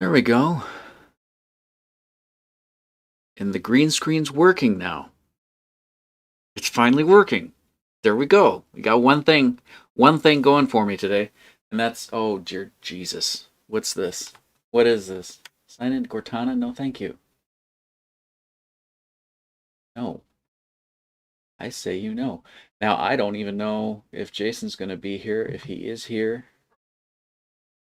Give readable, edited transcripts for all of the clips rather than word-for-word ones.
There we go. And the green screen's working now. It's finally working. There we go. We got one thing going for me today. And that's, oh dear Jesus. What's this? What is this? Sign in Cortana? No, thank you. No. I say you know. Now, I don't even know if Jason's going to be here. If he is here,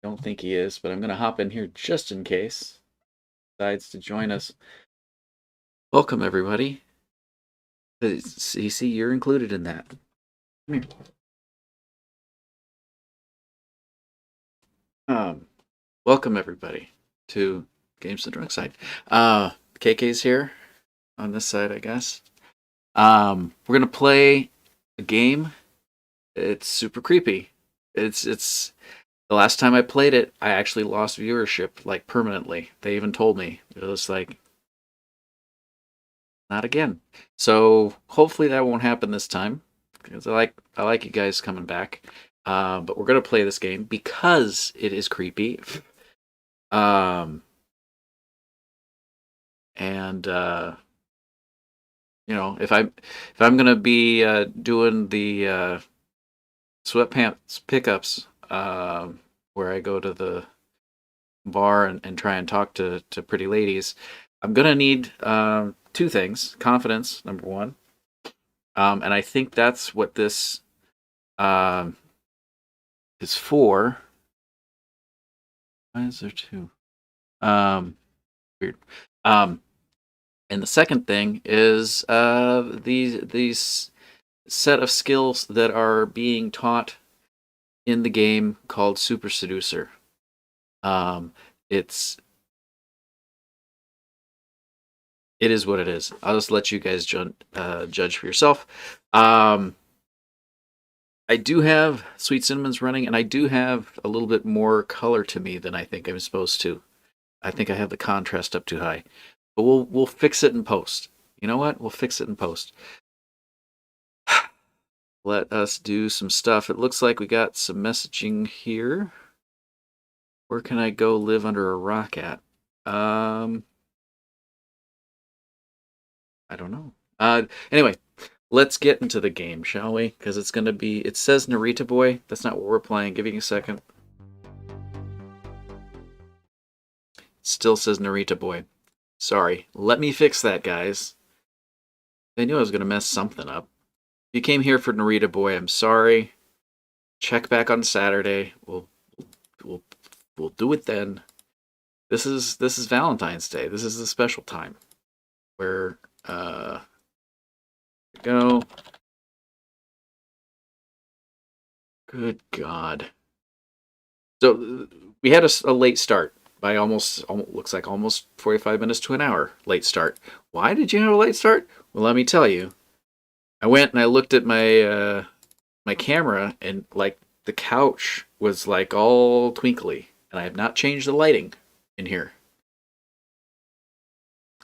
don't think he is, but I'm going to hop in here just in case he decides to join us. Welcome, everybody. CC, you're included in that. Come here. Welcome everybody to Games to the Drunk Side. KK's here on this side, I guess. We're gonna play a game. It's super creepy. It's the last time I played it, I actually lost viewership like permanently. They even told me it was like not again. So hopefully that won't happen this time because I like you guys coming back. But we're gonna play this game because it is creepy. And you know, if I'm gonna be doing the sweatpants pickups, where I go to the bar and try and talk to pretty ladies, I'm gonna need two things: confidence, number one, and I think that's what this is for. Why is there two? Weird. And the second thing is these set of skills that are being taught in the game called Super Seducer. It is what it is. I'll just let you guys judge for yourself. I do have Sweet Cinnamon's running, and I do have a little bit more color to me than I think I'm supposed to. I think I have the contrast up too high. But we'll fix it in post. You know what? We'll fix it in post. Let us do some stuff. It looks like we got some messaging here. Where can I go live under a rock at? I don't know. Anyway, let's get into the game, shall we? Because it's going to be... It says Narita Boy. That's not what we're playing. Give me a second. It still says Narita Boy. Sorry. Let me fix that, guys. I knew I was going to mess something up. If you came here for Narita Boy, I'm sorry. Check back on Saturday. We'll do it then. This is Valentine's Day. This is the special time where go. Good God. So we had a late start by almost looks like almost 45 minutes to an hour late start. Why did you have a late start? Well, let me tell you. I went and I looked at my my camera, and like the couch was like all twinkly, and I have not changed the lighting in here.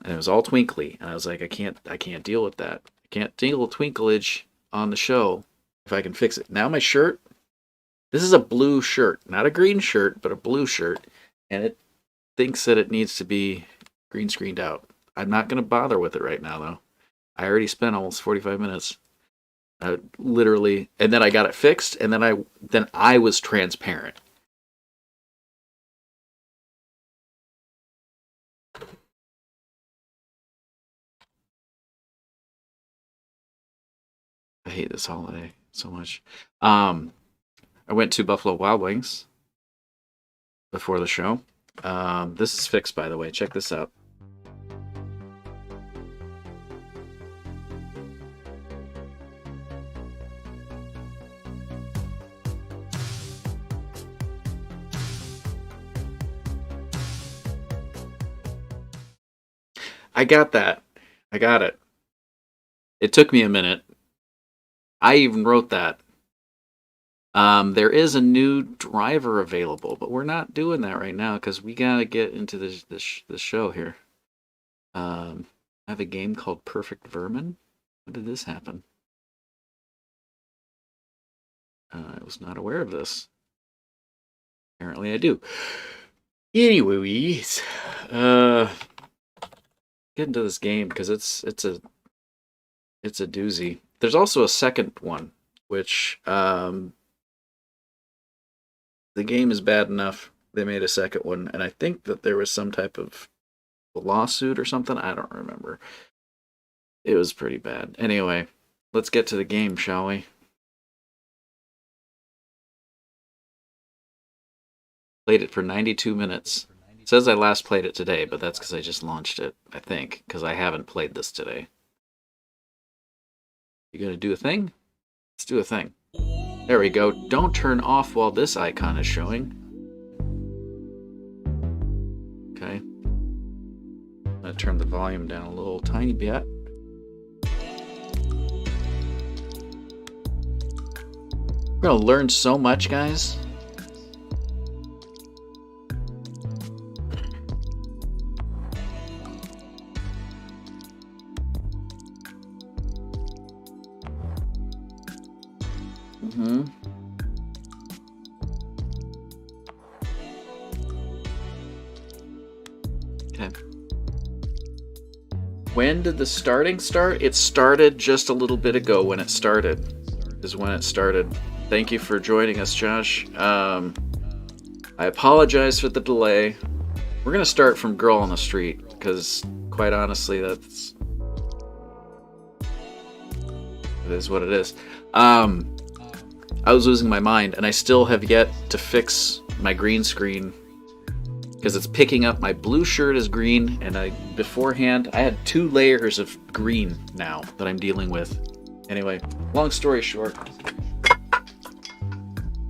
And it was all twinkly, and I was like, I can't deal with that. I can't deal with twinklage on the show if I can fix it. Now my shirt, this is a blue shirt, not a green shirt, but a blue shirt, and it thinks that it needs to be green screened out. I'm not going to bother with it right now, though. I already spent almost 45 minutes. Literally, and then I got it fixed, and then I was transparent. I hate this holiday so much. I went to Buffalo Wild Wings before the show. This is fixed, by the way. Check this out. I got that. I got it. It took me a minute. I even wrote that. There is a new driver available, but we're not doing that right now because we gotta get into this show here. I have a game called Perfect Vermin. When did this happen? I was not aware of this. Apparently I do. Anyways, get into this game because it's a doozy. There's also a second one, which the game is bad enough they made a second one, and I think that there was some type of lawsuit or something. I don't remember. It was pretty bad. Anyway, let's get to the game, shall we? Played it for 92 minutes. It says I last played it today, but that's because I just launched it, I think, because I haven't played this today. You gonna do a thing? Let's do a thing. There we go. Don't turn off while this icon is showing. Okay. I'm gonna turn the volume down a little tiny bit. We're gonna learn so much, guys. Okay. When did the starting start? It started just a little bit ago when it started. Is when it started. Thank you for joining us, Josh. I apologize for the delay. We're going to start from Girl on the Street, because quite honestly, it is what it is. I was losing my mind, and I still have yet to fix my green screen because it's picking up my blue shirt as green, and beforehand I had 2 layers of green now that I'm dealing with. Anyway, long story short,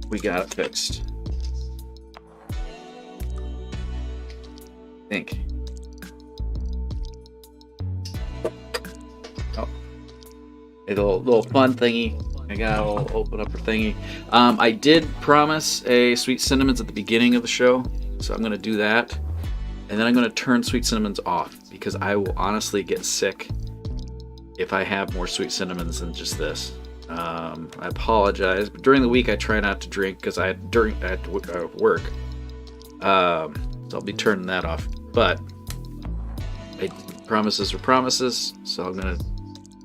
we got it fixed. I think. Oh, a little fun thingy. I gotta open up her thingy. I did promise a Sweet Cinnamons at the beginning of the show, so I'm gonna do that. And then I'm gonna turn Sweet Cinnamons off, because I will honestly get sick if I have more Sweet Cinnamons than just this. I apologize, but during the week I try not to drink because I had to work. So I'll be turning that off. But promises are promises, so I'm gonna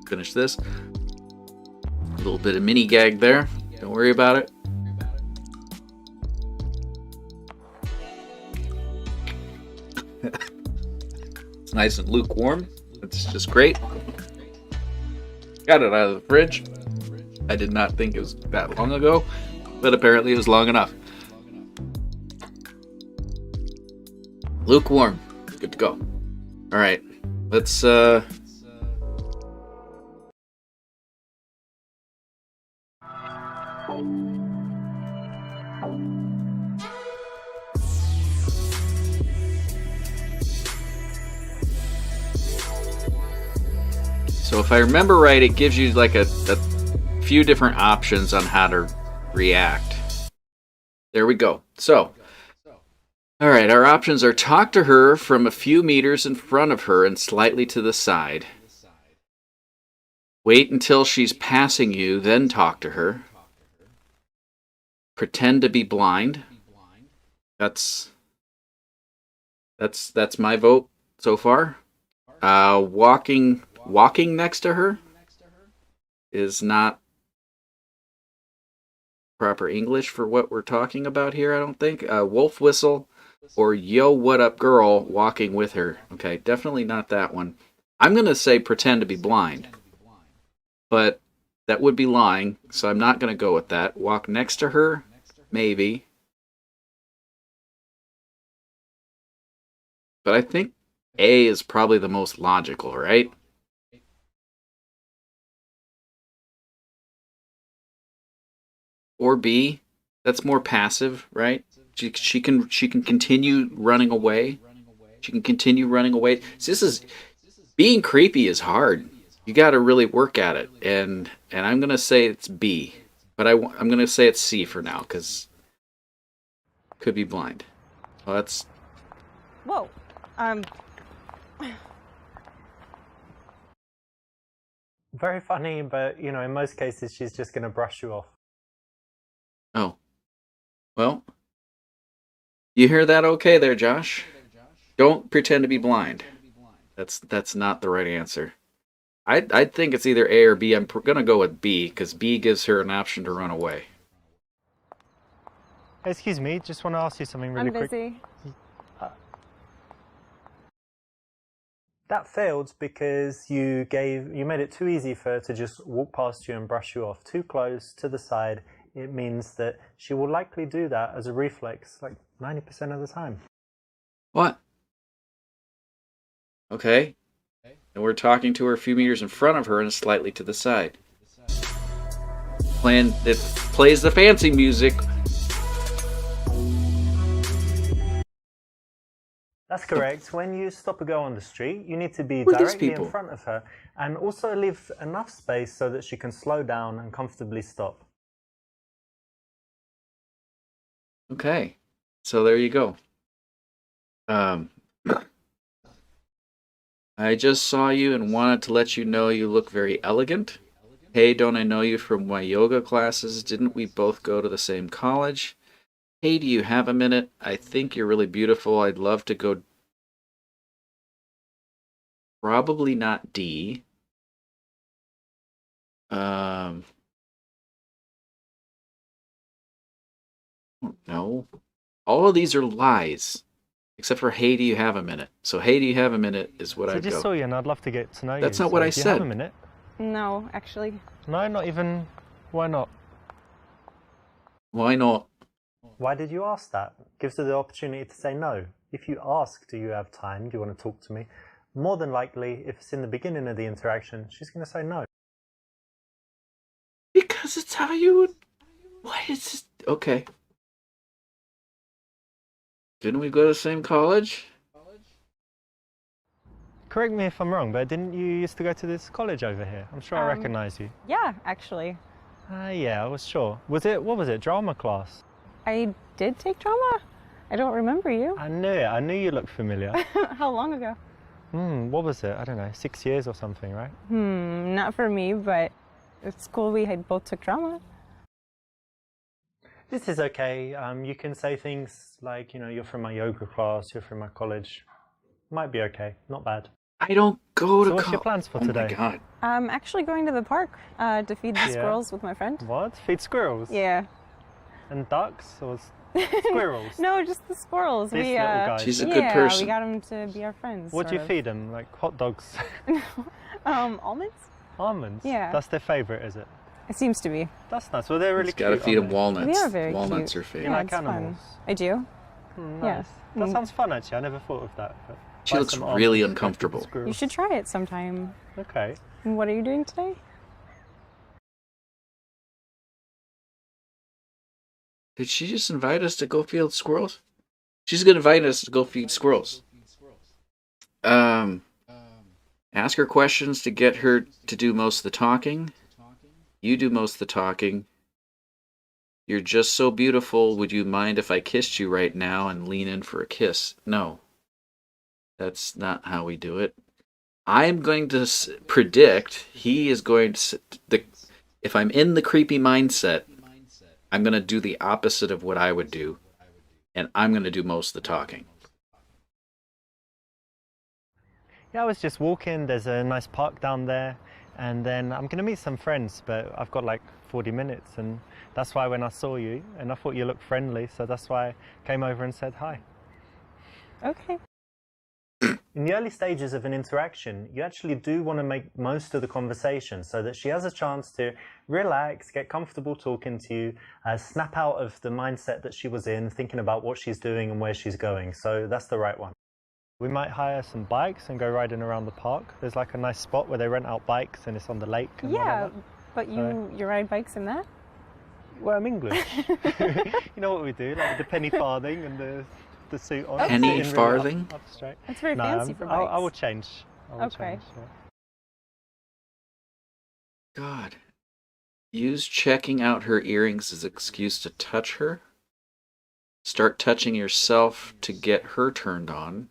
finish this. A little bit of mini gag there. Don't worry about it. It's nice and lukewarm. It's just great. Got it out of the fridge. I did not think it was that long ago, but apparently it was long enough. Lukewarm. Good to go. All right. Let's So if I remember right, it gives you like a few different options on how to react. There we go. So, all right, our options are talk to her from a few meters in front of her and slightly to the side. Wait until she's passing you, then talk to her. Pretend to be blind. That's my vote so far. Walking next to her is not proper English for what we're talking about here, I don't think. Wolf whistle or yo, what up, girl, walking with her. Okay, definitely not that one. I'm going to say pretend to be blind, but that would be lying, so I'm not going to go with that. Walk next to her, maybe. But I think A is probably the most logical, right? Or B, that's more passive, right? She can continue running away. She can continue running away. So this is being creepy is hard. You got to really work at it, and I'm gonna say it's B, but I'm gonna say it's C for now because could be blind. Well, that's whoa. Very funny, but you know, in most cases, she's just going to brush you off. Oh, well, You hear that okay there, Josh? Don't pretend to be blind. That's not the right answer. I think it's either A or B. I'm gonna go with B because B gives her an option to run away. Excuse me, just want to ask you something really quick. I'm busy. That failed because you made it too easy for her to just walk past you and brush you off. Too close to the side. It means that she will likely do that as a reflex, like 90% of the time. What? Okay. And we're talking to her a few meters in front of her and slightly to the side. It plays the fancy music. That's correct. When you stop a girl on the street, you need to be Who are these directly people? in front of her and also leave enough space so that she can slow down and comfortably stop. Okay. So there you go. I just saw you and wanted to let you know you look very elegant. Hey, don't I know you from my yoga classes? Didn't we both go to the same college? Hey, do you have a minute? I think you're really beautiful. I'd love to go. Probably not D. No. All of these are lies. Except for hey, do you have a minute? So hey, do you have a minute is what So I I'd just go. saw you and I'd love to get to know you. That's not So what I do you said. have a minute? No, actually. No, not even. Why not? Why not? Why did you ask that? Gives her the opportunity to say no. If you ask, do you have time? Do you want to talk to me? More than likely, if it's in the beginning of the interaction, she's going to say no. Because it's how you would. Why is this? Okay. Didn't we go to the same college? Correct me if I'm wrong, but didn't you used to go to this college over here? I'm sure I recognise you. Yeah, actually. Yeah, I was sure. What was it, drama class? I did take drama. I don't remember you. I knew it. I knew you looked familiar. How long ago? What was it? I don't know, 6 years or something, right? Not for me, but at school we had both took drama. This is okay. You can say things like, you're from my yoga class, you're from my college. Might be okay. Not bad. I don't go to So what's your plans for today? Oh my god. I'm actually going to the park to feed the Yeah. squirrels with my friend. What? Feed squirrels? Yeah. And ducks or squirrels? No, just the squirrels. These little guys. She's a yeah, good person. we got them to be our friends. What do you sort feed them? Like hot dogs? of. Almonds? Almonds? Yeah. That's their favourite, is it? It seems to be. That's nice. Well, they're really Just gotta cute. feed them aren't they? walnuts. They are very Walnuts cute. are favorite. You like it's fun. animals? I do. Nice. Yeah. That sounds fun, actually. I never thought of that. But She buy looks some really almonds, go feed the uncomfortable. squirrels. You should try it sometime. Okay. And what are you doing today? Did she just invite us to go feed squirrels? She's gonna invite us to go feed squirrels. Ask her questions to get her to do most of the talking. You do most of the talking. You're just so beautiful. Would you mind if I kissed you right now and lean in for a kiss? No. That's not how we do it. I'm going to predict he is going to... If I'm in the creepy mindset, I'm going to do the opposite of what I would do. And I'm going to do most of the talking. Yeah, I was just walking. There's a nice park down there. And then I'm going to meet some friends, but I've got like 40 minutes. And that's why when I saw you, and I thought you looked friendly, so that's why I came over and said hi. Okay. In the early stages of an interaction, you actually do want to make most of the conversation so that she has a chance to relax, get comfortable talking to you, snap out of the mindset that she was in, thinking about what she's doing and where she's going. So that's the right one. We might hire some bikes and go riding around the park. There's like a nice spot where they rent out bikes and it's on the lake. And all Yeah, of that. but you ride bikes in that? Well, I'm English. You know what we do, like the penny farthing and the suit on. Penny sitting really farthing? Up straight. That's very fancy for bikes. I will change. Okay. Yeah. God. Use checking out her earrings as an excuse to touch her. Start touching yourself to get her turned on.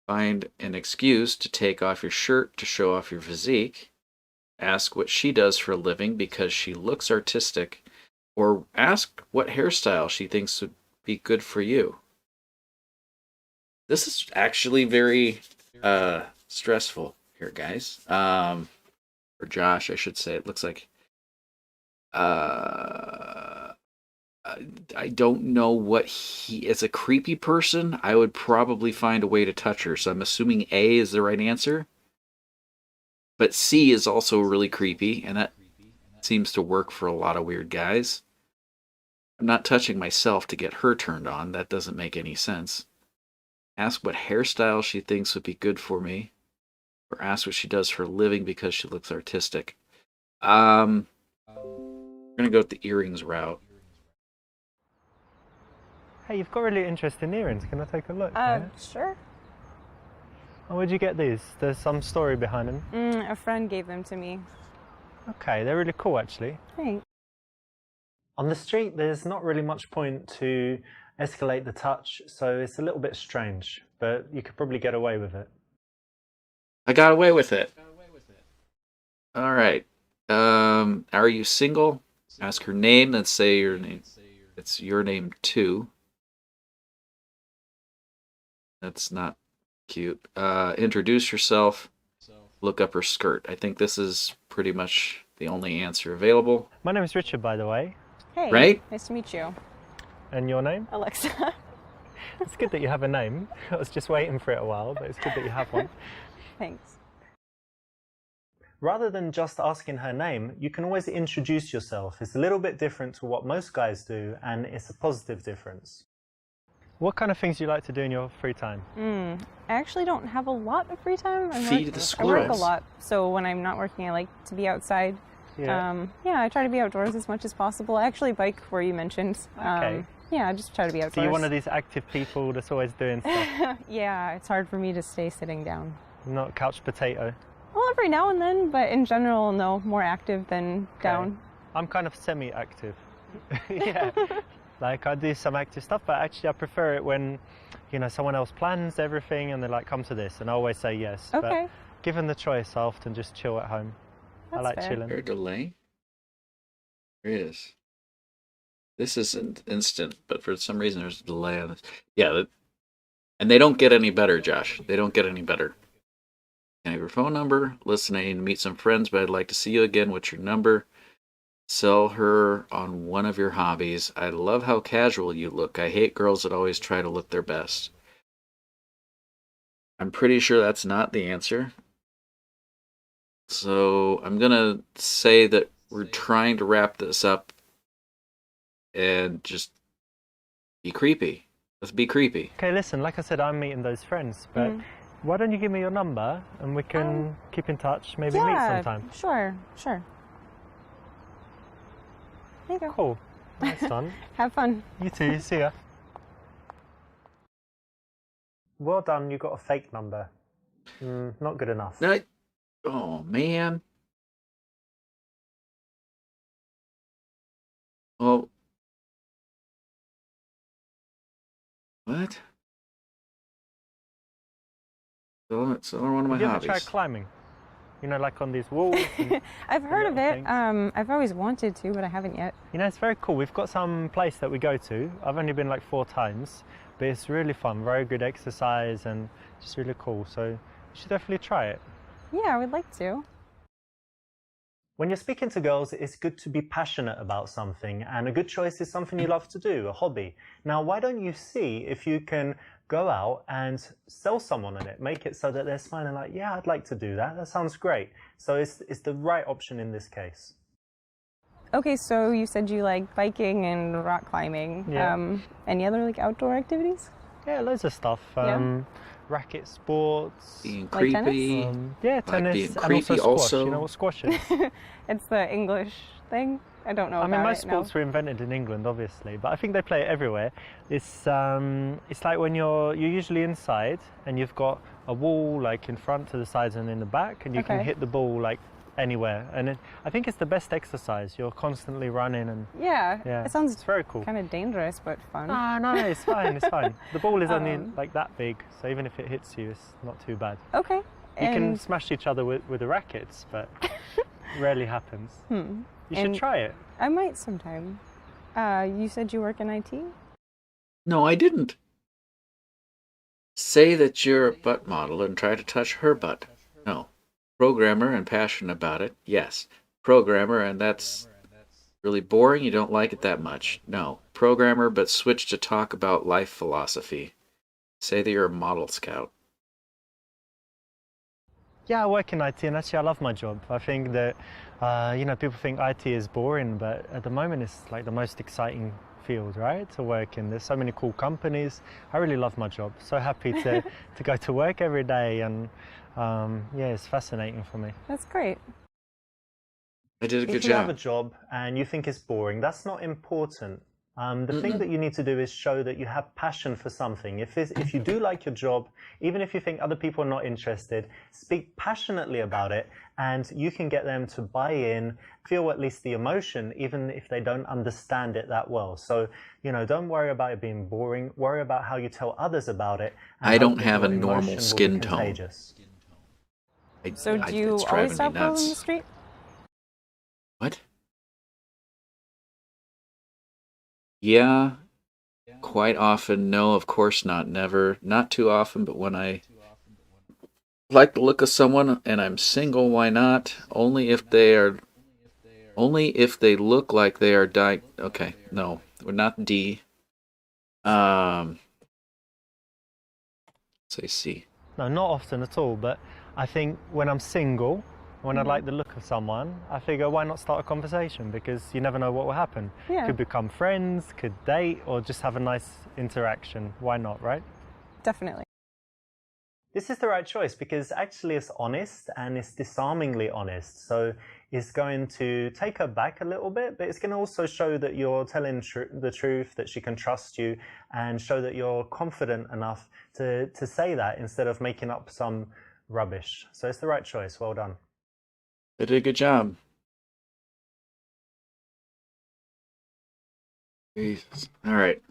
Find an excuse to take off your shirt to show off your physique. Ask what she does for a living because she looks artistic. Or ask what hairstyle she thinks would be good for you. This is actually very stressful here, guys. Or Josh, I should say. It looks like I don't know what he as a creepy person, I would probably find a way to touch her. So I'm assuming A is the right answer. But C is also really creepy, and that seems to work for a lot of weird guys. I'm not touching myself to get her turned on. That doesn't make any sense. Ask what hairstyle she thinks would be good for me. Or ask what she does for a living because she looks artistic. We're gonna go with the earrings route. Hey, you've got really interesting earrings. Can I take a look? Sure. Oh, where'd you get these? There's some story behind them. A friend gave them to me. Okay, they're really cool actually. Thanks. On the street, there's not really much point to escalate the touch, so it's a little bit strange, but you could probably get away with it. I got away with it. All right. Are you single? Ask her name, then say your name. It's your name too. That's not cute. Introduce yourself. Look up her skirt. I think this is pretty much the only answer available. My name is Richard, by the way. Hey. Right? Nice to meet you. And your name? Alexa. It's good that you have a name. I was just waiting for it a while, but it's good that you have one. Thanks. Rather than just asking her name, you can always introduce yourself. It's a little bit different to what most guys do, and it's a positive difference. What kind of things do you like to do in your free time? I actually don't have a lot of free time. Feed the I work a squirrels. lot, so when I'm not working, I like to be outside. Yeah. I try to be outdoors as much as possible. I actually bike where you mentioned. Okay. Yeah, I just try to be outdoors. So you're one of these active people that's always doing stuff. Yeah, it's hard for me to stay sitting down. Not couch potato. Well, every now and then, but in general, no, more active than down. I'm kind of semi-active. Yeah. Like I do some active stuff, but actually I prefer it when, someone else plans everything and they're like, come to this, and I always say yes. Okay. But given the choice, I often just chill at home. I That's like fair. chilling. There a delay? There is. This isn't instant, but for some reason there's a delay on this. Yeah, and they don't get any better, Josh. They don't get any better. Can I have your phone number? Listen, I need to meet some friends, but I'd like to see you again. What's your number? Sell her on one of your hobbies. I love how casual you look. I hate girls that always try to look their best. I'm pretty sure that's not the answer. So I'm going to say that we're trying to wrap this up and just be creepy. Let's be creepy. Okay, listen, like I said, I'm meeting those friends, but why don't you give me your number and we can keep in touch, maybe meet sometime. Sure. There you go. Cool. Nice one. Have fun. You too, see ya. Well done, you got a fake number. Not good enough. Oh, man. Well, what? So one of my Have you ever hobbies. tried climbing? Like on these walls? And I've heard of it. things. I've always wanted to, but I haven't yet. It's very cool. We've got some place that we go to. I've only been like 4 times, but it's really fun. Very good exercise and just really cool. So you should definitely try it. Yeah, I would like to. When you're speaking to girls, it's good to be passionate about something, and a good choice is something you love to do, a hobby. Now, why don't you see if you can go out and sell someone on it, make it so that they're smiling like, yeah, I'd like to do that. That sounds great. So it's the right option in this case. Okay, so you said you like biking and rock climbing. Yeah. Any other outdoor activities? Yeah, loads of stuff. Racket sports. Being Like creepy. Yeah, tennis being and also creepy squash. also. You know what squash is? It's the English thing. I don't know. I mean, about most it, sports no. were invented in England, obviously, but I think they play it everywhere. It's like when you're usually inside and you've got a wall like in front, to the sides, and in the back, and you can hit the ball like anywhere. And I think it's the best exercise. You're constantly running and Yeah. It sounds it's very cool. kind of dangerous, but fun. No, it's fine. It's fine. The ball is only like that big, so even if it hits you, it's not too bad. Okay. You can smash each other with the rackets, but rarely happens. You should try it. I might sometime. You said you work in IT? No, I didn't. Say that you're a butt model and try to touch her butt. No. Programmer and passionate about it. Yes. Programmer and that's really boring. You don't like it that much. No. Programmer but switch to talk about life philosophy. Say that you're a model scout. Yeah, I work in IT and actually I love my job. I think that, people think IT is boring, but at the moment it's like the most exciting field, right, to work in. There's so many cool companies. I really love my job. So happy to go to work every day, and it's fascinating for me. That's great. I did a good If you have a job. job and you think it's boring, that's not important. The thing that you need to do is show that you have passion for something. If you do like your job, even if you think other people are not interested, speak passionately about it, and you can get them to buy in, feel at least the emotion, even if they don't understand it that well. So, don't worry about it being boring. Worry about how you tell others about it. And I hope don't that have your a normal emotion will be skin tone. contagious. So do you it's always driving stop me girls in the nuts. street? What? Yeah, quite often. No, of course not. Never. Not too often, but when I like the look of someone and I'm single, why not? Only if they look like they are dying. Okay, no, we're not D. Say C. No, not often at all, but I think when I'm single, when I like the look of someone, I figure why not start a conversation, because you never know what will happen. Yeah. Could become friends, could date, or just have a nice interaction. Why not, right? Definitely. This is the right choice because actually it's honest and it's disarmingly honest. So it's going to take her back a little bit, but it's going to also show that you're telling the truth, that she can trust you, and show that you're confident enough to say that instead of making up some rubbish. So it's the right choice. Well done. They did a good job. Jesus. All right.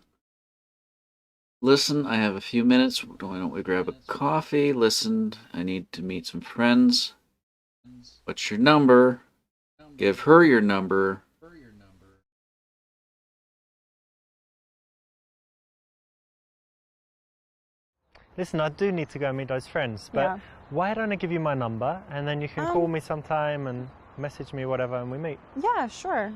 Listen, I have a few minutes. Why don't we grab a coffee? Listen, I need to meet some friends. What's your number? Give her your number. Listen, I do need to go meet those friends, but why don't I give you my number and then you can call me sometime and message me, whatever, and we meet? Yeah, sure.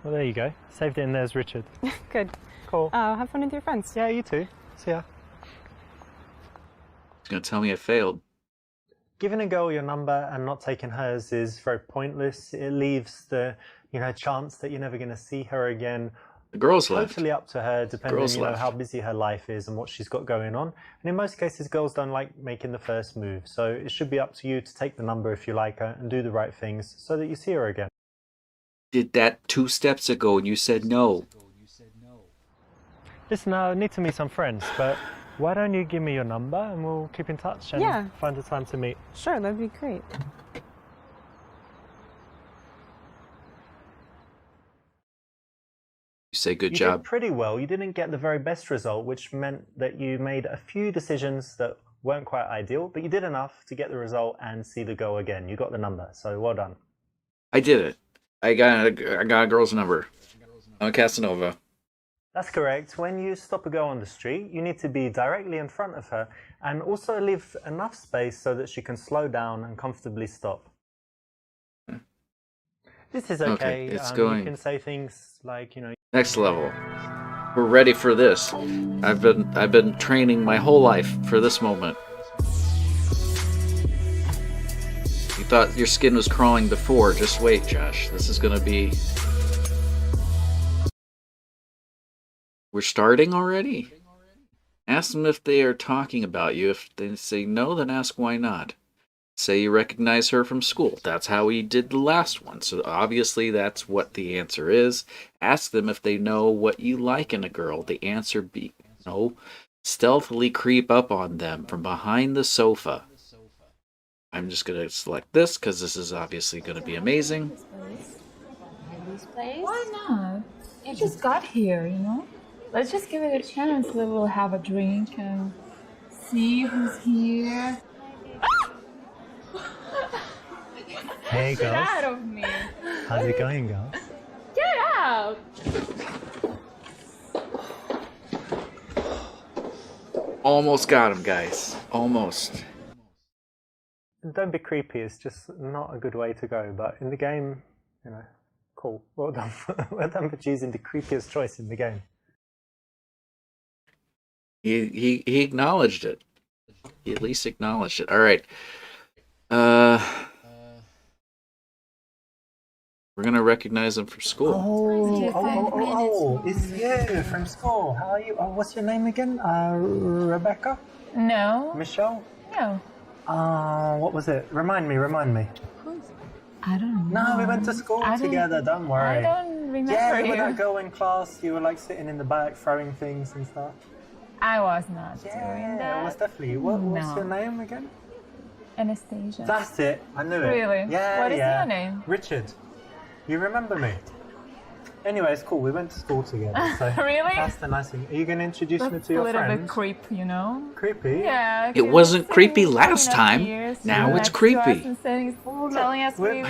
Well, there you go. Saved it in there as Richard. Good. Cool. Have fun with your friends. Yeah, you too. See ya. He's going to tell me I failed. Giving a girl your number and not taking hers is very pointless. It leaves the, chance that you're never going to see her again. The girl's left. Totally up to her, depending Girl's on left. how busy her life is and what she's got going on. And in most cases, girls don't like making the first move. So it should be up to you to take the number if you like her and do the right things so that you see her again. Did that 2 steps ago and you said no. Listen, I need to meet some friends, but why don't you give me your number and we'll keep in touch and find a time to meet? Sure, that'd be great. You say good You job. did pretty well. You didn't get the very best result, which meant that you made a few decisions that weren't quite ideal, but you did enough to get the result and see the goal again. You got the number, so well done. I did it. I got a girl's number. I'm a Casanova. That's correct. When you stop a girl on the street, you need to be directly in front of her and also leave enough space so that she can slow down and comfortably stop. This is okay. It's going. You can say things like, Next level. We're ready for this. I've been training my whole life for this moment. You thought your skin was crawling before. Just wait, Josh. This is gonna be... We're starting already? Ask them if they are talking about you. If they say no, then ask why not. Say you recognize her from school. That's how we did the last one. So obviously that's what the answer is. Ask them if they know what you like in a girl. The answer be no. Stealthily creep up on them from behind the sofa. I'm just going to select this because this is obviously going to be amazing. This place? Why not? You just got here, Let's just give it a chance. Then we'll have a drink and see who's here. Hey, girls. Get out of me. How's it going, girls? Get out. Almost got him, guys. Almost. Don't be creepy. It's just not a good way to go. But in the game, you know, cool. Well done. Well done for choosing the creepiest choice in the game. He acknowledged it. He at least acknowledged it. All right. We're gonna recognize him from school. Oh! It's you from school. How are you? Oh, what's your name again? Rebecca? No. Michelle? No. What was it? Remind me. I don't know. No, we went to school together. Don't worry. I don't remember Yeah, you were you. that girl in class. You were like sitting in the back throwing things and stuff. I was not doing Yeah, that. it was definitely you. What's No. your name again? Anastasia. That's it. I knew it. Really? Yeah, What is yeah. your name? Richard. You remember me? Anyway, it's cool. We went to school together. So Really? That's the nice thing. Are you going to introduce me That's to a your little friends? bit creep, you know? Creepy? Yeah. It wasn't creepy last time. Now it's creepy. Telling us we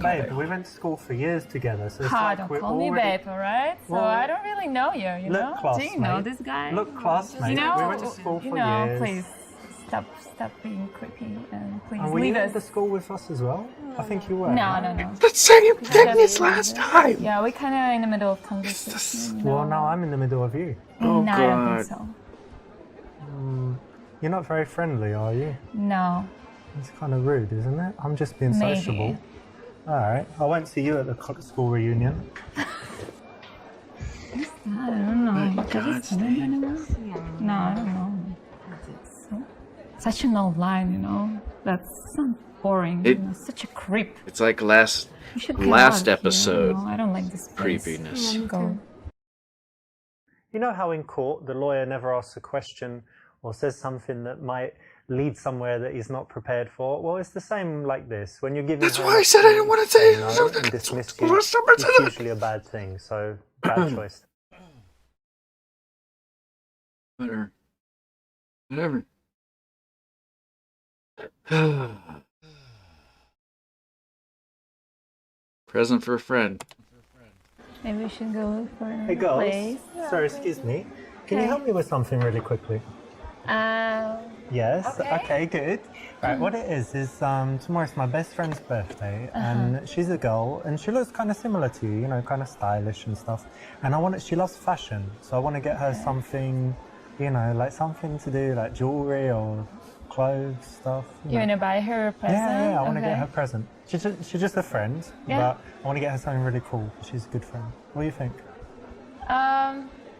Babe, we went to school for years together. So it's like don't we're call me already... babe, alright? So Well, I don't really know you, you look, know? classmate. Do you know this guy? Look, classmate. You know, we went to school for years. please stop being creepy and please And were you leave at us. the school with us as well? I think you were. No, right? no. The same thing as last time. Yeah, we're kind of in the middle of conversation. You know? Well, now I'm in the middle of you. Oh, No, I don't think God. so. You're not very friendly, are you? No. It's kind of rude, isn't it? I'm just being Maybe. sociable. All right. I won't see you at the school reunion. I don't know. God, Does it Stan. say anyone? No, I don't know. So, such an old line, you know? That's so boring. It- you know? Such a creep. It's like last We should get out of here, episode. you know? I don't like this place. creepiness. Go. You know how in court the lawyer never asks a question or says something that might lead somewhere that he's not prepared for? Well, it's the same like this. When you're giving That's her why I said I didn't want to say no and dismiss you, it's usually a bad thing. So bad choice. Whatever. Present for a friend. Maybe we should go for Hey another girls, place. sorry, excuse me. Can you Okay. help me with something really quickly? Yes. Okay. Good. Right. What it is tomorrow's my best friend's birthday, and she's a girl, and she looks kind of similar to you. You know, kind of stylish and stuff. And she loves fashion, so I want to get her something, you know, like something to do, like jewelry or clothes stuff. You want to buy her a present? Yeah, I want to Okay. get her a present. She's just a friend, Yeah. but I want to get her something really cool. She's a good friend. What do you think?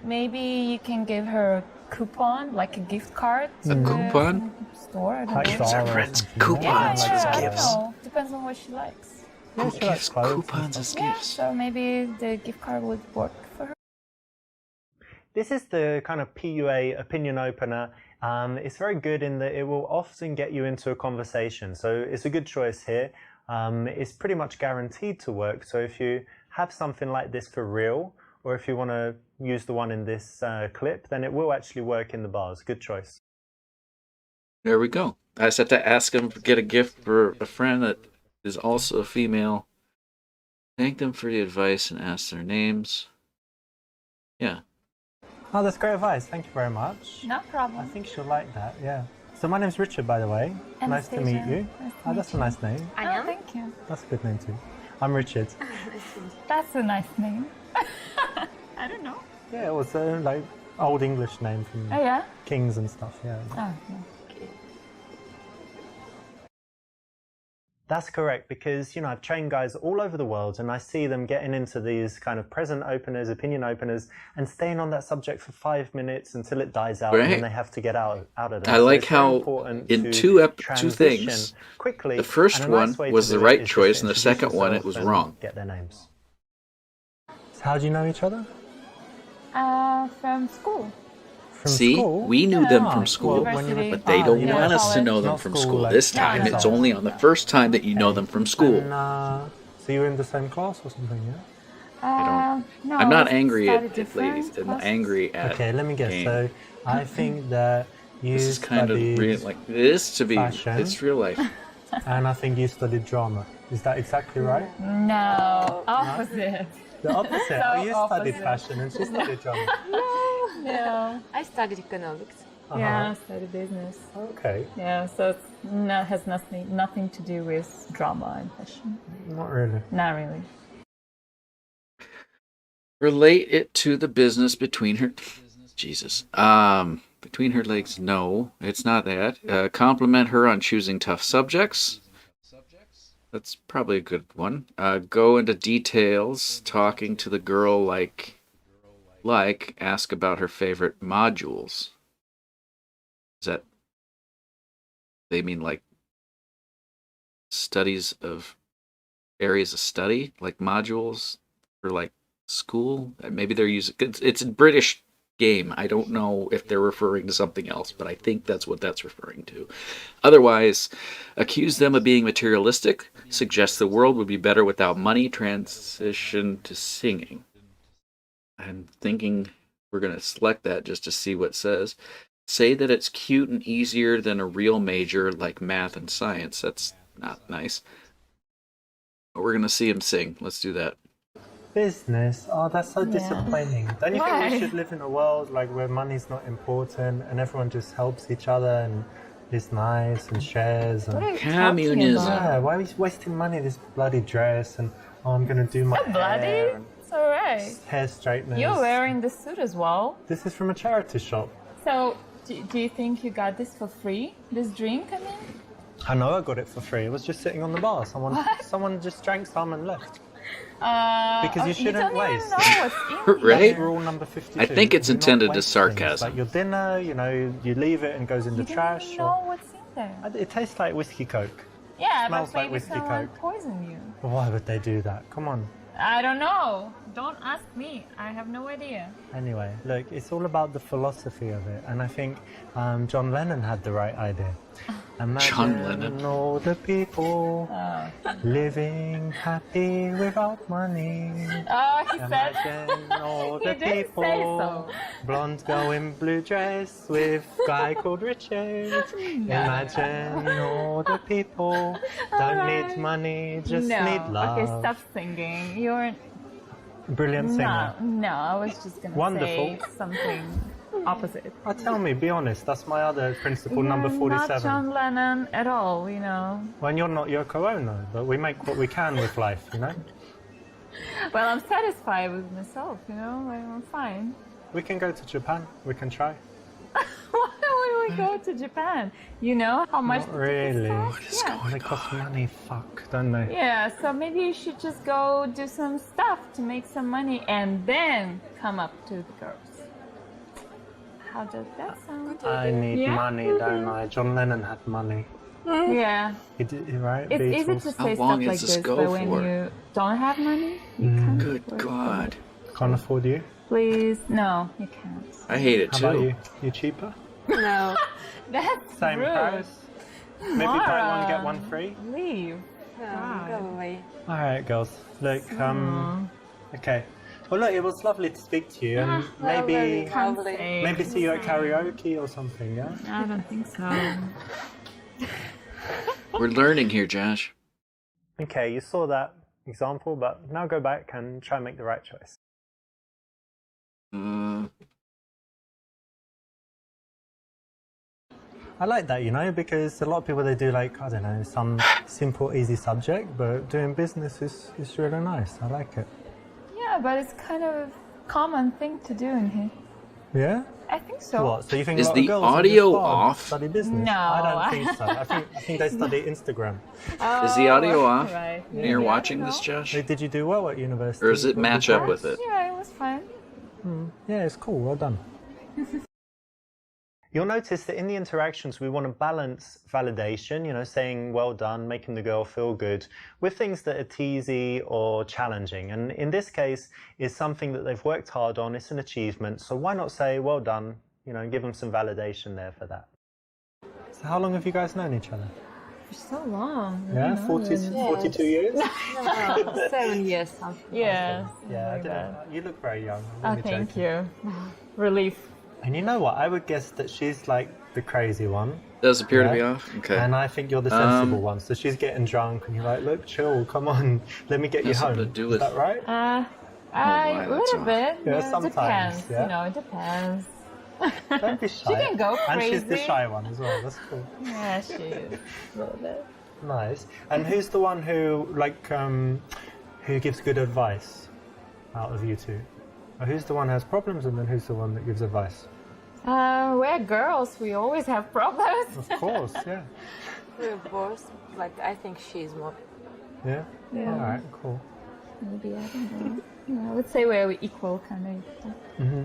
Maybe you can give her a coupon, like a gift card. A coupon? Store. I don't Like know. Gives Zara our or friends something, coupons like as I Zara. don't gifts. know. Depends on what she likes. Yeah, Who she gives likes clothes and coupons as stuff. Yeah, gifts? so maybe the gift card would work for her. This is the kind of PUA opinion opener. It's very good in that it will often get you into a conversation. So it's a good choice here. It's pretty much guaranteed to work. So if you have something like this for real, or if you want to use the one in this clip, then it will actually work in the bars. Good choice. There we go. I just had to ask them to get a gift for a friend that is also a female. Thank them for the advice and ask their names. Yeah. Oh, that's great advice. Thank you very much. No I problem. think she'll like that, yeah. So my name's Richard, by the way. Nice to meet you. Nice to Oh, that's a nice name. Oh, thank you. That's a good name too. I'm Richard. That's a nice name. I don't know. Yeah, it was a like old English name from Oh, yeah? kings and stuff, yeah. Oh, yeah. That's correct, because, you know, I've trained guys all over the world and I see them getting into these kind of present openers, opinion openers, and staying on that subject for 5 minutes until it dies out, and Right. then they have to get out of it. I So like it's very how important in to two transition things, quickly. the first and a nice one way to was do the it right is just choice, to and the introduce second one, it yourself was and wrong. Get their names. So how do you know each other? From school. From See, school? we knew them Yeah. from school, Well, when you were- but they don't you know, want us to know them Not from school, school. like This time, hands it's on. only on the first time that you know them from school. And, so you were in the same class or something, yeah? No, I'm not we angry studied at different ladies. I'm classes. angry at. Okay, let me guess. game. So I think that you This is kind of studied, real, like this to be. fashion. It's real life. and I think you studied drama. Is that exactly right? No, opposite. The opposite. So Oh, you studied opposite. fashion and she studied drama. No. I studied economics. Yeah, study business. Okay. Yeah, so it's has nothing to do with drama and fashion. Not really. Not really. Relate it to the business between her. Jesus. Between her legs. No, it's not that. Compliment her on choosing tough subjects. That's probably a good one. Go into details, talking to the girl like, ask about her favorite modules. Is that, they mean like studies of areas of study, like modules, or like school? Maybe they're using, it's a British game. I don't know if they're referring to something else, but I think that's what that's referring to. Otherwise, accuse them of being materialistic, suggest the world would be better without money, transition to singing. I'm thinking we're going to select that just to see what it says. Say that it's cute and easier than a real major like math and science. That's not nice. But we're going to see him sing. Let's do that. Business? Oh, that's so disappointing. Don't you think we should live in a world like where money's not important and everyone just helps each other and is nice and shares? And Communism. yeah, why are we wasting money on this bloody dress and I'm going to do my hair? It's alright. Hair straighteners. You're wearing the suit as well. This is from a charity shop. So, do you think you got this for free? This drink, I mean? I know I got it for free. It was just sitting on the bar. Someone just drank some and left. Because you shouldn't waste. You don't even know what's in Right? That's rule number 52. I think it's Do not intended as waste sarcasm. things. Like your dinner, you leave it and goes in the trash. You don't know what's in there. It tastes like whiskey coke. Yeah, smells but like maybe whiskey someone coke. poisoned you. Why would they do that? Come on. I don't know. Don't ask me. I have no idea. Anyway, look, it's all about the philosophy of it, and I think John Lennon had the right idea. Imagine John Lennon. all the people living happy without money. Oh, he said. Imagine all He the did say people, so. blonde girl in blue dress with guy called Richard. Imagine all the people don't need money, just need love. Okay, stop singing. You're Brilliant singer. no. I was just gonna Wonderful. say something opposite. Oh, tell me, be honest. That's my other principle, number You're 47. not John Lennon at all, you know. When you're not Yoko Ono, but we make what we can with life, you know? Well, I'm satisfied with myself, you know. I'm fine. We can go to Japan. We can try. Why would we go to Japan? You know how much Not the tickets really. cost? Yeah. They cost money, don't they? Yeah, so maybe you should just go do some stuff to make some money and then come up to the girls. How does that sound? I need money, don't I? John Lennon had money. Yeah. He did, right? It's easy Beatles. to How say long stuff like is this this, go but when for? you don't have money, you can't. Good God. Can't afford you. Please, no, you can't. I hate it How about too. you? You cheaper? No. That's Same rude. price? Maybe buy one, get one free? Leave. No, go away. All right, girls. Look, okay. Well, look, it was lovely to speak to you, and maybe see you at karaoke or something, yeah? I don't think so. We're learning here, Josh. Okay, you saw that example, but now go back and try and make the right choice. I like that, you know, because a lot of people, they do like, I don't know, some simple, easy subject, but doing business is really nice. I like it. Yeah, but it's kind of a common thing to do in here. Yeah? I think so. What? So you think Is a lot the of girls are audio just off? study business? No. I don't think so. I think they study Instagram. Is the audio off? Right. When you're watching this, Josh? Hey, did you do well at university? Or does it What match was up yours? with it? Yeah, it was fun. Yeah, it's cool. Well done. You'll notice that in the interactions, we want to balance validation, you know, saying well done, making the girl feel good, with things that are teasy or challenging. And in this case, it's something that they've worked hard on. It's an achievement. So why not say well done, you know, and give them some validation there for that. So how long have you guys known each other? For so long. Yeah, 42 years? No, 7 years. Yeah. Yeah, I like that. didn't, you look very young. I'm Oh, only thank joking. you. Relief. And you know what? I would guess that she's like the crazy one. Does appear to Yeah. be off? Okay. And I think you're the sensible one. So she's getting drunk and you're like, look, chill, come on, let me get you Has home. something to do Is with- that right? why A that's little off. bit. Yeah, It sometimes, depends. yeah. You know, it depends. Don't be shy. She can go And she's the crazy. shy one as well. That's cool. Yeah, she is. A little bit. Nice. And who's the one who who gives good advice out of you two? Or who's the one who has problems, and then who's the one that gives advice? We're girls. We always have problems. Of course, yeah. We're both, like, I think she's more. Yeah? Yeah. All right, cool. Maybe, I don't know. Yeah, I would say we're equal, kind of. Mm-hmm.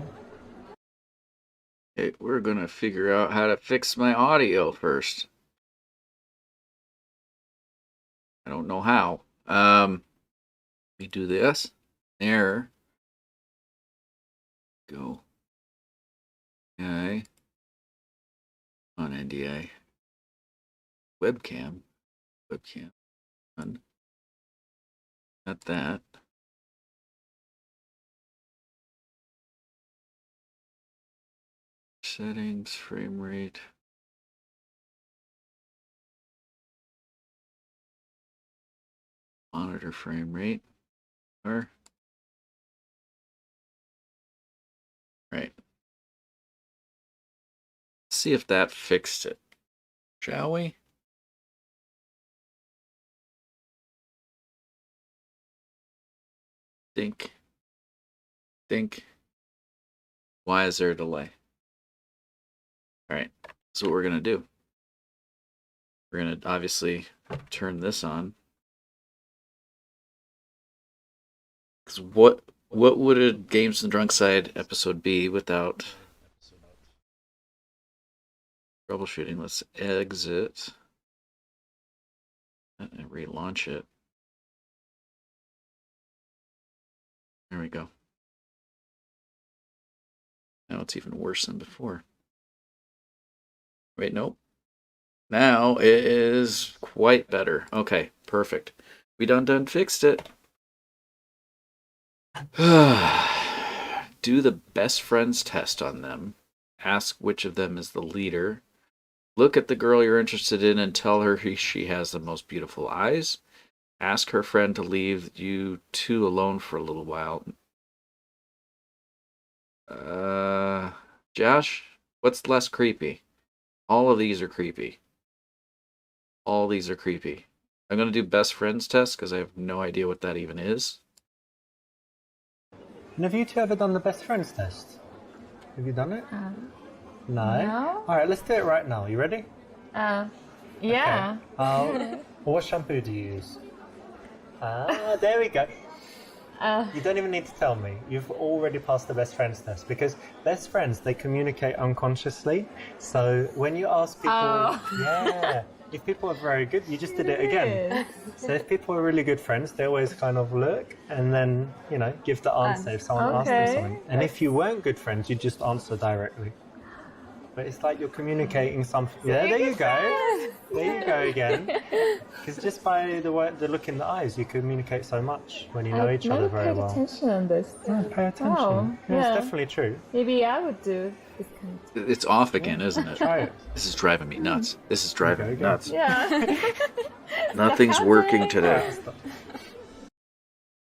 Okay, we're gonna figure out how to fix my audio first. I don't know how. We do this. There. Go. Okay. On NDA. Webcam. Done. Got that. Settings, frame rate. Monitor frame rate. Or right. See if that fixed it. Shall we? Think. Why is there a delay? All right. So what we're going to do. We're going to obviously turn this on. Because what would a Games and Drunk Side episode be without troubleshooting? Let's exit and relaunch it. There we go. Now it's even worse than before. Wait, nope. Now it is quite better. Okay, perfect. We done fixed it. Do the best friends test on them. Ask which of them is the leader. Look at the girl you're interested in and tell her she has the most beautiful eyes. Ask her friend to leave you two alone for a little while. Josh, what's less creepy? All of these are creepy. All these are creepy. I'm going to do best friends test because I have no idea what that even is. And have you two ever done the best friends test? Have you done it? No? No. All right, let's do it right now. You ready? Yeah. Okay. What shampoo do you use? There we go. You don't even need to tell me. You've already passed the best friends test, because best friends, they communicate unconsciously. So when you ask people, yeah, if people are very good, you just did it again. So if people are really good friends, they always kind of look and then, you know, give the answer if someone asks them something. And if you weren't good friends, you just answer directly. But it's like you're communicating something. Yeah, there you go. There you go again. Because just by the look in the eyes, you communicate so much when you know each other very well. I've never paid attention on this. Yeah, pay attention. Oh, yeah, yeah. It's definitely true. Maybe I would do this kind of. It's off again, isn't it? Try it. This is driving me nuts. This is driving me nuts. Yeah. Nothing's working today.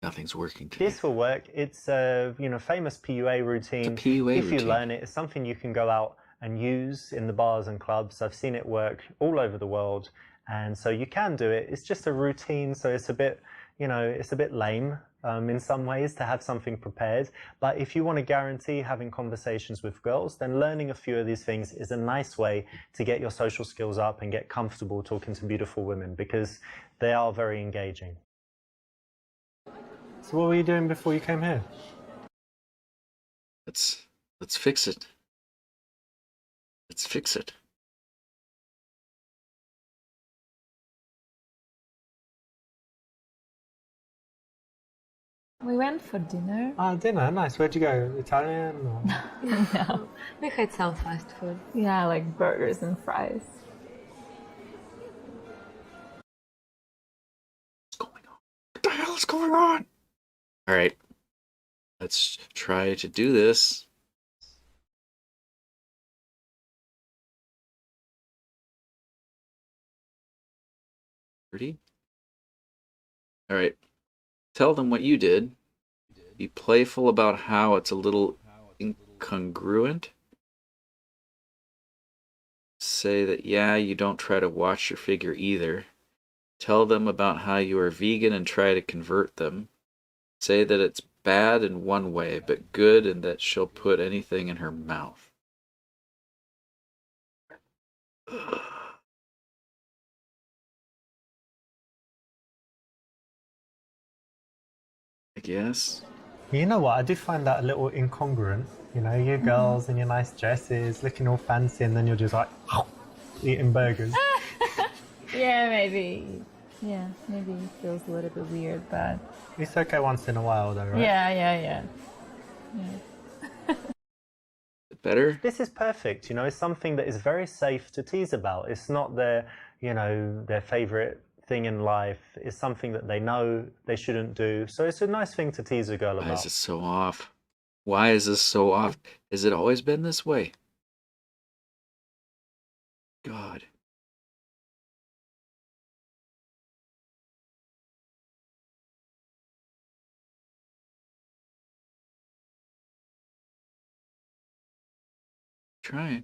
Nothing's working today. This will work. It's a famous PUA routine. It's a PUA if you routine. learn it, it's something you can go out and use in the bars and clubs. I've seen it work all over the world, and so you can do it. It's just a routine, so it's a bit, it's a bit lame in some ways to have something prepared. But if you want to guarantee having conversations with girls, then learning a few of these things is a nice way to get your social skills up and get comfortable talking to beautiful women, because they are very engaging. So what were you doing before you came here? Let's fix it. Let's fix it. We went for dinner. Dinner, nice. Where'd you go? Italian? Or... No. We had some fast food. Yeah, like burgers and fries. What's going on? What the hell is going on? All right. Let's try to do this. Ready? All right. Tell them what you did. Be playful about how it's a little incongruent. Say that, yeah, you don't try to watch your figure either. Tell them about how you are vegan and try to convert them. Say that it's bad in one way, but good and that she'll put anything in her mouth. I guess. You know what? I do find that a little incongruent. You know, you girls in your nice dresses, looking all fancy, and then you're just like eating burgers. Yeah, maybe. Yeah, maybe it feels a little bit weird, but... It's okay once in a while, though, right? Yeah. Better? This is perfect. You know, it's something that is very safe to tease about. It's not their, you know, their favorite thing in life. It's something that they know they shouldn't do. So it's a nice thing to tease a girl about. Why is it so off? Why is this so off? Has it always been this way? God. Trying.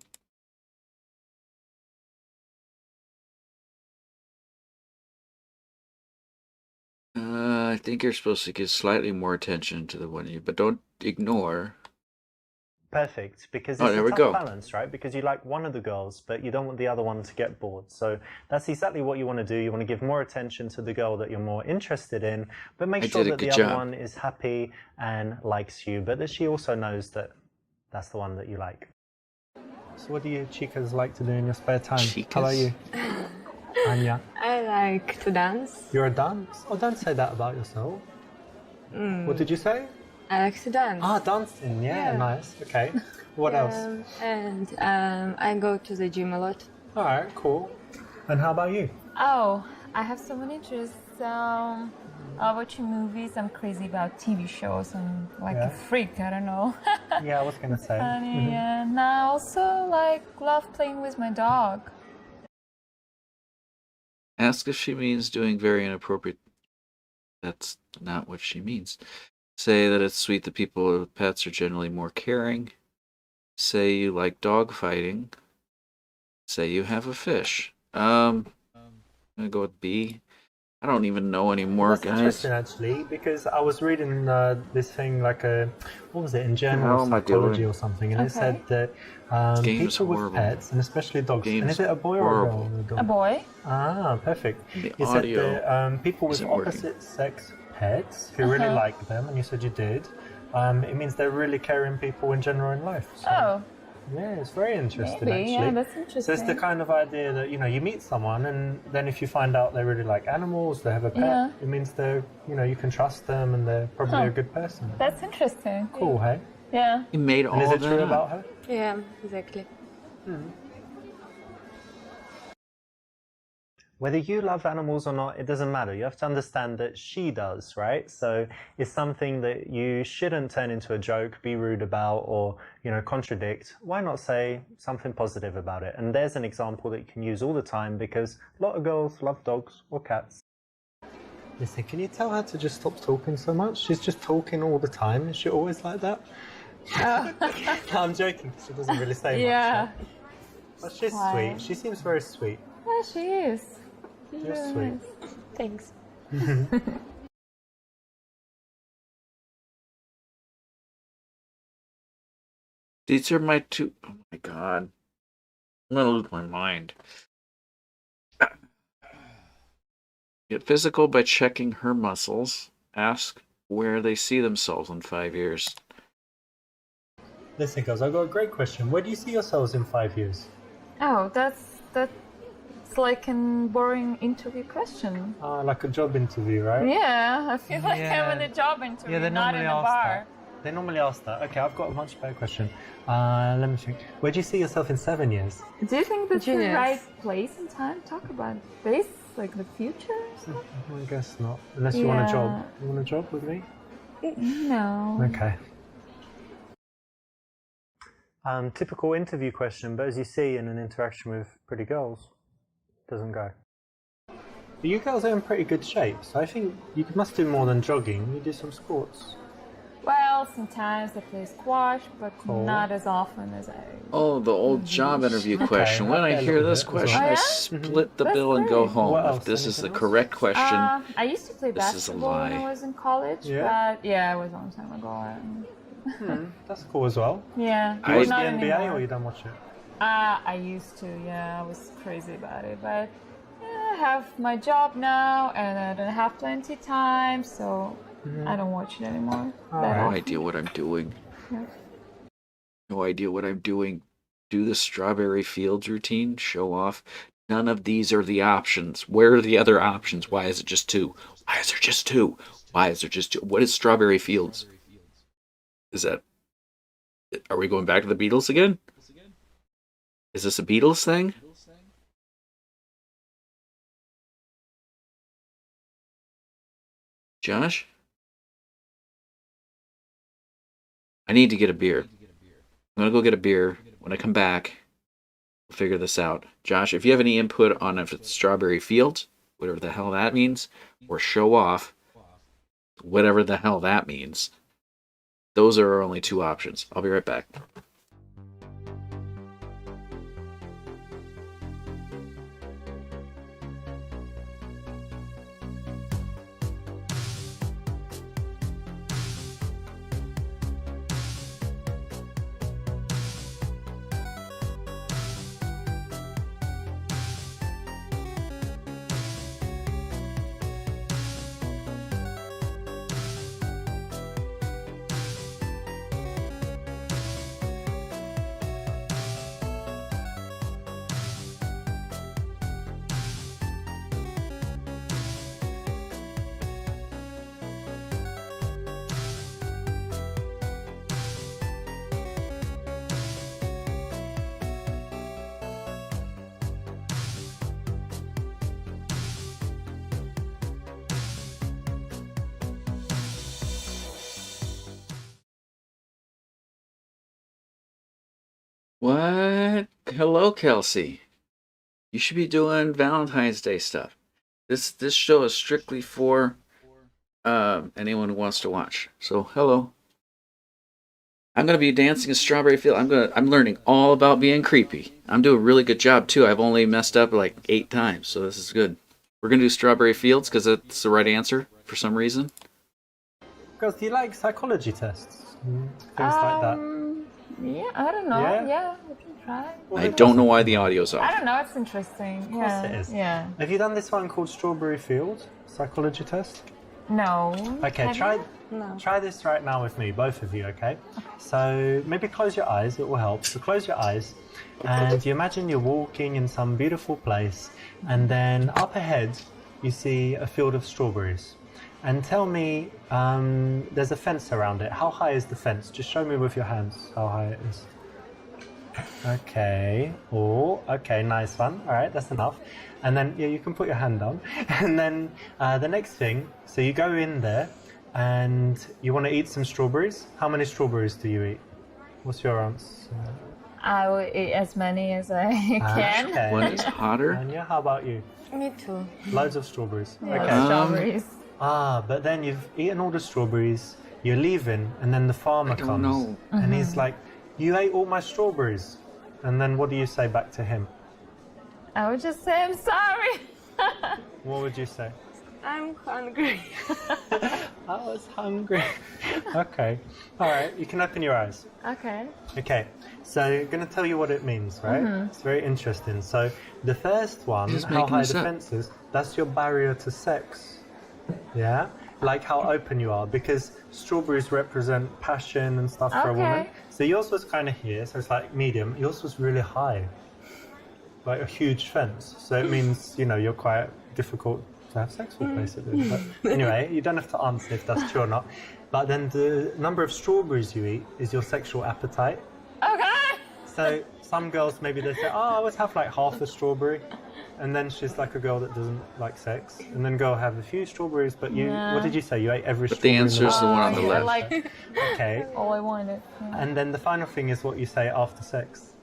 I think you're supposed to give slightly more attention to the one you, but don't ignore. Perfect, because Oh, it's there a we tough go. balance, right? Because you like one of the girls, but you don't want the other one to get bored. So that's exactly what you want to do. You want to give more attention to the girl that you're more interested in, but make sure that the other one is happy and likes you, but that she also knows that that's the one that you like. So what do you chicas like to do in your spare time? Chicas? How about you, Anya? I like to dance. You're a dance? Oh, don't say that about yourself. What did you say? I like to dance. Ah, dancing. Yeah, nice. Okay. What else? And I go to the gym a lot. All right, cool. And how about you? Oh, I have so many interests. I watch movies. I'm crazy about TV shows. I'm like a freak. I don't know. Yeah, I was gonna say. And I also love playing with my dog. Ask if she means doing very inappropriate. That's not what she means. Say that it's sweet that people with pets are generally more caring. Say you like dog fighting. Say you have a fish. I'm gonna go with B. I don't even know anymore, That's guys. interesting, actually, because I was reading this thing what was it, in How Journal of am I Psychology doing? or something, and it said that Game is people with horrible. pets, and especially dogs, Game and is is it a boy or a horrible. girl? A boy? Ah, perfect. The You said audio that people with isn't working. opposite sex pets who really like them, and you said you did, it means they're really caring people in general in life. So, Oh, yeah, it's very interesting, maybe. actually. Yeah, that's So it's interesting. the kind of idea that, you know, you meet someone and then if you find out they really like animals, they have a pet, Yeah. it means they're, you know, you can trust them and they're probably a good person. That's interesting. Cool, hey? Yeah. He made And all is it that true up. about her? Yeah, exactly. Whether you love animals or not, it doesn't matter. You have to understand that she does, right? So it's something that you shouldn't turn into a joke, be rude about, or, you know, contradict. Why not say something positive about it? And there's an example that you can use all the time because a lot of girls love dogs or cats. Listen, can you tell her to just stop talking so much? She's just talking all the time. Is she always like that? No, I'm joking. She doesn't really say much. Yeah. Right? But she's Quiet. sweet. She seems very sweet. Yeah, she is. She's You're really sweet. nice. Thanks. These are my two. Oh my god. I'm gonna lose my mind. Get physical by checking her muscles. Ask where they see themselves in 5 years. Listen, guys, I've got a great question. Where do you see yourselves in 5 years? Oh, that's like a boring interview question. Like a job interview, right? Yeah, I feel like Yeah. I'm in a job interview, Yeah, they not in normally a ask bar. that. They normally ask that. Okay, I've got a much better question. Let me think. Where do you see yourself in 7 years? Do you think that's Genius. the right place and time to talk about this, like the future or something? I guess not. Unless you want a job. Yeah. You want a job with me? No. Okay. Typical interview question, but as you see in an interaction with pretty girls, doesn't go. But you girls are in pretty good shape, so I think you must do more than jogging. You do some sports. Well, sometimes I play squash, but not as often as I. Oh, the old job interview question. When I okay, a hear little this bit as well. question, Oh, I yeah? split the That's bill and go great. home. What If else? this is the Anything else? correct question, I used to play This is a basketball when lie. I was in college, Yeah? but yeah, it was a long time ago. That's cool as well. Yeah, Do you watch not the NBA anymore. or you don't watch it? I used to, yeah, I was crazy about it, but yeah, I have my job now and I don't have plenty time, so I don't watch it anymore. that no often. idea what I'm doing. Yeah. No idea what I'm doing. Do the Strawberry Fields routine, show off. None of these are the options. Where are the other options? Why is it just two? Why is there just two? Why is there just two? What is Strawberry Fields? Is that... Are we going back to the Beatles again? Is this a Beatles thing? Josh? I need to get a beer. I'm going to go get a beer. When I come back, we'll figure this out. Josh, if you have any input on if it's Strawberry Fields, whatever the hell that means, or show off, whatever the hell that means, those are our only two options. I'll be right back. What? Hello, Kelsey. You should be doing Valentine's Day stuff. This show is strictly for anyone who wants to watch. So hello. I'm gonna be dancing a Strawberry Field. I'm learning all about being creepy. I'm doing a really good job too. I've only messed up like 8 times, so this is good. We're gonna do Strawberry Fields because that's the right answer for some reason. Girls, do you like psychology tests? Things like that. Yeah, I don't know. Yeah? Yeah, we can try. I don't know why the audio's I off. don't know. It's interesting. Of course it is. Yeah. Have you done this one called Strawberry Field psychology test? No. Okay, Have try you? No. try this right now with me, both of you, okay? So maybe close your eyes, it will help. So close your eyes and you imagine you're walking in some beautiful place and then up ahead you see a field of strawberries. And tell me, there's a fence around it. How high is the fence? Just show me with your hands how high it is. Okay. Oh, okay, nice one. All right, that's enough. And then, yeah, you can put your hand down. And then the next thing, so you go in there and you want to eat some strawberries. How many strawberries do you eat? What's your answer? I will eat as many as I can. Okay. What is hotter? Anya, how about you? Me too. Loads of strawberries. Yeah, Okay. strawberries. But then you've eaten all the strawberries, you're leaving, and then the farmer I don't comes. know. And he's like, you ate all my strawberries. And then what do you say back to him? I would just say I'm sorry. What would you say? I'm hungry. I was hungry. Okay. All right, you can open your eyes. Okay. Okay, so I'm going to tell you what it means, right? It's very interesting. So the first one, Just how making high this the up. fence is, that's your barrier to sex. Yeah? Like how open you are, because strawberries represent passion and stuff for a woman. Okay. So yours was kind of here, so it's like medium. Yours was really high, like a huge fence. So it means, you know, you're quite difficult to have sex with, basically. But anyway, you don't have to answer if that's true or not. But then the number of strawberries you eat is your sexual appetite. Okay. So some girls, maybe they say, oh, I always have like half a strawberry. And then she's like a girl that doesn't like sex. And then go have a few strawberries, but you, what did you say? You ate every But the strawberry. answer is the one on the Yeah, left. like Okay. all I wanted. Yeah. And then the final thing is what you say after sex.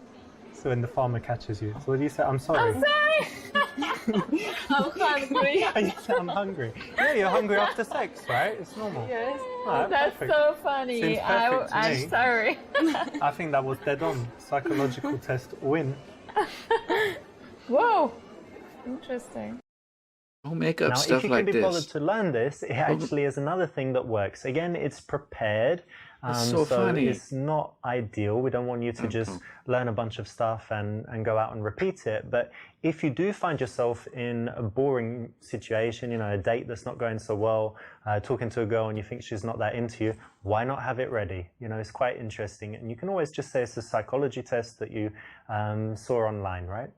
So when the farmer catches you. So what do you say? I'm sorry. I'm sorry. I'm hungry. Yes, I'm hungry. Yeah, you're hungry after sex, right? It's normal. Yes. Alright, That's perfect. so funny. Seems perfect to I'm me. sorry. I think that was dead on. Psychological test win. Whoa. Interesting. Don't make up Now, stuff if you like can be bothered this. to learn this, it actually is another thing that works. Again, it's prepared. That's so funny. It's not ideal. We don't want you to just learn a bunch of stuff and go out and repeat it. But if you do find yourself in a boring situation, you know, a date that's not going so well, talking to a girl and you think she's not that into you, why not have it ready? You know, it's quite interesting. And you can always just say it's a psychology test that you saw online, right?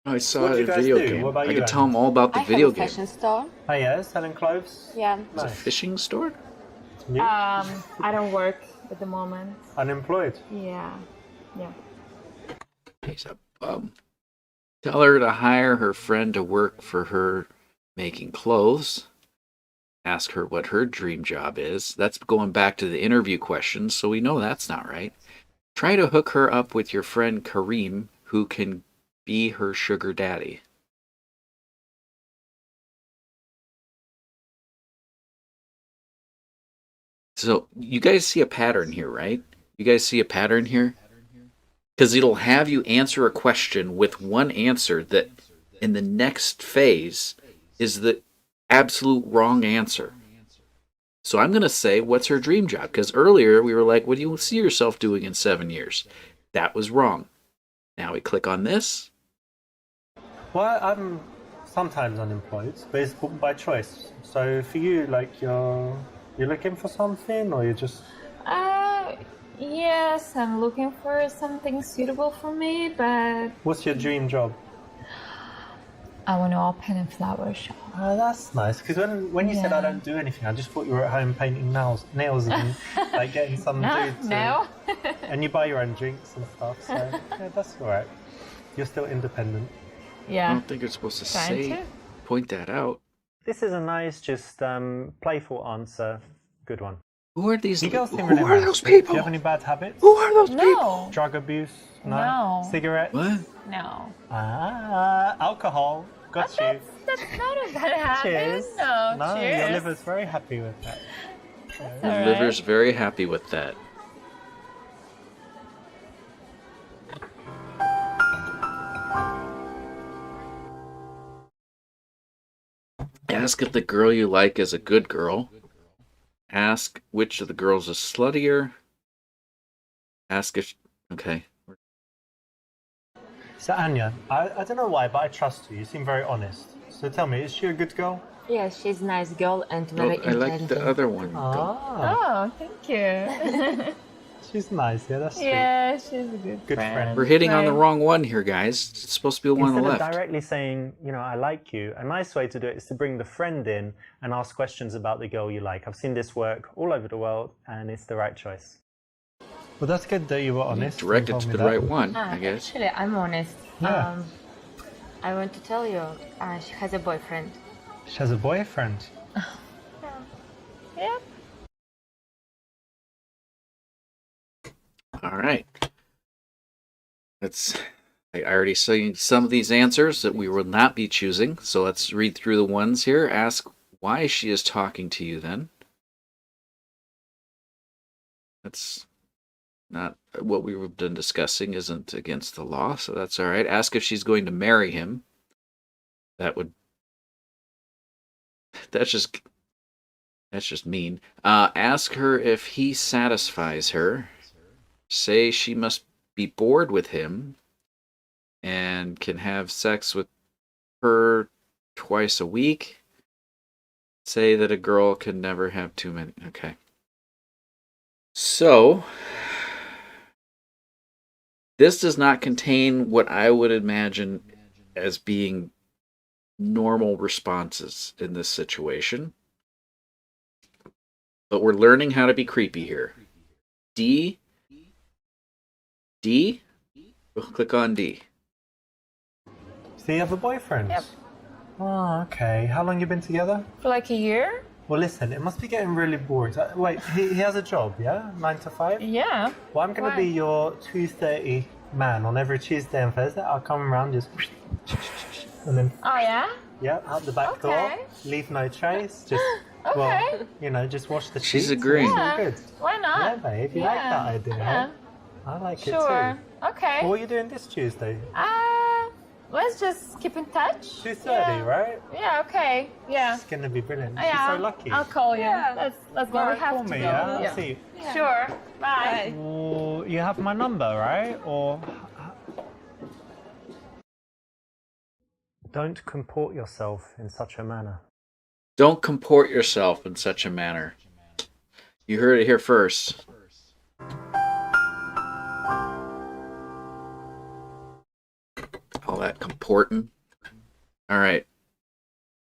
I saw What it do in you a guys video do? game. What about I you, could tell them all about the I video have a game. fashion store. Oh yeah, selling clothes? Yeah. It's a Nice. fishing store? You? I don't work at the moment. Unemployed? Yeah. Yeah. He's a bum. Tell her to hire her friend to work for her making clothes. Ask her what her dream job is. That's going back to the interview questions, so we know that's not right. Try to hook her up with your friend Kareem, who can be her sugar daddy. So you guys see a pattern here, right? You guys see a pattern here? Because it'll have you answer a question with one answer that in the next phase is the absolute wrong answer. So I'm going to say, what's her dream job? Because earlier we were like, what do you see yourself doing in 7 years? That was wrong. Now we click on this. Well, I'm sometimes unemployed, but it's by choice. So for you, like you're looking for something, or you're just Yes, I'm looking for something suitable for me, but what's your dream job? I want to open a flower shop. Oh, that's nice. Because when you said I don't do anything, I just thought you were at home painting nails and like getting some dude to, No. and you buy your own drinks and stuff. So yeah, that's all right. You're still independent. I Yeah. don't think you're supposed to Trying say, to. point that out. This is a nice, just playful answer. Good one. Who are these? You girls seem Who really are nice. those Do you people? have any bad habits? Who are those people? No. Drug abuse? No. Cigarettes? What? No. Alcohol. Got you. That's not a bad habit. Cheers. No, cheers. Your liver's very happy with that. The All liver's right. very happy with that. Ask if the girl you like is a good girl. Ask which of the girls is sluttier. Ask if... Okay. So Anya, I don't know why, but I trust you. You seem very honest. So tell me, is she a good girl? Yeah, she's a nice girl and Oh, very I like intelligent. the other one. Ah, Oh, thank you. she's nice. Yeah, that's sweet. Yeah, she's a good friend. We're hitting on the Right. wrong one here, guys. It's supposed to be the one on Instead the of left. directly saying, you know, I like you, a nice way to do it is to bring the friend in and ask questions about the girl you like. I've seen this work all over the world, and it's the right choice. Well, that's good that you were honest. Directed to the right one, I guess. Actually, I'm honest. Yeah. I want to tell you, she has a boyfriend. She has a boyfriend. Yeah. All right. I already seen some of these answers that we will not be choosing, so let's read through the ones here. Ask why she is talking to you then. That's not what we've been discussing, isn't against the law, so that's all right. Ask if she's going to marry him. That's just mean. Ask her if he satisfies her. Say she must be bored with him and can have sex with her twice a week. Say that a girl can never have too many. Okay. So, this does not contain what I would imagine as being normal responses in this situation. But we're learning how to be creepy here. D. We'll click on D. So you have a boyfriend? Yep. Oh, okay. How long you been together? For like a year? Well, listen, it must be getting really boring. Wait, he has a job, yeah? 9 to 5? Yeah. Well, I'm going to Why? be your 2:30 man on every Tuesday and Thursday. I'll come around just and then Oh yeah. out the back door. Okay. Leave no trace. Just Okay. just wash the She's sheets. and agreeing. It's all Yeah. good. Why not? Yeah, babe. You like that idea? Yeah. I like it Sure. too. Okay. What are you doing this Tuesday? Let's just keep in touch. 2:30, Yeah. right? Yeah. Okay. Yeah. It's gonna be brilliant. Yeah. She's so lucky. I'll call you. Yeah. Let's go. We have Call to me, go. yeah? I'll see you. Sure. Bye. Or you have my number, right? Or don't comport yourself in such a manner. Don't comport yourself in such a manner. You heard it here first. All that comporting. All right.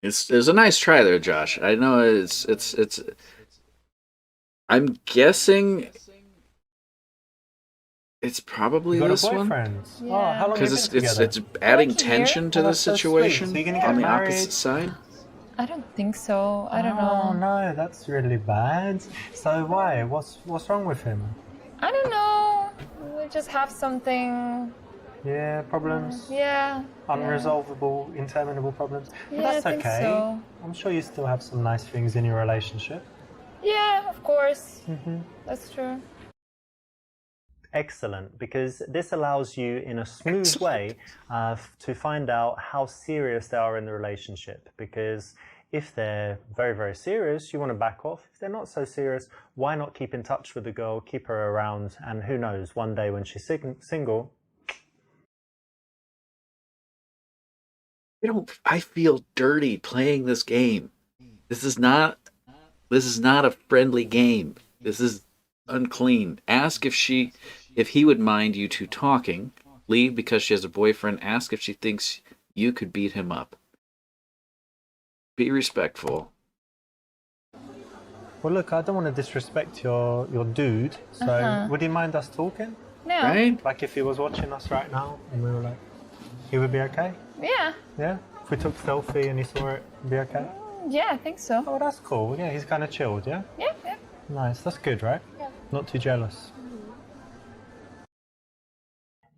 It was a nice try there, Josh. I know it's. I'm guessing it's probably You got this a one boyfriend? Yeah. Oh, how long have you because been together? it's adding Like a year? tension to Oh, the that's so sweet. situation So you're gonna on get the married? opposite side. I don't think so. I don't Oh know. no, that's really bad. So why? What's wrong with him? I don't know. We just have something. Yeah, problems, Yeah. unresolvable, interminable problems. But Yeah, that's I think okay. so. I'm sure you still have some nice things in your relationship. Yeah, of course. Mm-hmm. That's true. Excellent, because this allows you in a smooth way to find out how serious they are in the relationship. Because if they're very, very serious, you want to back off. If they're not so serious, why not keep in touch with the girl, keep her around, and who knows, one day when she's single. I feel dirty playing this game. This is not a friendly game. This is unclean. Ask if he would mind you two talking. Leave because she has a boyfriend. Ask if she thinks you could beat him up. Be respectful. Well, look, I don't want to disrespect your dude, so would he mind us talking? No. Right? Like if he was watching us right now and we were like, he would be okay? Yeah. Yeah? If we took selfie and he saw it, it'd be okay? Yeah, I think so. Oh, that's cool. Yeah, he's kind of chilled, yeah? Yeah. Yeah. Nice. That's good, right? Yeah. Not too jealous.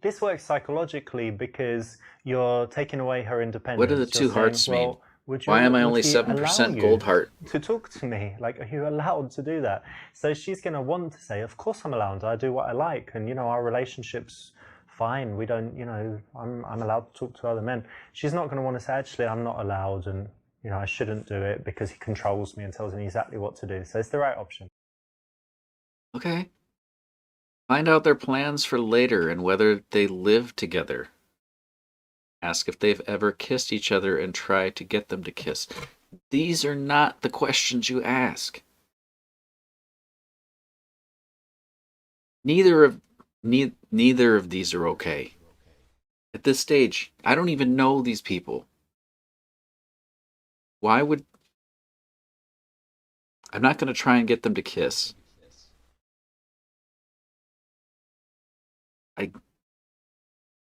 This works psychologically because you're taking away her independence. What do the You're two hearts saying, mean? well, Why am I would only he 7% allow gold you heart? to talk to me? Like, are you allowed to do that? So she's going to want to say, of course I'm allowed. I do what I like. And, our relationship's fine. We don't, I'm allowed to talk to other men. She's not going to want to say, actually, I'm not allowed. And, I shouldn't do it because he controls me and tells me exactly what to do. So it's the right option. Okay. Find out their plans for later and whether they live together. Ask if they've ever kissed each other and try to get them to kiss. These are not the questions you ask. Neither of these are okay. At this stage, I don't even know these people. I'm not going to try and get them to kiss. I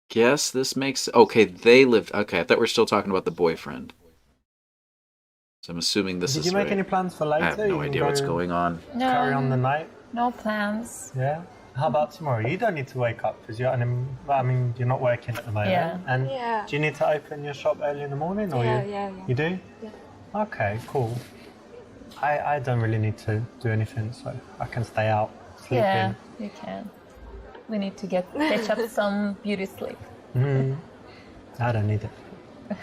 guess this makes... Okay, they lived... Okay, I thought we were still talking about the boyfriend. So I'm assuming this is Did you make right. any plans for later? I have no You can idea what's go going on. No. Carry on the night? No plans. Yeah. How about tomorrow? You don't need to wake up because you're not working at the moment. Yeah. And Yeah. do you need to open your shop early in the morning, or Yeah. you do? Yeah. Okay, cool. I don't really need to do anything, so I can stay out, sleep Yeah, you can. We need to catch up some beauty sleep. in. I don't need it.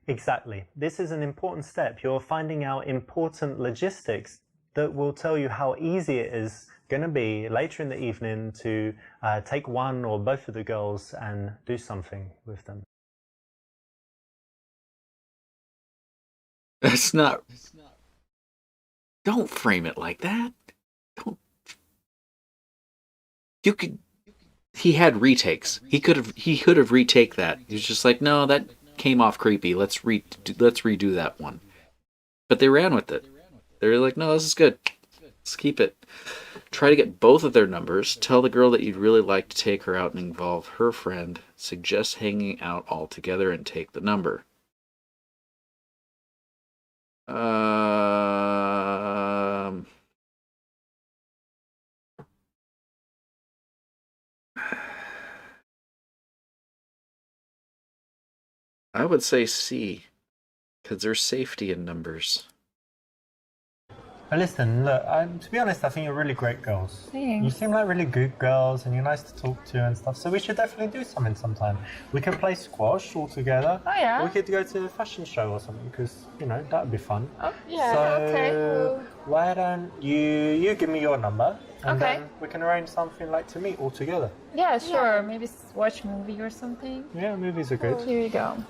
Exactly. This is an important step. You're finding out important logistics that will tell you how easy it is going to be later in the evening to take one or both of the girls and do something with them. That's not... Don't frame it like that. Don't... You could... He had retakes. He could have retake that. He was just like, no, that came off creepy. Let's redo that one. But they ran with it. They were like, no, this is good. Let's keep it. Try to get both of their numbers. Tell the girl that you'd really like to take her out and involve her friend. Suggest hanging out all together and take the number. I would say C, because there's safety in numbers. But listen, look, to be honest, I think you're really great girls. Thanks. You seem like really good girls and you're nice to talk to and stuff, so we should definitely do something sometime. We can play squash all together. Oh, yeah? Or we could go to a fashion show or something, because, you know, that would be fun. Oh, yeah, So, okay. why don't you give me your number, and Okay. then we can arrange something like to meet all together. Yeah, sure. Maybe watch a movie or something. Yeah, movies are good. Here you go.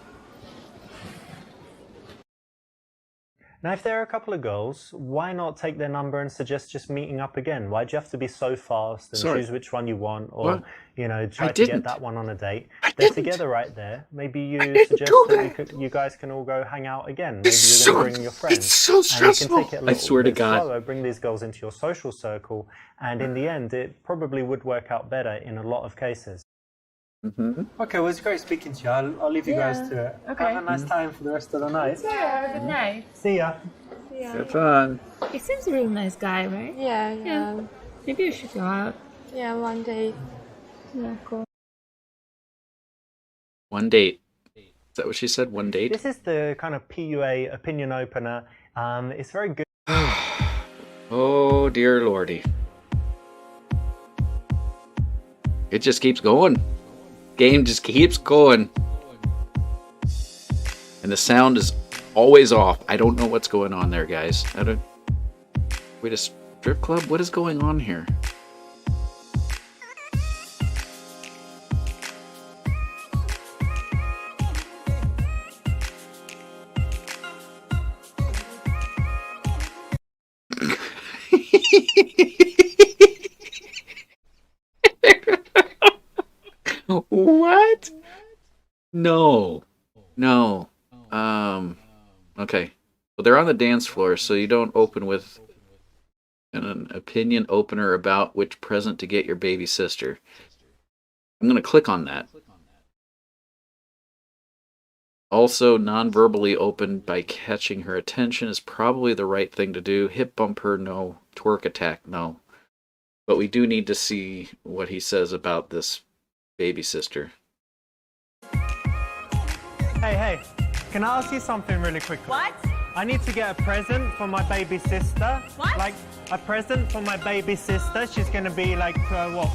Now, if there are a couple of girls, why not take their number and suggest just meeting up again? Why do you have to be so fast and Sorry. choose which one you want, or What? you know, try I to didn't. get that one on a date? I They're didn't. together right there. Maybe you didn't suggest do that you guys can all go hang out again. Maybe you're going to bring your friends. It's so stressful. And you can take it a I little swear to bit God. slower, bring these girls into your social circle, and in the end, it probably would work out better in a lot of cases. Mm-hmm. Okay, well, it's great speaking to you. I'll leave you guys to it. Okay. Have a nice time for the rest of the night. Yeah, have a good night. See ya. Have fun. He seems a really nice guy, right? Yeah. Maybe you should go out. Yeah, one day. Yeah, cool. One date. Is that what she said? One date? This is the kind of PUA opinion opener. It's very good. Oh, dear lordy. It just keeps going. Game just keeps going. And the sound is always off. I don't know what's going on there, guys. Wait, a strip club? What is going on here? What? No. No. Okay. Well, they're on the dance floor, so you don't open with an opinion opener about which present to get your baby sister. I'm going to click on that. Also, non-verbally open by catching her attention is probably the right thing to do. Hip bump her, no. Twerk attack, no. But we do need to see what he says about this baby sister. Hey, can I ask you something really quickly? What? I need to get a present for my baby sister. What? Like, a present for my baby sister. She's going to be like,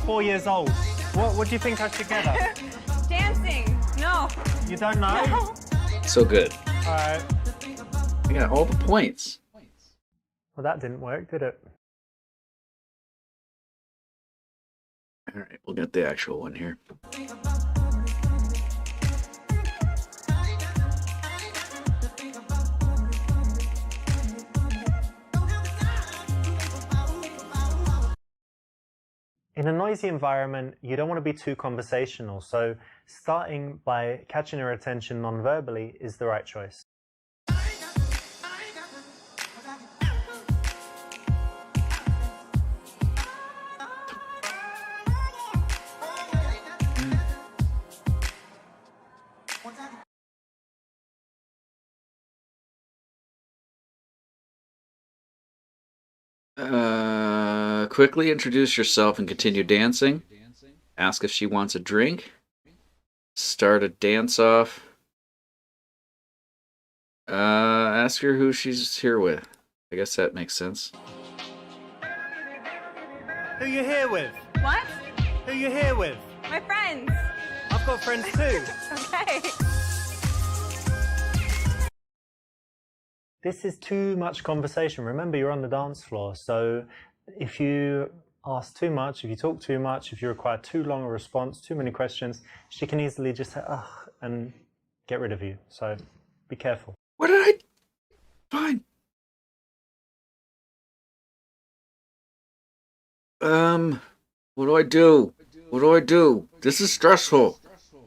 4 years old. What do you think I should get her? Dancing. No. You don't know? No. So good. Alright. We got all the points. Well, that didn't work, did it? Alright, we'll get the actual one here. In a noisy environment, you don't want to be too conversational, so starting by catching her attention non-verbally is the right choice. Quickly introduce yourself and continue dancing. Ask if she wants a drink. Start a dance off. Ask her who she's here with. I guess that makes sense. Who you here with? What? Who you here with? My friends. I've got friends too. Okay. This is too much conversation. Remember, you're on the dance floor, so if you ask too much, if you talk too much, if you require too long a response, too many questions, she can easily just say, ugh, and get rid of you. So be careful. What did I... Fine. What do I do? What do I do? This is stressful.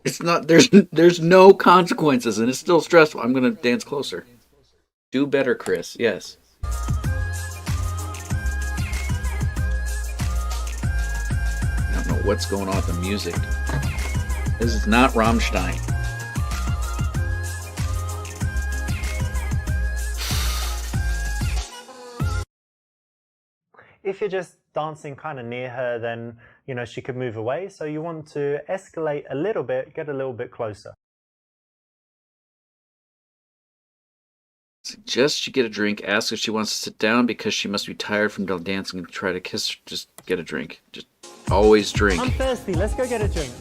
It's not, there's no consequences, and it's still stressful. I'm gonna dance closer. Do better, Chris. Yes. I don't know what's going on with the music. This is not Rammstein. If you're just dancing kind of near her, then, you know, she could move away. So you want to escalate a little bit, get a little bit closer. Suggest she get a drink. Ask if she wants to sit down because she must be tired from dancing and try to kiss her. Just get a drink. Just always drink. I'm thirsty. Let's go get a drink.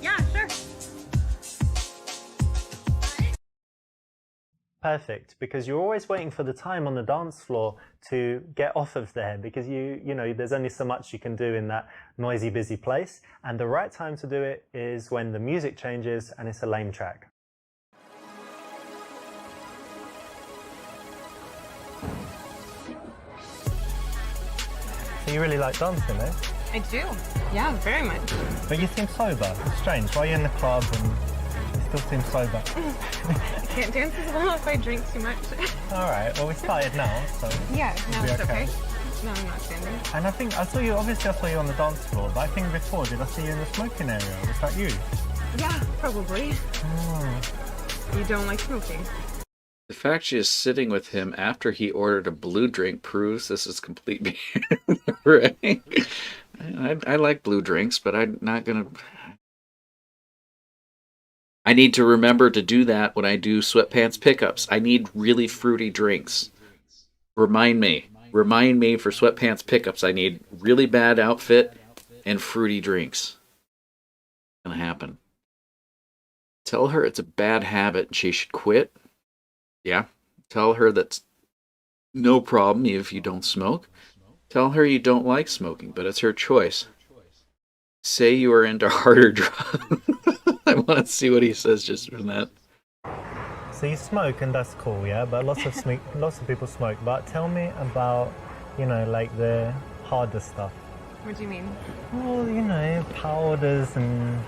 Yeah, sure. Perfect, because you're always waiting for the time on the dance floor to get off of there, because you know there's only so much you can do in that noisy, busy place, and the right time to do it is when the music changes and it's a lame track. So you really like dancing, eh? I do. Yeah, very much. But you seem sober. It's strange. Why are you in the club and you still seem sober? I can't dance as well if I drink too much. All right. Well, we started now, so Yeah, no, be it's okay. okay. No, I'm not standing. And I think I saw you. Obviously, I saw you on the dance floor. But I think before, did I see you in the smoking area? Was that you? Yeah, probably. Oh. You don't like smoking. The fact she is sitting with him after he ordered a blue drink proves this is complete beer. Right? I like blue drinks, but I'm not gonna. I need to remember to do that when I do sweatpants pickups. I need really fruity drinks. Remind me for sweatpants pickups. I need really bad outfit and fruity drinks. It's gonna happen. Tell her it's a bad habit and she should quit. Yeah. Tell her that's no problem if you don't smoke. Tell her you don't like smoking, but it's her choice. Say you are into harder drugs. I want to see what he says just from that. So you smoke, and that's cool, yeah. But lots of people smoke. But tell me about, like the harder stuff. What do you mean? Well, powders and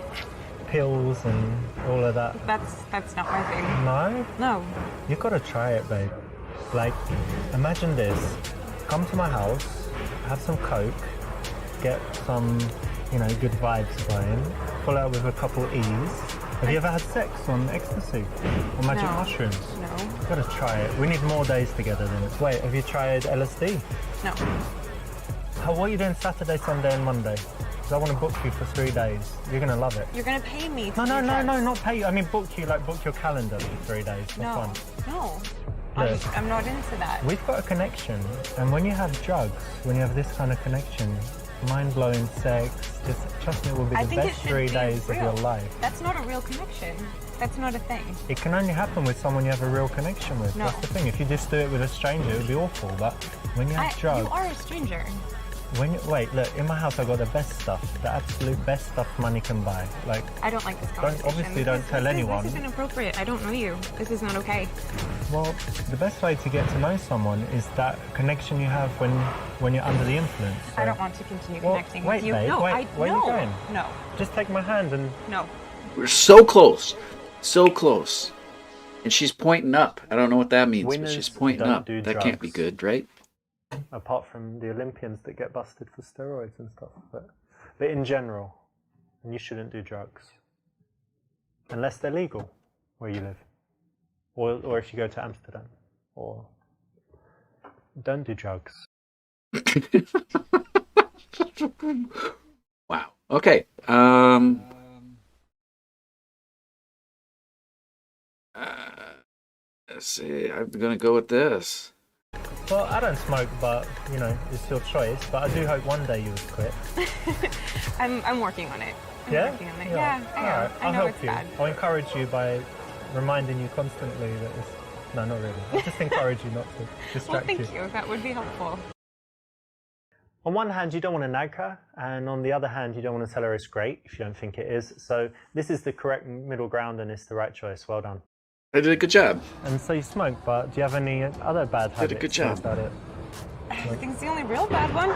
pills and all of that. That's not my thing. No? No. You've got to try it, babe. Like, imagine this. Come to my house, have some Coke, get some, good vibes going, pull out with a couple E's. Have you ever had sex on ecstasy or magic mushrooms? No. You've got to try it. We need more days together then. Wait, have you tried LSD? No. What are you doing Saturday, Sunday and Monday? Because I want to book you for 3 days. You're going to love it. You're gonna pay me to No, do drugs. not pay you. I mean book you, book your calendar for 3 days. For No. fun. No. Look. I'm not into that. We've got a connection, and when you have drugs, when you have this kind of connection, mind-blowing sex, just trust me, it will be I the think it best should 3 be days real. of your life. That's not a real connection. That's not a thing. It can only happen with someone you have a real connection with. No. That's the thing. If you just do it with a stranger, it would be awful. But when you have drugs, You are a stranger. wait, look, in my house I got the best stuff, the absolute best stuff money can buy. Like, I don't like this conversation. obviously don't tell anyone. This is inappropriate. I don't know you. This is not okay. well, the best way to get to know someone is that connection you have when you're under the influence. I So- don't want to continue Well, connecting wait, with you. babe, No, wait, where are you going? No. Just take my hand and No. We're so close. So close. And she's pointing up. I don't know what that means, but Winners she's pointing don't up. do That can't be drugs. good, right? apart from the Olympians that get busted for steroids and stuff. But in general, you shouldn't do drugs. Unless they're legal where you live. Or if you go to Amsterdam. Or don't do drugs. Wow. Okay. Let's see. I'm gonna go with this. Well, I don't smoke, but it's your choice. But I do hope one day you would quit. I'm working on it. I'm Yeah? working on it. Yeah. Yeah, I am. Alright, I I'll know help it's you. bad. I'll encourage you by reminding you constantly that it's... No, not really. I'll just encourage you not to Well, distract thank you. you. That would be helpful. On one hand, you don't want to nag her, and on the other hand, you don't want to tell her it's great if you don't think it is. So this is the correct middle ground, and it's the right choice. Well done. I did a good job. And so you smoke, but do you have any other bad habits? Did a good job. About it? I think it's the only real bad one.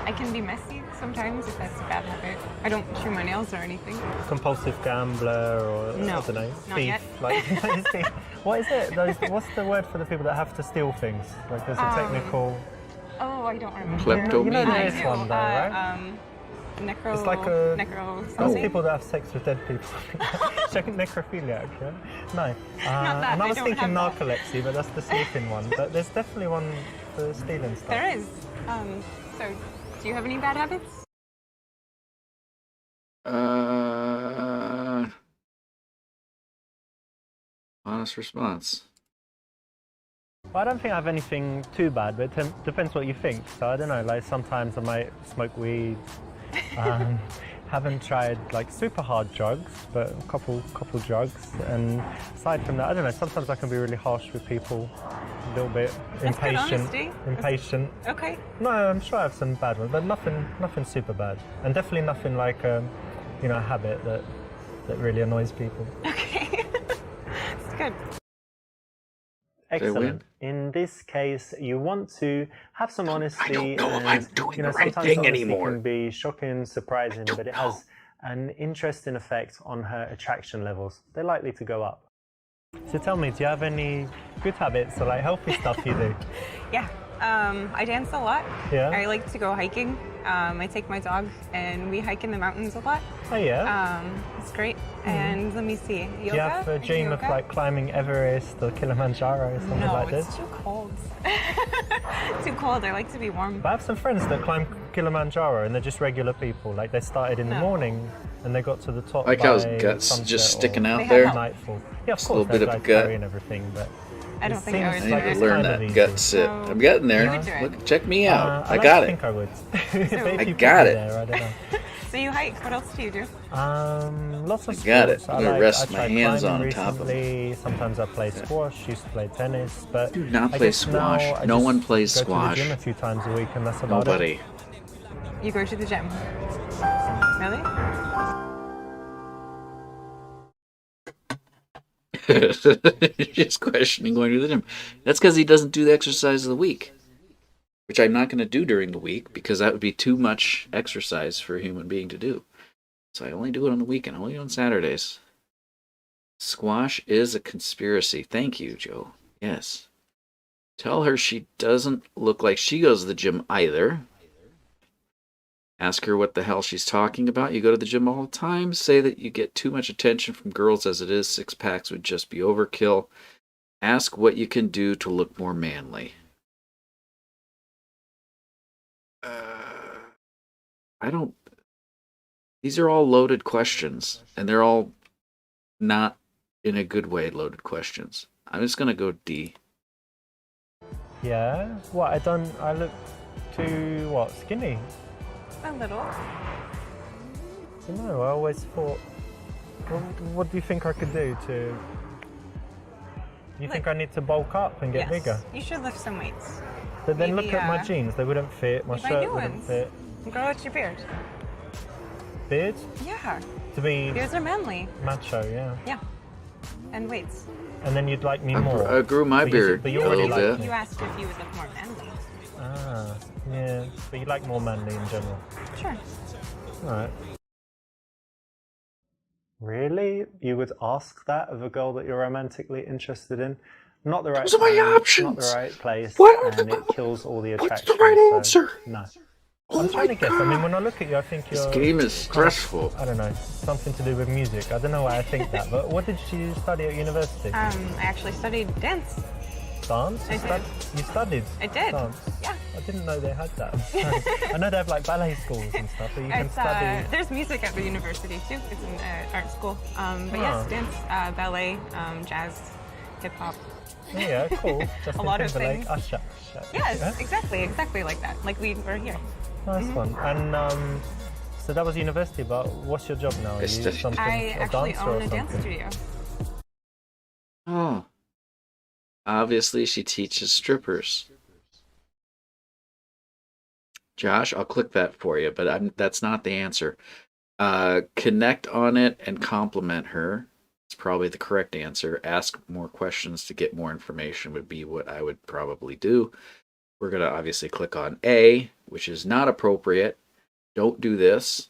I can be messy sometimes if that's a bad habit. I don't chew my nails or anything. Compulsive gambler, or No, I don't know, not thief. yet. Like, what is it? What's the word for the people that have to steal things? Like there's a technical. Oh, I don't remember. Kleptomania. there is I do. one though, right? Necro. It's like a- necro. Those something. people that have sex with dead people. Necrophiliac, yeah? No. that, and I I was don't thinking have that. narcolepsy, but that's the sleeping one. But there's definitely one for stealing stuff. There is. So, do you have any bad habits? Honest response. Well, I don't think I have anything too bad, but it depends what you think. So I don't know, like sometimes I might smoke weed. Haven't tried like super hard drugs, but a couple drugs. And aside from that, I don't know, sometimes I can be really harsh with people, a little bit That's good impatient. honesty. Impatient. Okay. No, I'm sure I have some bad ones, but nothing super bad. And definitely nothing like a habit that really annoys people. Okay. It's good. Excellent. In this case, you want to have some honesty. I don't know if I'm doing the right sometimes thing honesty anymore. can be shocking, surprising, but it has an interesting effect on her attraction levels. They're likely to go up. So tell me, do you have any good habits or like healthy stuff you do? Yeah. I dance a lot. Yeah. I like to go hiking. I take my dog and we hike in the mountains a lot. Oh yeah. It's great. And let me see. Yoga? Do you have a dream of like climbing Everest or Kilimanjaro or something like this? No, it's too cold. Too cold. I like to be warm. But I have some friends that climb Kilimanjaro and they're just regular people. Like they started in the morning and they got to the top. Like how his by guts sunset just sticking or out They there. have nightfall. Yeah, of Just a course. little bit there's of like gut. curry and everything, but I don't think I seems would I like need it's to learn kind of that easy. gut sit. I'm getting there. You would do it. Look, check me out. I like got to it. think I would. But if I you got put me it. There, I don't know. So you hike. What else do you do? Lots of sports. got it. I'm gonna rest I my tried hands climbing on top of it. recently. Sometimes I play squash. Used to play tennis, but Do not I play guess now squash. I No just one plays go squash. to the gym a few times a week, and that's about Nobody. You go to the gym. Really? Just questioning going to the gym. That's because he doesn't do the exercise of the week, which I'm not going to do during the week because that would be too much exercise for a human being to do. So I only do it on the weekend, only on Saturdays. Squash is a conspiracy. Thank you, Joe. Yes. Tell her she doesn't look like she goes to the gym either. Ask her what the hell she's talking about. You go to the gym all the time. Say that you get too much attention from girls as it is. 6-packs would just be overkill. Ask what you can do to look more manly. I don't... These are all loaded questions. And they're all not in a good way loaded questions. I'm just going to go D. Yeah. What I look too skinny. A little. I don't know. I always thought. What do you think I could do to? Do you think I need to bulk up and get bigger? You should lift some weights. But then Maybe, look at my jeans. They wouldn't fit. My you buy shirt new wouldn't ones. fit. Grow out your beard. Beard? Yeah. To be Beards are manly. macho, yeah. Yeah. And weights. And then you'd like me more. I grew my beard but a you already little like bit. me. You asked if you would look more manly. Ah, yeah. But you like more manly in general. Sure. Alright. Really? You would ask that of a girl that you're romantically interested in? Not the right Those are my time, options. Not the right place. What? And it kills all the attraction. What's the right so answer? No. Oh I'm my trying to guess. I mean, God. when I look at you, I think you're... This game is stressful. I don't know. Something to do with music. I don't know why I think that. But what did you study at university? I actually studied dance. Dance? I did. You studied I did. dance? Yeah. I didn't know they had that. I know they have like ballet schools and stuff, but you can It's, study... there's music at the university too. It's an art school. But yes, dance, ballet, jazz, hip hop. Oh, yeah, cool. Justin lot of Timberlake, things. Usher. Yes, Yeah? exactly like that. Like we were here. Nice one. And so that was university, but what's your job now? Are you something, I a actually dancer or own a dance something? studio. Oh. Obviously, she teaches strippers. Josh, I'll click that for you, but that's not the answer. Connect on it and compliment her. It's probably the correct answer. Ask more questions to get more information would be what I would probably do. We're going to obviously click on A, which is not appropriate. Don't do this,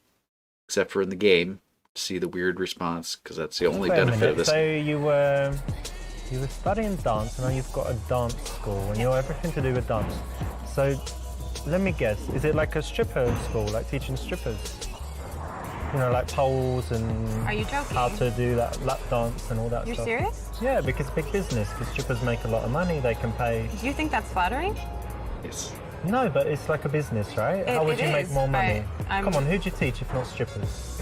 except for in the game. See the weird response, because that's the only Wait a benefit minute. of this. So you were studying dance, and now you've got a dance school, and you're everything to do with dance. So let me guess, is it like a stripper school, like teaching strippers? You know, like poles and Are you joking? how to do that lap dance and all that You're stuff. serious? Yeah, because it's big business. The strippers make a lot of money. They can pay. Do you think that's flattering? Yes. No, but it's like a business, right? How would it you make is, more money? but I'm- Come on, who'd you teach if not strippers?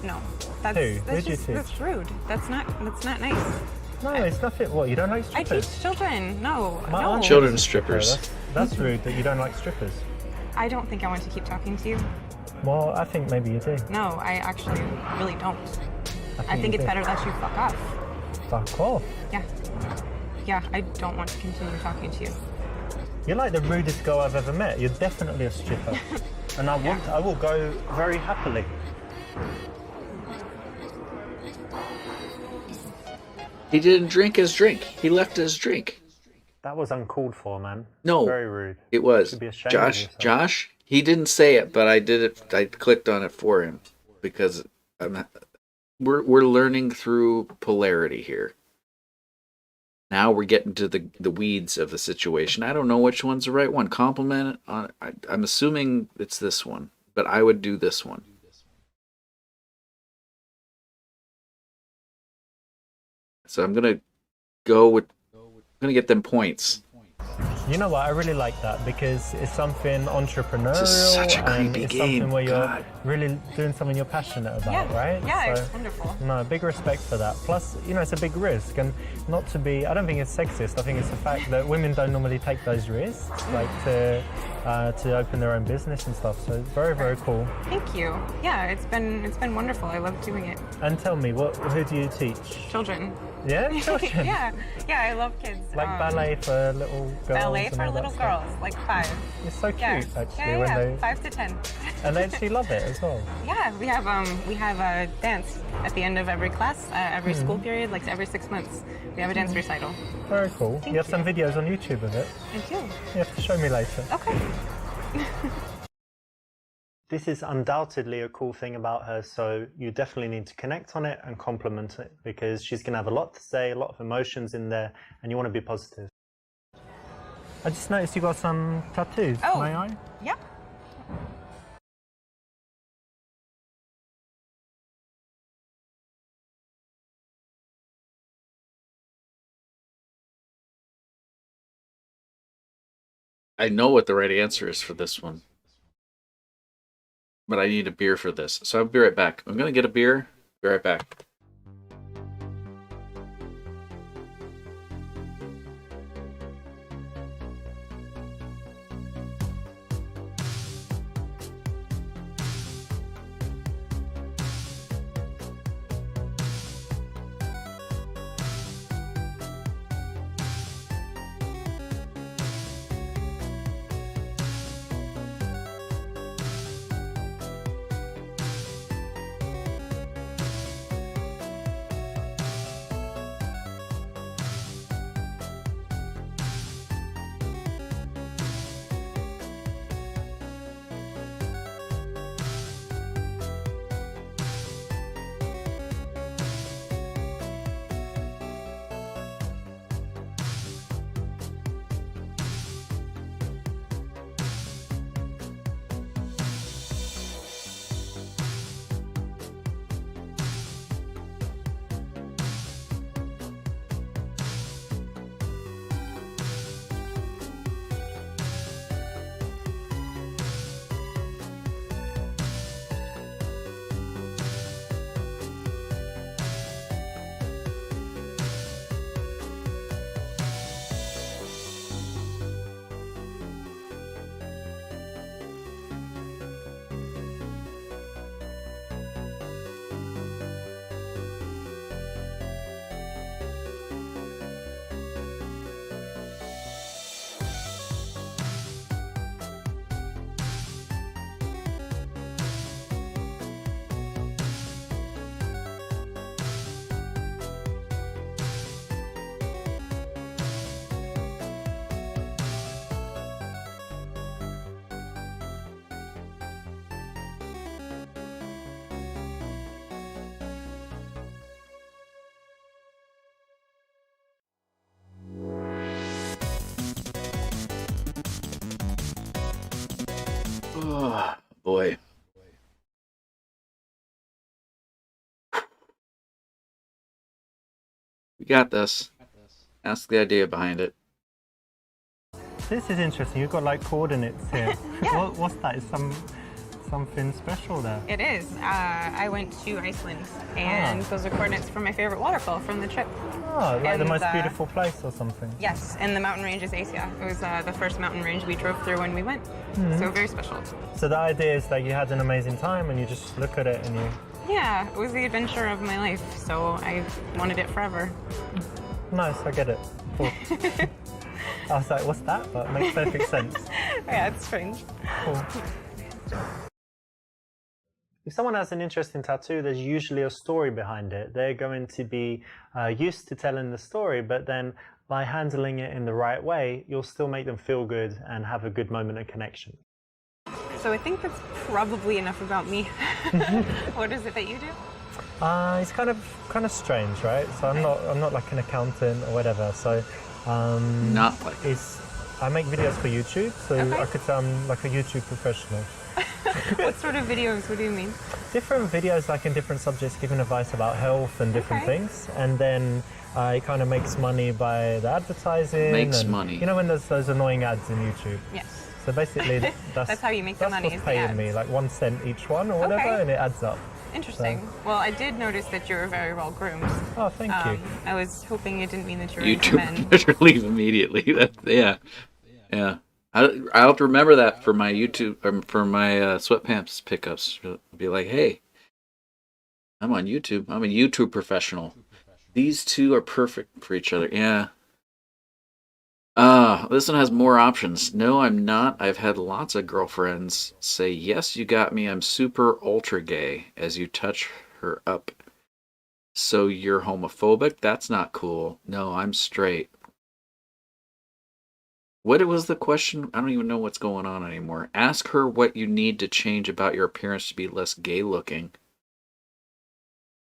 No. That's, Who? That's Who'd you just, that's rude. That's not nice. No, it's nothing. What, you don't like I strippers? teach children. No, My no. aunt Children teaches- strippers. No, that's rude that you don't like strippers. I don't think I want to keep talking to you. Well, I think maybe you do. No, I actually really don't. I think you it's do. better that you fuck off. Fuck off. Yeah. Yeah, I don't want to continue talking to you. You're like the rudest girl I've ever met. You're definitely a stripper. And I will go very happily. He didn't drink his drink. He left his drink. That was uncalled for, man. No. Very rude. It was. should be ashamed of yourself. Josh, he didn't say it, but I did it. I clicked on it for him because we're learning through polarity here. Now we're getting to the weeds of the situation. I don't know which one's the right one. Compliment. I'm assuming it's this one, but I would do this one. So I'm gonna get them points. You know what? I really like that because it's something entrepreneurial. This is such a and creepy it's game, something where you're God. really doing something you're passionate about, Yeah, right? yeah, So, it's wonderful. no, big respect for that. Plus, you know, it's a big risk, and not to be. I don't think it's sexist. I think it's the fact that women don't normally take those risks, like to open their own business and stuff. So it's very, very cool. Thank you. Yeah, it's been wonderful. I love doing it. And tell me, who do you teach? Children. Yeah, children. Yeah, I love kids. Like ballet for little girls. Ballet and for all that little stuff. girls, like 5. It's so cute, Yeah, actually, yeah, when yeah. they 5 to 10. and they actually love it as well. Yeah, we have a dance at the end of every class, every school period, like every 6 months. We have a dance recital. Very cool. You have some videos on YouTube of it. Thank you. You have to show me later. Okay. This is undoubtedly a cool thing about her, so you definitely need to connect on it and compliment it because she's going to have a lot to say, a lot of emotions in there, and you want to be positive. I just noticed you got some tattoos. Oh. May I? Yeah. I know what the right answer is for this one. But I need a beer for this. So I'll be right back. I'm going to get a beer. Be right back. Oh, boy. We got this. Ask the idea behind it. This is interesting. You've got like coordinates here. Yeah. What's that? Is something special there. It is. I went to Iceland, and those are coordinates for my favorite waterfall from the trip. Oh, like the And, most beautiful place or something. Yes, and the mountain range is Asia. It was the first mountain range we drove through when we went, so very special. So the idea is that you had an amazing time and you just look at it and you... Yeah, it was the adventure of my life, so I wanted it forever. Nice, I get it. Cool. I was like, what's that? But it makes perfect sense. Yeah, it's strange. Cool. If someone has an interesting tattoo, there's usually a story behind it. They're going to be used to telling the story, but then by handling it in the right way, you'll still make them feel good and have a good moment of connection. So I think that's probably enough about me. What is it that you do? It's kind of strange, right? So I'm not like an accountant or whatever. So Not like I make videos for YouTube, so Okay. I could say I'm like a YouTube professional. What sort of videos? What do you mean? Different videos, like in different subjects, giving advice about health and different Okay. things, and then it kind of makes money by the advertising. Makes and, money. You know when there's those annoying ads in YouTube. Yes. So basically, That's how you make the that's money, what's is the paying me, ads. like 1 cent each one or whatever, Okay. and it adds up. Interesting. Well, I did notice that you were very well groomed. Oh, thank you. I was hoping it didn't mean that you were into men. YouTube better leave immediately. Yeah. I'll have to remember that for my YouTube, for my sweatpants pickups. Be like, hey, I'm on YouTube. I'm a YouTube professional. These two are perfect for each other. Yeah. This one has more options. No, I'm not. I've had lots of girlfriends say, yes, you got me. I'm super ultra gay as you touch her up. So you're homophobic? That's not cool. No, I'm straight. What was the question? I don't even know what's going on anymore. Ask her what you need to change about your appearance to be less gay looking.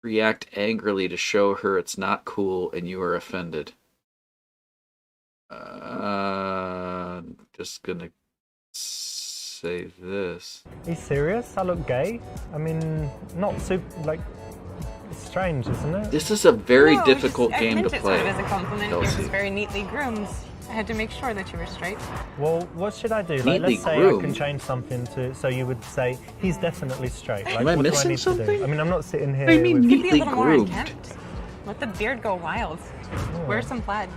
React angrily to show her it's not cool and you are offended. Just gonna say this. Are you serious? I look gay? I mean, not super, like, it's strange, isn't it? This is a very No, difficult I game meant to it sort play. of as a compliment. You're Kelsey. just very neatly groomed. I had to make sure that you were straight. Well, what should I do? Like, Neatly let's say I can groomed. change something to, so you would say, he's definitely straight. Like, Am I what do I missing need to something? do? I mean, I'm not sitting here What do you mean with Be a neatly little more groomed? unkempt. Let the beard go wild. Wear some plaid.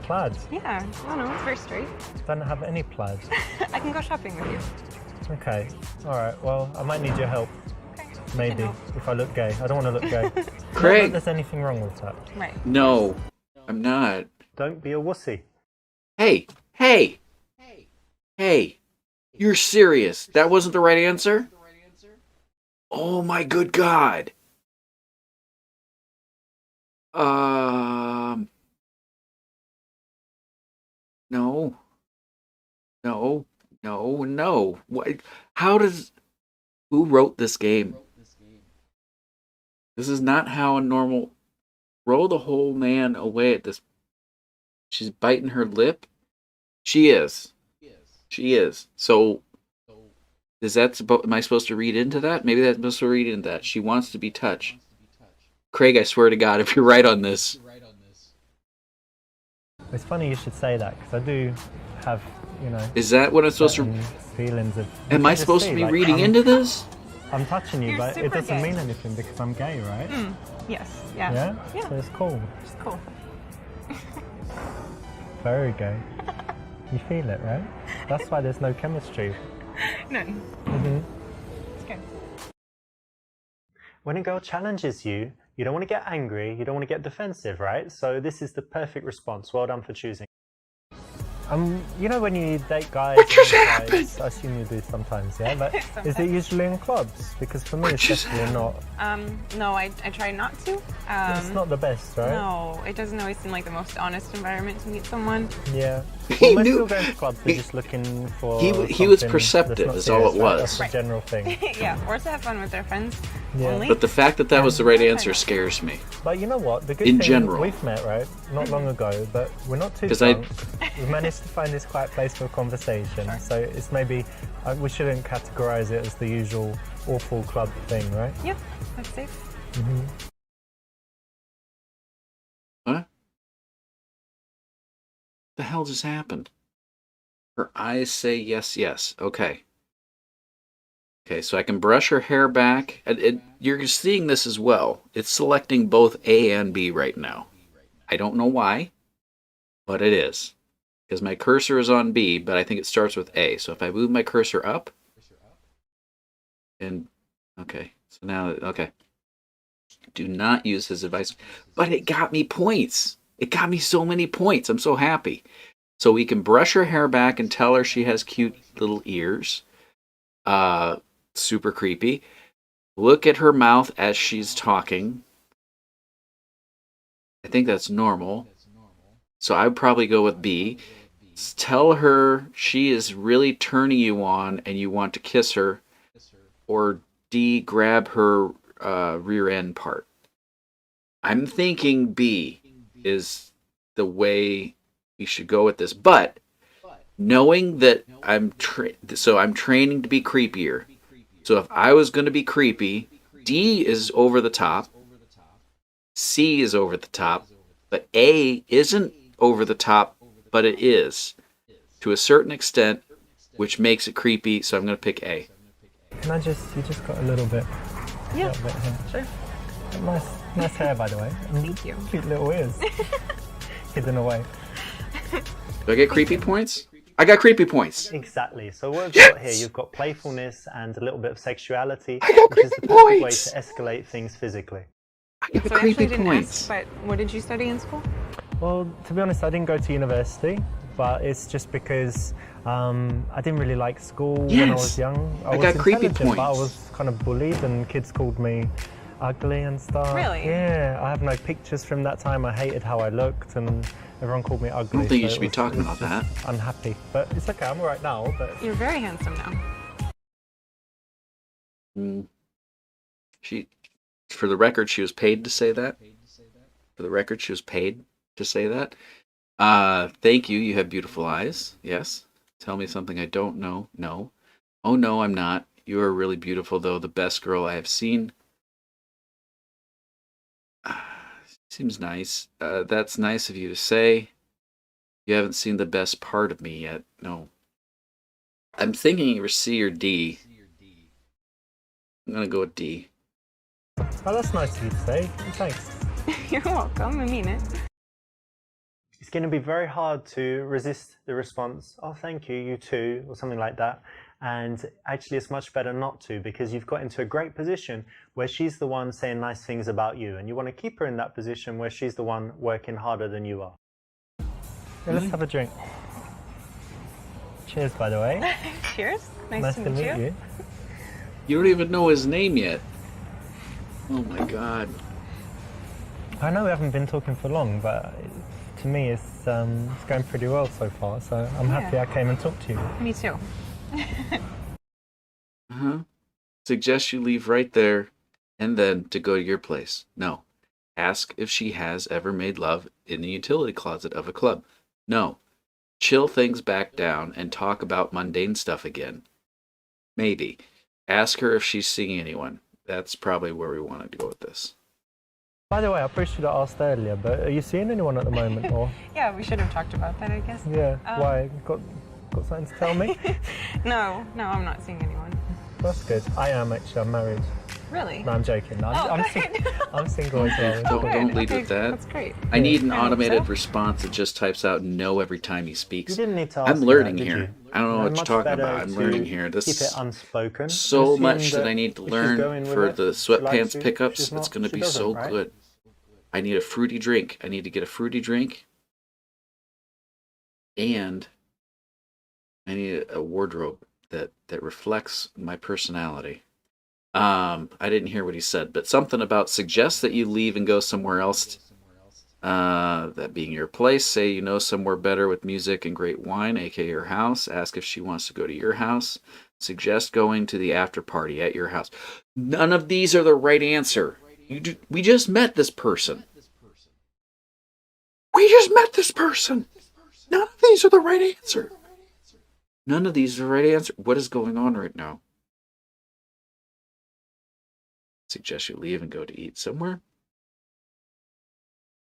plaid. Yeah, I don't know, it's very straight. Don't have any plaid. I can go shopping with you. Okay, alright, well, I might need your help. Okay. Maybe, if I look gay. I don't want to look gay. Not that Craig. there's anything wrong with that. Right. No, I'm not. Don't be a wussy. Hey. You're serious? That wasn't the right answer? Oh my good God. No. What? How does... Who wrote this game? This is not how a normal... Roll the whole man away at this... She's biting her lip? She is. So... Is that am I supposed to read into that? Maybe that's supposed to read into that. She wants to be touched. Craig, I swear to God, if you're right on this. It's funny you should say that, because I do have, you know, Is that what I'm supposed to... certain feelings of... Am you I just supposed see, to be like, reading I'm- into this? I'm touching you, You're but it super doesn't gay. mean anything because I'm gay, right? Yes. Yeah. Yeah? Yeah. So it's cool. It's cool. Very gay. You feel it, right? That's why there's no chemistry. None. Mm-hmm. It's good. When a girl challenges you, you don't want to get angry, you don't want to get defensive, right? So this is the perfect response. Well done for choosing. You know when you date guys, I assume you do sometimes, yeah? But is it Sometimes. usually in clubs? Because for me it's definitely not. No, I try not to. It's not the best, right? No, it doesn't always seem like the most honest environment to meet someone. Yeah. He Well, most knew- people go to clubs, they're just looking for He was something perceptive that's not is all it serious, right? was. That's a Right. general thing. Yeah, or to have fun with their friends. Yeah. Only. But the fact that that was the right answer scares me. But you know what? The good In thing general. we've met, right? Not long ago, but we're not too 'Cause I- drunk. We've managed to find this quiet place for a conversation. So it's maybe we shouldn't categorize it as the usual awful club thing, right? Yeah, that's safe. What? The hell just happened? Her eyes say yes, yes. Okay. Okay, so I can brush her hair back. You're seeing this as well. It's selecting both A and B right now. I don't know why, but it is. Because my cursor is on B, but I think it starts with A. So if I move my cursor up, and okay, so now, okay. Do not use his advice. But it got me points. It got me so many points. I'm so happy. So we can brush her hair back and tell her she has cute little ears. Super creepy. Look at her mouth as she's talking. I think that's normal. So I would probably go with B. Tell her she is really turning you on and you want to kiss her. Or D, grab her rear end part. I'm thinking B is the way we should go with this. But knowing that I'm training to be creepier. So if I was going to be creepy, D is over the top, C is over the top, but A isn't over the top, but it is to a certain extent, which makes it creepy. So I'm going to pick A. Can I you just got a little bit. Yeah, little bit here. sure. Nice hair, by the way. Thank you. Cute little ears. Hidden away. Do I get creepy points? I got creepy points. Exactly. So what we've got here, you've got playfulness and a little bit of sexuality, I got which is the creepy perfect way points. to escalate things physically. I got So I creepy actually didn't points. ask, but what did you study in school? Well, to be honest, I didn't go to university, but it's just because I didn't really like school when I was young. I was got creepy intelligent, but I points. was kind of bullied and kids called me ugly and stuff. Really? Yeah, I have no pictures from that time. I hated how I looked and everyone called me ugly. I don't think you so should be talking it was about just unhappy, but it's okay, I'm alright now. But You're very handsome now. For the record, she was paid to say that. For the record, she was paid to say that. Thank you. You have beautiful eyes. Yes. Tell me something I don't know. No. Oh, no, I'm not. You are really beautiful, though. The best girl I have seen. Seems nice. That's nice of you to say. You haven't seen the best part of me yet. No. I'm thinking either C or D. I'm going to go with D. oh, that's nice of you to say. Thanks. You're welcome. I mean it. It's going to be very hard to resist the response, oh, thank you, you too, or something like that. And actually, it's much better not to, because you've got into a great position where she's the one saying nice things about you. And you want to keep her in that position where she's the one working harder than you are. Yeah, let's have a drink. Cheers, by the way. Cheers. Nice Nice to to meet meet you. you. You don't even know his name yet. Oh my god. I know we haven't been talking for long, but to me, it's going pretty well so far. So I'm happy I came and talked to you. Me too. Uh-huh. Suggest you leave right there and then to go to your place. No. Ask if she has ever made love in the utility closet of a club. No. Chill things back down and talk about mundane stuff again. Maybe. Ask her if she's seeing anyone. That's probably where we wanted to go with this. By the way, I probably should have asked earlier, but are you seeing anyone at the moment, or? Yeah, we should have talked about that, I guess. Yeah. Why? Got something to tell me? No, I'm not seeing anyone. That's good. I am actually. I'm married. Really? No, I'm joking. No, I'm single as well. Don't lead with that. That's great. I need an I hope automated so. response that just types out no every time he speaks. You didn't need to ask I'm me learning that, did here. you? I don't know what you're much talking better about. I'm to learning here. This keep it unspoken. so Assume much that I need to if she's going learn with for it, the she likes sweatpants you. pickups. She's It's not- going to she be doesn't, so right? good. I need a fruity drink. I need to get a fruity drink. And I need a wardrobe that reflects my personality. I didn't hear what he said, but something about suggest that you leave and go somewhere else. That being your place. Say you know somewhere better with music and great wine, aka your house. Ask if she wants to go to your house. Suggest going to the after party at your house. None of these are the right answer. We just met this person. We just met this person. None of these are the right answer. None of these are the right answer. What is going on right now? Suggest you leave and go to eat somewhere.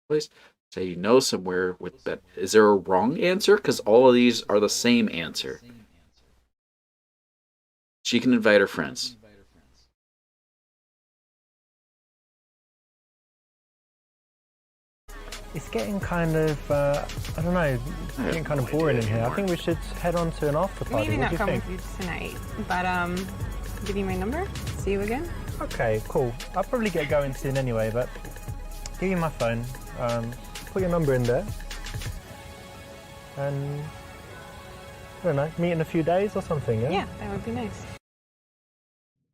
Place. Say you know somewhere with that. Is there a wrong answer? Because all of these are the same answer. She can invite her friends. It's getting kind of, I don't know, it's getting kind of boring in here. I think we should head on to an after party. Maybe What not do you come think? with you tonight, but give you my number. See you again. Okay, cool. I'll probably get going soon anyway, but give you my phone. Put your number in there. And, I don't know, meet in a few days or something, yeah? Yeah, that would be nice.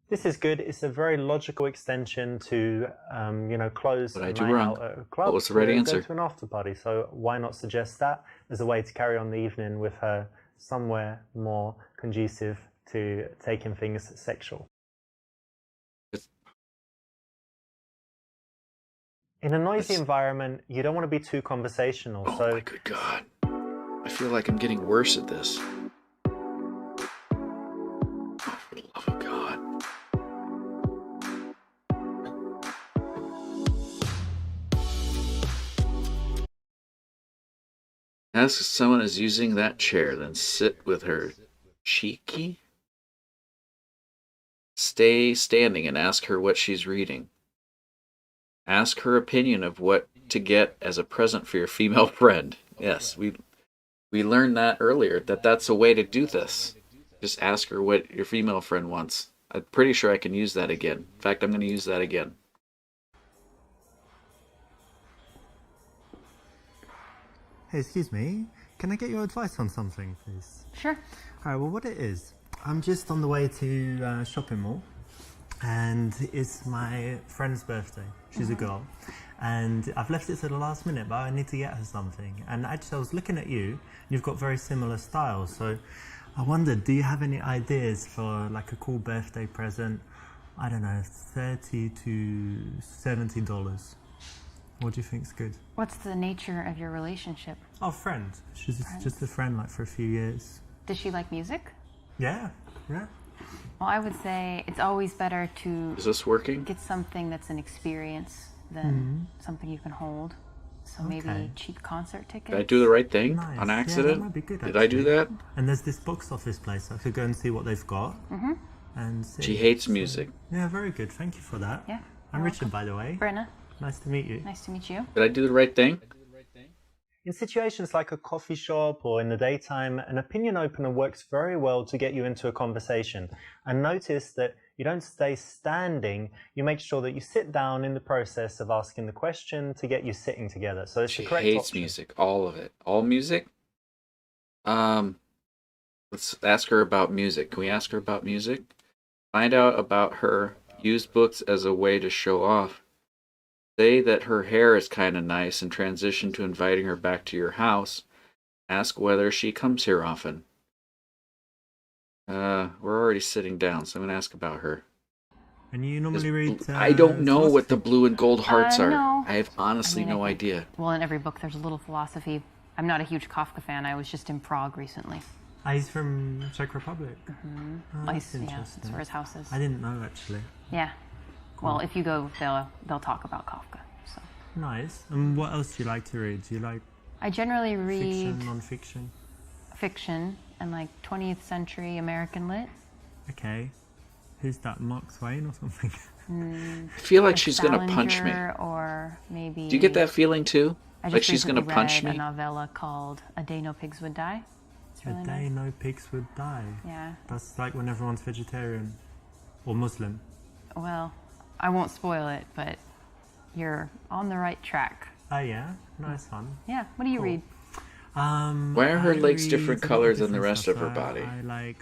This is good. It's a very logical extension to, close What I a do night wrong? out at a club. What was the right to answer? Go to an after party. So why not suggest that as a way to carry on the evening with her somewhere more conducive to taking things sexual? In a noisy environment, you don't want to be too conversational. Oh so my good God. I feel like I'm getting worse at this. Oh, for the love of God. Ask if someone is using that chair, then sit with her. Cheeky? Stay standing and ask her what she's reading. Ask her opinion of what to get as a present for your female friend. Yes, we learned that earlier, that's a way to do this. Just ask her what your female friend wants. I'm pretty sure I can use that again. In fact, I'm going to use that again. Hey, excuse me. Can I get your advice on something, please? Sure. All right, well, what it is, I'm just on the way to shopping mall, and it's my friend's birthday. She's a girl, and I've left it to the last minute, but I need to get her something. And actually, I was looking at you, and you've got very similar styles, so I wondered, do you have any ideas for like a cool birthday present? I don't know, $30 to $70. What do you think's good? What's the nature of your relationship? Oh, friend. She's just a friend, like for a few years. Does she like music? Yeah, yeah. Well, I would say it's always better to Is this working? get something that's an experience than something you can hold. So maybe Okay. cheap concert tickets. Did I do the right thing Nice. on Yeah, that accident? might be good, Did I do actually. that? And there's this box office place. I could go and see what they've got. And see. She hates music. Yeah, very good. Thank you for that. Yeah. I'm you're Richard, by the way. Brenna, Nice to meet you. nice to meet you. Did I do the right thing? In situations like a coffee shop or in the daytime, an opinion opener works very well to get you into a conversation. And notice that you don't stay standing, you make sure that you sit down in the process of asking the question to get you sitting together. So it's She the correct hates option. music. All of it. All music? Let's ask her about music. Can we ask her about music? Find out about her. Use books as a way to show off. Say that her hair is kind of nice and transition to inviting her back to your house. Ask whether she comes here often. We're already sitting down, so I'm going to ask about her. And you normally read... I don't know what the blue and gold hearts are. no. I have honestly I mean, I no think- idea. Well, in every book there's a little philosophy. I'm not a huge Kafka fan. I was just in Prague recently. He's from Czech Republic. Oh, that's Yeah, interesting. that's where his house is. I didn't know, actually. Yeah. Well, if you go, they'll talk about Kafka. So Nice. And what else do you like to read? Do you like I generally read fiction, non-fiction? fiction and like 20th century American lit. Okay. Who's that, Mark Twain or something? I feel like she's going to punch me. Salinger, or maybe. Do you get that feeling too? I just Like she's going to recently punch read me? a novella called A Day No Pigs Would Die. It's really The day nice. no pigs would die. Yeah. That's like when everyone's vegetarian or Muslim. Well, I won't spoil it, but you're on the right track. Oh yeah, nice one. Yeah. What do you read? Why are her I legs read different a lot of colors than the different rest of her stuff. body? I like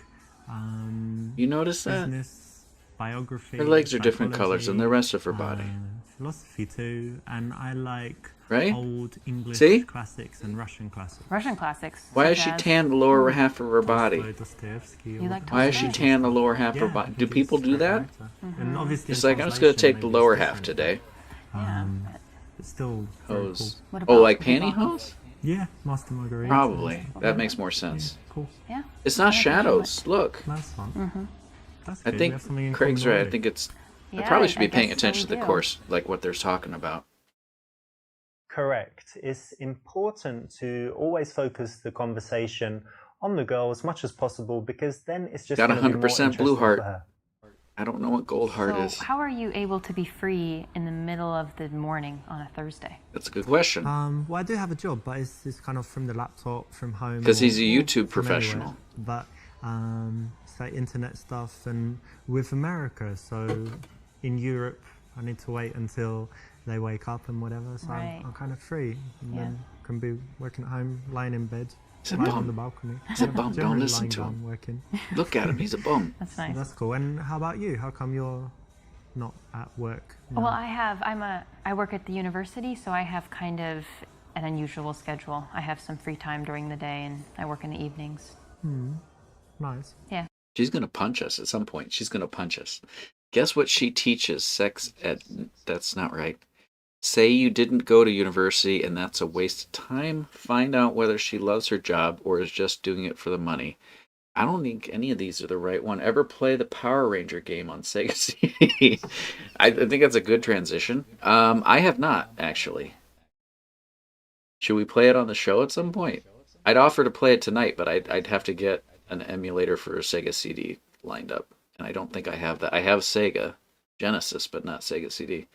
You notice that? business, biography. Her legs are different colors than the psychology, rest of her body. Philosophy too, and I like Right? old English See? classics and Russian classics. Russian classics. Why such is she as- tan the lower half of her body? Tolstoy, Dostoevsky, You all like that. Why is she Tolstoy? tan the lower half of her Yeah, body? I Do think people he's do a great that? writer. And obviously It's in like, I'm just going to translation, take the maybe lower it's half different, today. Yeah. but still very cool. Hose. What Oh, about like Nabokov? pantyhose? Yeah, Master Margarita. Probably. That makes more sense. Cool. Yeah. It's not shadows. Look. Nice one. That's I good. We think have something in Craig's common right. I already. think it's... I Yeah, probably should be I paying guess attention so to the too. course, like what they're talking about. Correct. It's important to always focus the conversation on the girl as much as possible, because then it's just Got going to be more 100% blue interesting heart. for her. I don't know what gold heart So is. how are you able to be free in the middle of the morning on a Thursday? That's a good question. Well, I do have a job, but it's kind of from the laptop, from home. Because he's a or YouTube from professional. anywhere. But it's like internet stuff, and with America, so in Europe, I need to wait until they wake up and whatever. So Right. I'm kind of free, and Yeah. then can be working at home, lying in bed, He's a lying bum. on the balcony. He's a bum. Don't Generally listen lying to down, him. working. Look at him. He's a bum. That's So nice. that's cool. And how about you? How come you're not at work? Well, I work at the university, so I have kind of an unusual schedule. I have some free time during the day, and I work in the evenings. Nice. Yeah. She's going to punch us at some point. She's going to punch us. Guess what she teaches? Sex ed. That's not right. Say you didn't go to university and that's a waste of time. Find out whether she loves her job or is just doing it for the money. I don't think any of these are the right one. Ever play the Power Ranger game on Sega CD? I think that's a good transition. I have not, actually. Should we play it on the show at some point? I'd offer to play it tonight, but I'd have to get an emulator for a Sega CD lined up. And I don't think I have that. I have Sega Genesis, but not Sega CD.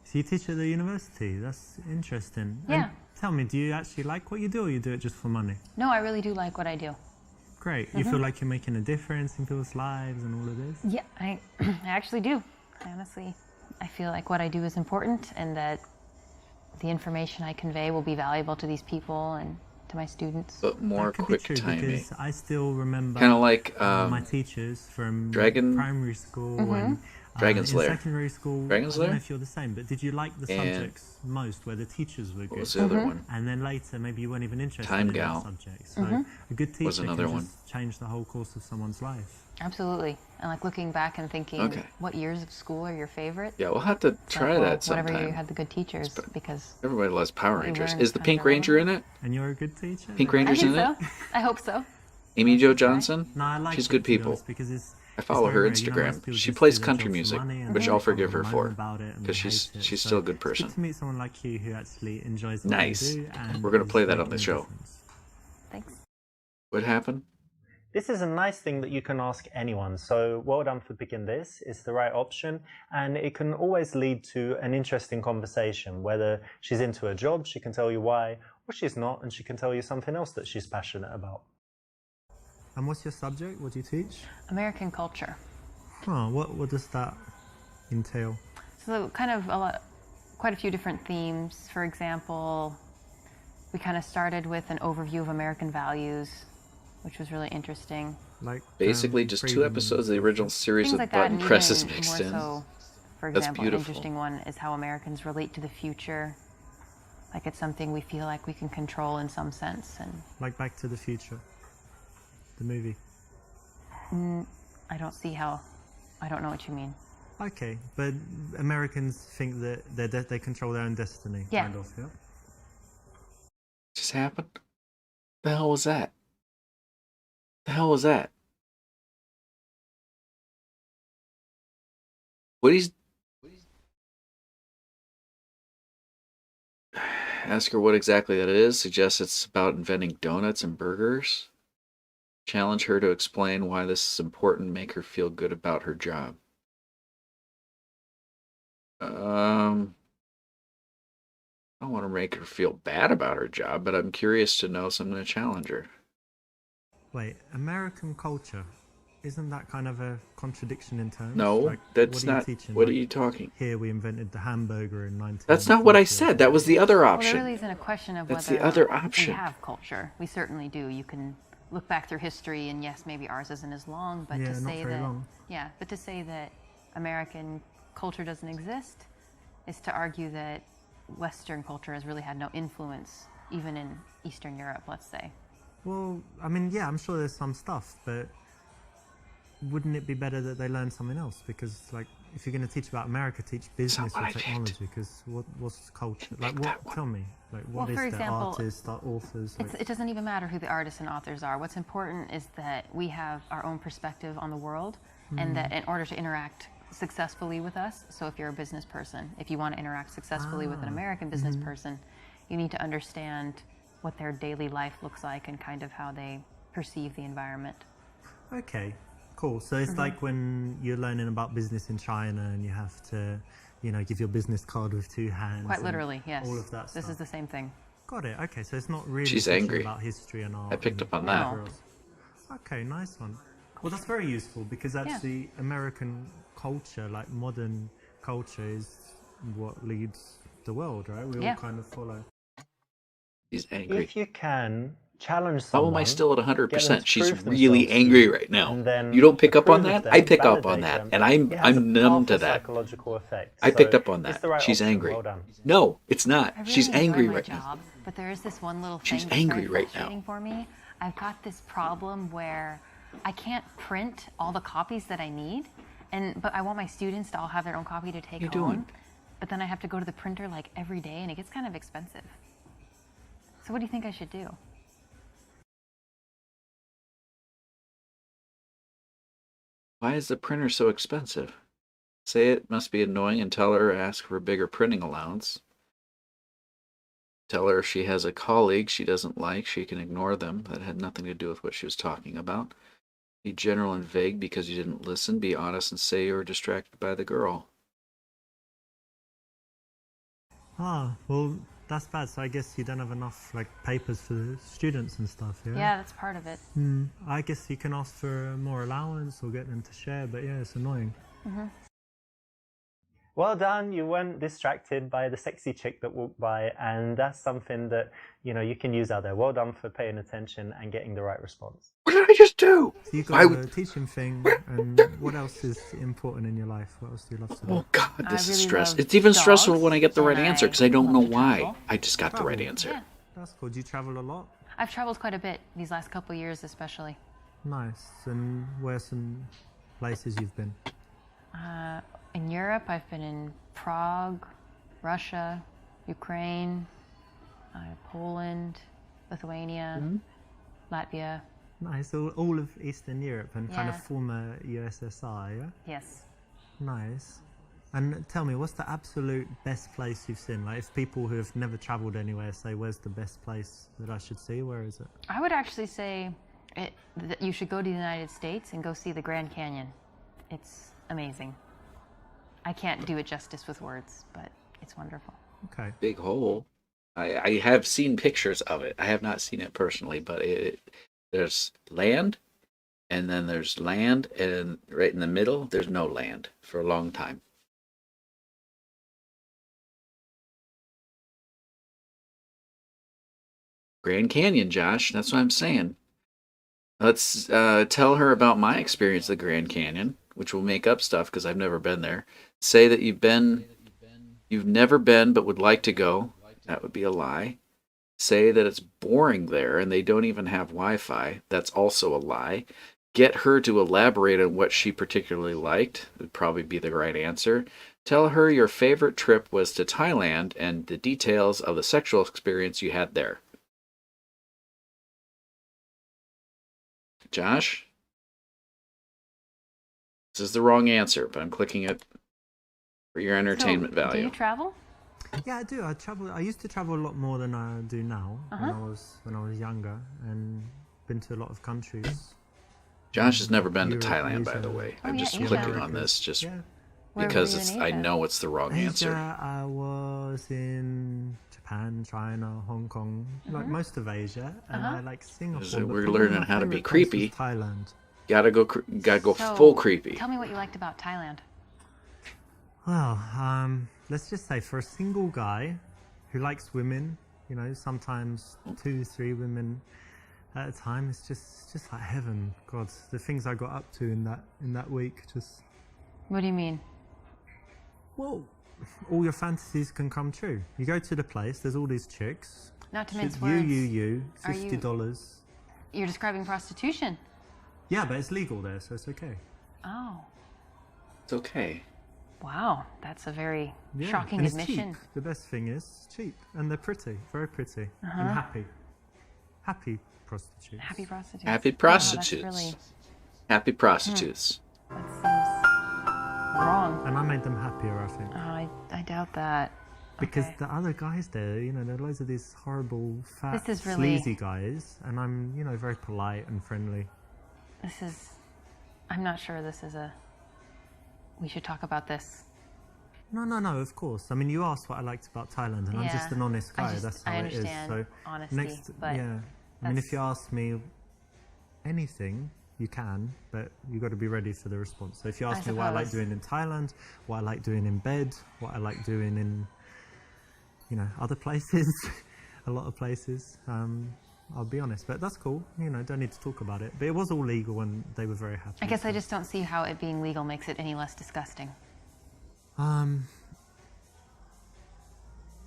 So you teach at the university? That's interesting. Yeah. And tell me, do you actually like what you do, or you do it just for money? No, I really do like what I do. Great. You feel like you're making a difference in people's lives and all of this? Yeah, I actually do. Honestly, I feel like what I do is important, and that the information I convey will be valuable to these people and to my students. But more That could quick be true, timing. because I still remember Kind of like my teachers from Dragon- primary school and Dragon's in Lair. secondary school. Dragon's I don't know Lair? if you're the same, but did you like the And- subjects most where the teachers were What good? was the other one? And then later, maybe you weren't even interested Time in Gal. that subject. So a good teacher Was another can one. just change the whole course of someone's life. Absolutely. And like looking back and thinking, Okay. what years of school are your favorite? Yeah, we'll have to It's try like, well, that sometime. Whatever you had the good teachers, because Everybody loves Power We Rangers. learned Is the from Pink the Ranger in it? And you're a good teacher? Pink Like- I Ranger's think in so. it? I hope so. Amy Jo Johnson? No, I like She's it, good to be people. honest, because I follow her Instagram. She plays country music, which I'll forgive her for, because she's still a good person. It's good to meet someone like you who actually enjoys what Nice. you do. And We're gonna is play that on making the a show. difference. Thanks. What happened? This is a nice thing that you can ask anyone, so well done for picking this. It's the right option, and it can always lead to an interesting conversation. Whether she's into a job, she can tell you why, or she's not, and she can tell you something else that she's passionate about. And what's your subject? What do you teach? American culture. Oh, what does that entail? So kind of quite a few different themes. For example, we kind of started with an overview of American values, which was really interesting. Like Basically, just two freedom. episodes of the original series Things with like that, button and presses even mixed more in. so, for That's example, an beautiful. interesting one is how Americans relate to the future. Like it's something we feel like we can control in some sense, and Like Back to the Future, the movie. I don't see how. I don't know what you mean. Okay, but Americans think that they control their own destiny. Yeah. Kind of, yeah. Just happened? The hell was that? The hell was that? What he's... Ask her what exactly that is. Suggest it's about inventing donuts and burgers. Challenge her to explain why this is important. Make her feel good about her job. I don't want to make her feel bad about her job, but I'm curious to know, so I'm going to challenge her. Wait, American culture, isn't that kind of a contradiction in terms? No, Like, that's what are you not. teaching? What are Like, you talking? Here we invented the hamburger in 19. That's not what I said. That was the other Well, option. there really isn't a question of That's whether the other we option. have culture. We certainly do. You can look back through history, and yes, maybe ours isn't as long, but Yeah, to not say very that long. but to say that American culture doesn't exist is to argue that Western culture has really had no influence, even in Eastern Europe, let's say. Well, I mean, yeah, I'm sure there's some stuff, but wouldn't it be better that they learn something else? Because, like, if you're going to teach about America, teach business what or I picked. technology. Because what's culture? Like, picked that what? one. Tell me. Like, what Well, is for the example, artists, the authors? Like, It doesn't even matter who the artists and authors are. What's important is that we have our own perspective on the world, and that in order to interact successfully with us, so if you're a business person, if you want to interact successfully with an American business person, you need to understand what their daily life looks like and kind of how they perceive the environment. Okay, cool. So it's like when you're learning about business in China and you have to, give your business card with 2 hands. Quite literally, yes. All of that stuff. This is the same thing. Got it. Okay, so it's not really She's teaching angry. about history and art. I picked and up on that. whatever else. Okay, nice one. Well, that's very useful because actually American culture, like modern culture, is what leads the world, right? We all kind of follow. She's angry. If you can challenge How someone, am I still at get them 100%? to She's prove really themselves to angry you, right now. and then You don't pick up on approve that? them, I pick up on validate that, them. and It has a I'm numb to powerful that. psychological effect. I picked So up on it's that. the right She's option. angry. Well done. No, it's not. I really She's angry enjoy my right now. job, but there is this one little thing She's that's angry very right now. frustrating for me. I've got this problem where I can't print all the copies that I need, but I want my students to all have their own copy to take What are you home. doing? But then I have to go to the printer like every day, and it gets kind of expensive. So what do you think I should do? Why is the printer so expensive? Say it must be annoying and tell her ask for a bigger printing allowance. Tell her if she has a colleague she doesn't like, she can ignore them. That had nothing to do with what she was talking about. Be general and vague because you didn't listen. Be honest and say you were distracted by the girl. Ah, well, that's bad. So I guess you don't have enough papers for the students and stuff, yeah? Yeah, that's part of it. I guess you can ask for more allowance or get them to share, but yeah, it's annoying. Well done. You weren't distracted by the sexy chick that walked by, and that's something that, you can use out there. Well done for paying attention and getting the right response. What did I just do? So you got the teaching thing, and what else is important in your life? What else do you love to do? Oh God, this is really stress. love It's even stressful dogs, when I get the right and answer I because I don't know love to why. travel. I just got the right Travel. answer. Yeah. That's cool. Do you travel a lot? I've traveled quite a bit these last couple of years, especially. Nice. And where's some places you've been? In Europe, I've been in Prague, Russia, Ukraine, Poland, Lithuania, Latvia. Nice. All of Eastern Europe and kind of Yeah. former USSR, yeah? Yes. Nice. And tell me, what's the absolute best place you've seen? Like, if people who have never traveled anywhere say, where's the best place that I should see? Where is it? I would actually say that you should go to the United States and go see the Grand Canyon. It's amazing. I can't do it justice with words, but it's wonderful. Okay. Big hole. I have seen pictures of it. I have not seen it personally, but there's land, and then there's land, and right in the middle, there's no land for a long time. Grand Canyon, Josh. That's what I'm saying. Let's tell her about my experience at the Grand Canyon, which will make up stuff because I've never been there. Say that you've never been but would like to go. That would be a lie. Say that it's boring there and they don't even have Wi-Fi. That's also a lie. Get her to elaborate on what she particularly liked. Would probably be the right answer. Tell her your favorite trip was to Thailand and the details of the sexual experience you had there. Josh? This is the wrong answer, but I'm clicking it for your entertainment So, value. Do you travel? Yeah, I do. I used to travel a lot more than I do now when I was younger, and been to a lot of countries. Josh has never been to Europe, Thailand, by Asia. the way. Oh, I'm yeah, just Asia. clicking on this just Yeah. Where were because you in I Asia? know it's the wrong answer. Asia, I was in Japan, China, Hong Kong, like most of Asia, and I like Singapore. So but we're probably learning my how to be favourite place was creepy. Thailand. Gotta go So, full creepy. Tell me what you liked about Thailand. Well, let's just say for a single guy who likes women, sometimes 2-3 women at a time, it's just like heaven. God, the things I got up to in that week, just What do you mean? well, all your fantasies can come true. You go to the place, there's all these chicks. Not to mince You, words. Are you- $50. You're describing prostitution. Yeah, but it's legal there, so it's okay. Oh, It's okay. wow. That's a very Yeah, shocking and it's admission. cheap. The best thing is it's cheap, and they're pretty, very pretty, and happy prostitutes. Happy prostitutes. Happy Wow, prostitutes. that's really, Happy prostitutes. that seems wrong. And I made them happier, I think. Oh, I doubt that. Because Okay. the other guys there, you know, there are loads of these horrible, fat, This is really- sleazy guys, and I'm, you know, very polite and friendly. I'm not sure this is we should talk about this. No, of course. I mean, you asked what I liked about Thailand, and I'm just Yeah. an honest guy. I That's how I it is. understand So honesty, but yeah. I mean, if that's- you ask me anything, you can, but you got to be ready for the response. So if you ask me what I like suppose. doing in Thailand, what I like doing in bed, what I like doing in, you know, other places, a lot of places, I'll be honest. But that's cool. You know, don't need to talk about it. But it was all legal, and they were very happy. I guess I just don't see how it being legal makes it any less disgusting.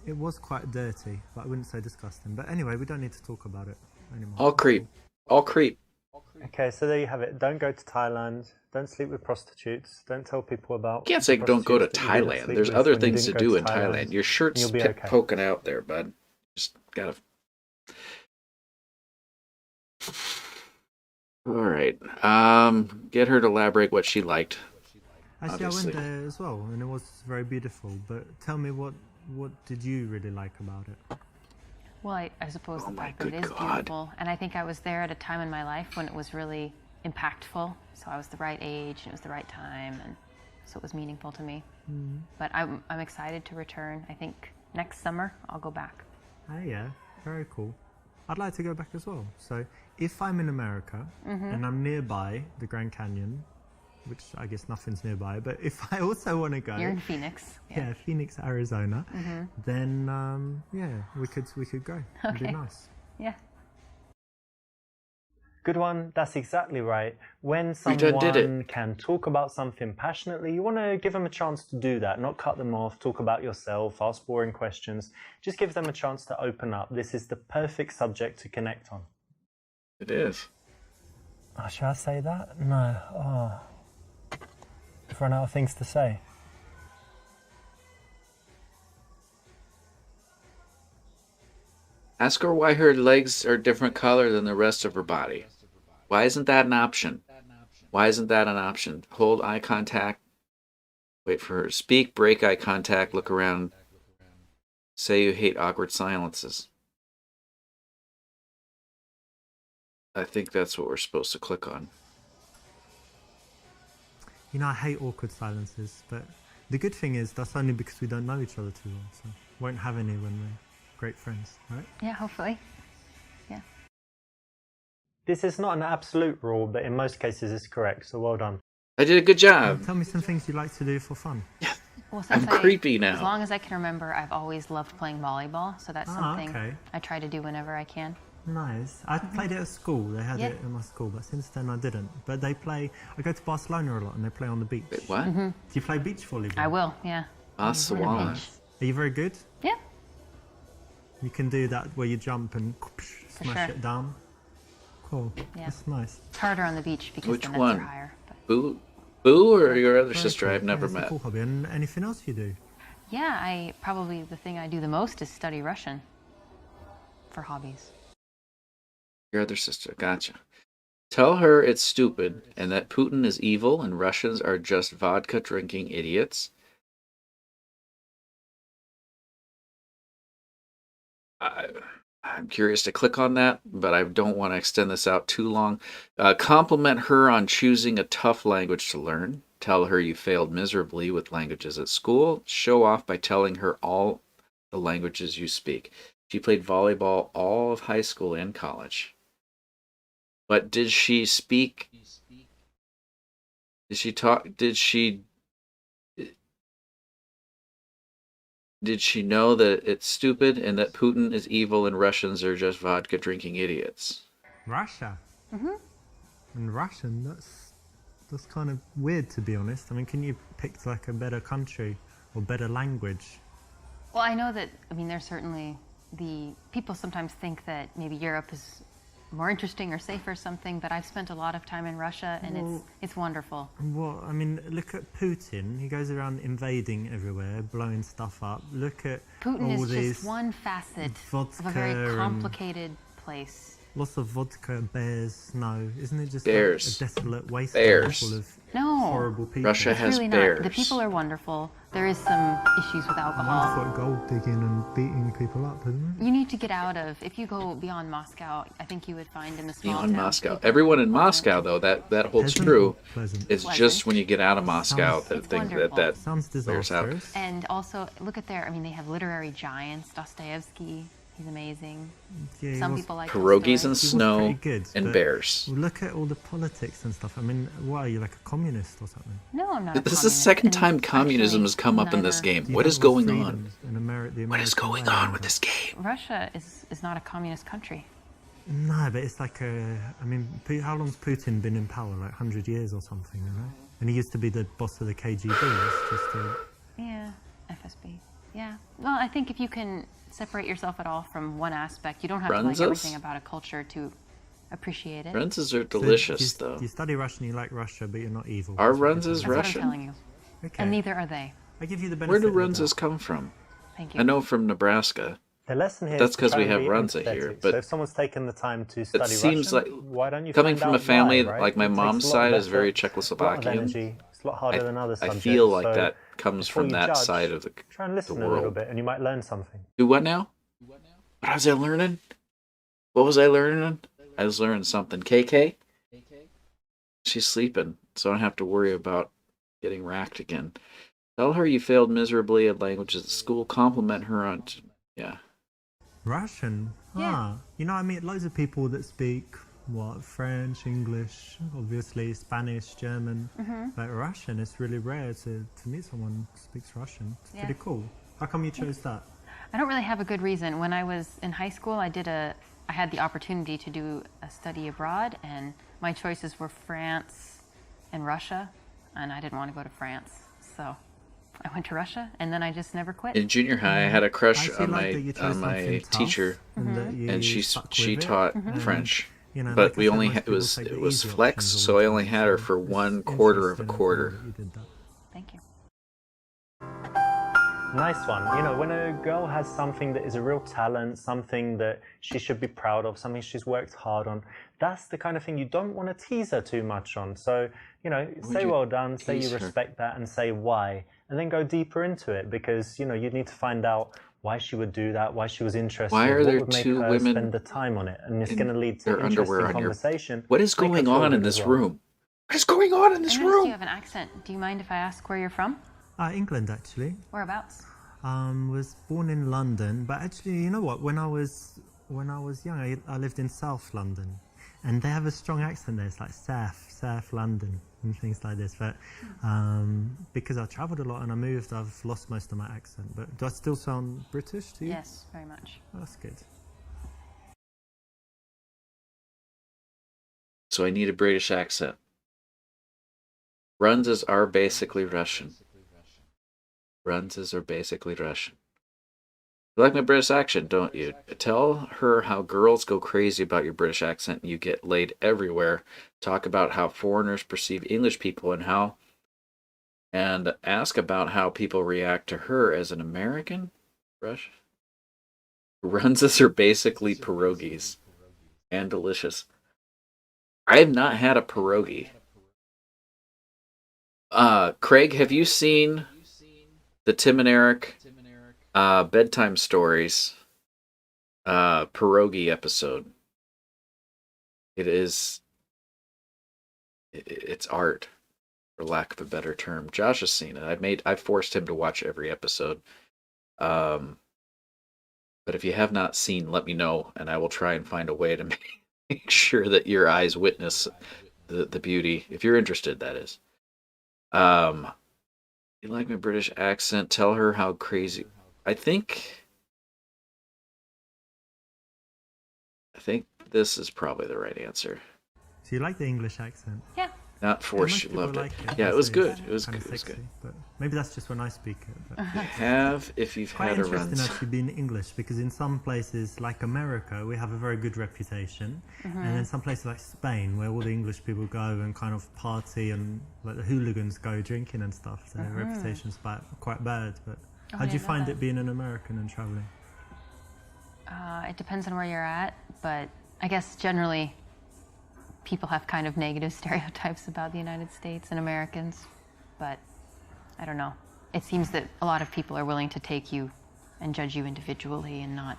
It was quite dirty, but I wouldn't say disgusting. But anyway, we don't need to talk about it anymore. All creep. All creep. Okay, so there you have it. Don't go to Thailand. Don't sleep with prostitutes. Don't tell people about. You can't say the don't go to prostitutes that you didn't Thailand. sleep There's with other when you things to didn't go do in Thailand. Your shirt's You'll be okay. poking out there, bud. Just gotta. All right. Get her to elaborate what she liked. Actually, obviously. I went there as well, and it was very beautiful. But tell me, what did you really like about it? Well, I suppose Oh the my fact that it good is God. beautiful, and I think I was there at a time in my life when it was really impactful. So I was the right age, and it was the right time, and so it was meaningful to me. But I'm excited to return. I think next summer I'll go back. Oh yeah, very cool. I'd like to go back as well. So if I'm in America and I'm nearby the Grand Canyon, which I guess nothing's nearby, but if I also want to go, You're in Phoenix. yeah, Phoenix, Arizona, then yeah, we could go. It'd be Okay. nice. Yeah. Good one. That's exactly right. When We done did someone it. can talk about something passionately, you want to give them a chance to do that, not cut them off, talk about yourself, ask boring questions. Just give them a chance to open up. This is the perfect subject to connect on. It is. Oh, should I say that? No. Oh. I've run out of things to say. Ask her why her legs are different color than the rest of her body. Why isn't that an option? Why isn't that an option? Hold eye contact. Wait for her to speak. Break eye contact. Look around. Say you hate awkward silences. I think that's what we're supposed to click on. You know, I hate awkward silences, but the good thing is that's only because we don't know each other too well, so won't have any when we're great friends, right? Yeah, hopefully. Yeah. This is not an absolute rule, but in most cases it's correct, so well done. I did a good job. Tell me some things you like to do for fun. Well, I'm since creepy now. As long as I can remember, I've always loved playing volleyball, so that's something okay. I try to do whenever I can. Nice. I played it at school. They had Yeah. it in my school, but since then I didn't. But they play. I go to Barcelona a lot, and they play on the beach. Wait, what? Do you play beach volleyball? I will, yeah. Aswan. Are you very good? Yeah. You can do that where you jump and smash sure. it down. Cool. Yeah. That's nice. It's harder on the beach because Which the nets one? are higher. But Boo or your other Very sister cool. I've never It's a met? cool hobby. And anything else you do? yeah, probably the thing I do the most is study Russian for hobbies. Your other sister. Gotcha. Tell her it's stupid and that Putin is evil and Russians are just vodka drinking idiots. I'm curious to click on that, but I don't want to extend this out too long. Compliment her on choosing a tough language to learn. Tell her you failed miserably with languages at school. Show off by telling her all the languages you speak. She played volleyball all of high school and college. But did she speak? Did she talk? Did she know that it's stupid and that Putin is evil and Russians are just vodka drinking idiots? Russia. And Russian. That's kind of weird, to be honest. I mean, can you pick like a better country or better language? Well, I know that, there's certainly the people sometimes think that maybe Europe is more interesting or safe or something, but I've spent a lot of time in Russia and it's wonderful. Well, I mean, look at Putin. He goes around invading everywhere, blowing stuff up. Look at Putin all is these just one facet of a vodka very and- complicated place. Lots of vodka, bears, snow. Isn't it just Bears. like a desolate wasteland Bears. full of No. horrible people? Russia It's has really bears. not. The people are wonderful. There is some issues with alcohol. Wonderful at gold digging and beating people up, isn't it? You need to get out of, if you go beyond Moscow, I think you would find in the small Beyond towns, Moscow. people Everyone are in pleasant. Moscow, though, that holds Pleasant true. or pleasant? It's Pleasant. just when you get out of Moscow Sounds- that It's thing wonderful. that Sounds wears out. disastrous. And also, look at their, I mean, they have literary giants. Dostoevsky, he's amazing. Yeah, he Some was- people like Pierogies Tolstoy. and was snow pretty good, and but- bears. Well, look at all the politics and stuff. I mean, what are you, like a communist or something? No, I'm not a This is the communist, second and time communism actually, has come up in this neither- game. Do you What know is the going on? freedoms in the What is American going way on and with this stuff? game? Russia is not a communist country. No, but it's like I mean, how long's Putin been in power? Like 100 years or something, you know? And he used to be the boss of the KGB. It's just Yeah, FSB. Yeah. Well, I think if you can separate yourself at all from one aspect, you don't have to like Runzas? everything about a culture to appreciate it. Runzas are delicious, so though. you study Russian, you like Russia, but you're not evil. Are That's what you're Runzas saying. That's what Russian? I'm telling you. Okay. And neither are they. I give you the benefit Where do of the Runzas doubt. come from? Thank you. I know from Nebraska. The lesson here That's is to 'cause try we and have be Runza here, empathetic. but so if someone's taken the time to study It seems Russian, like why don't you coming find from a out family why, right? like my It takes mom's a lot side of is very effort, a lot of Czechoslovakian. energy. It's a lot harder than other I subjects. feel like so that comes before from you that judge, side of the try and listen the a little world. bit, and you might learn something. Do what now? What was I learning? What was I learning? I was learning something. KK? She's sleeping, so I don't have to worry about getting racked again. Tell her you failed miserably at languages at school. Compliment her on... Yeah. Russian? Yeah. Ah, you know, I meet loads of people that speak, French, English, obviously Spanish, German, but Russian, it's really rare to meet someone who speaks Russian. It's Yeah. pretty cool. How come you chose that? I don't really have a good reason. When I was in high school, I had the opportunity to do a study abroad, and my choices were France and Russia, and I didn't want to go to France, so I went to Russia, and then I just never quit. In junior high, I had a crush I actually on like that you chose my something tough teacher, and that you and stuck she with it. taught And, French. you know, But like I we said, only most it people was take the it was easy flex, options all so the I only time, had her so for it's 1/4 of a interesting quarter. that you did that. Thank you. Nice one. You know, when a girl has something that is a real talent, something that she should be proud of, something she's worked hard on, that's the kind of thing you don't want to tease her too much on. So, you know, say you well done, say you tease her? respect that, and say why, and then go deeper into it, because, you know, you need to find out why she would do that, why she was interested, Why are what there would make two her women spend the time on it, and it's in going to lead to their underwear interesting on your... conversation. What is Make her going feel on in good this as well. room? What is going on in I this noticed you room? have an accent. Do you mind if I ask where you're from? England, actually. Whereabouts? Was born in London, but actually, you know what? When I was young, I lived in South London, and they have a strong accent there. It's like South London and things like this. But because I travelled a lot and I moved, I've lost most of my accent. But do I still sound British to you? Yes, very much. Oh, that's good. So I need a British accent. Runzas are basically Russian. Runzas are basically Russian. You like my British accent, don't you? Tell her how girls go crazy about your British accent and you get laid everywhere. Talk about how foreigners perceive English people and ask about how people react to her as an American. Rush. Runzas are basically pierogies and delicious. I have not had a pierogi. Craig, have you seen the Tim and Eric bedtime stories pierogi episode? It's art, for lack of a better term. Josh has seen it. I forced him to watch every episode. But if you have not seen, let me know, and I will try and find a way to make sure that your eyes witness the beauty. If you're interested, that is. You like my British accent? Tell her how crazy. I think this is probably the right answer. So you like the English accent? Yeah. Not forced. You Most loved people it. like Yeah, it was It's good. It was kinda good. It was sexy, good. but maybe that's just when I speak it. But. Have if you've Quite had a interesting run. actually being English, because in some places like America we have a very good reputation, and in some places like Spain where all the English people go and kind of party and like the hooligans go drinking and stuff, their reputation's quite bad. But how do you find it being an American and traveling? It depends on where you're at, but I guess generally people have kind of negative stereotypes about the United States and Americans, but I don't know. It seems that a lot of people are willing to take you and judge you individually and not.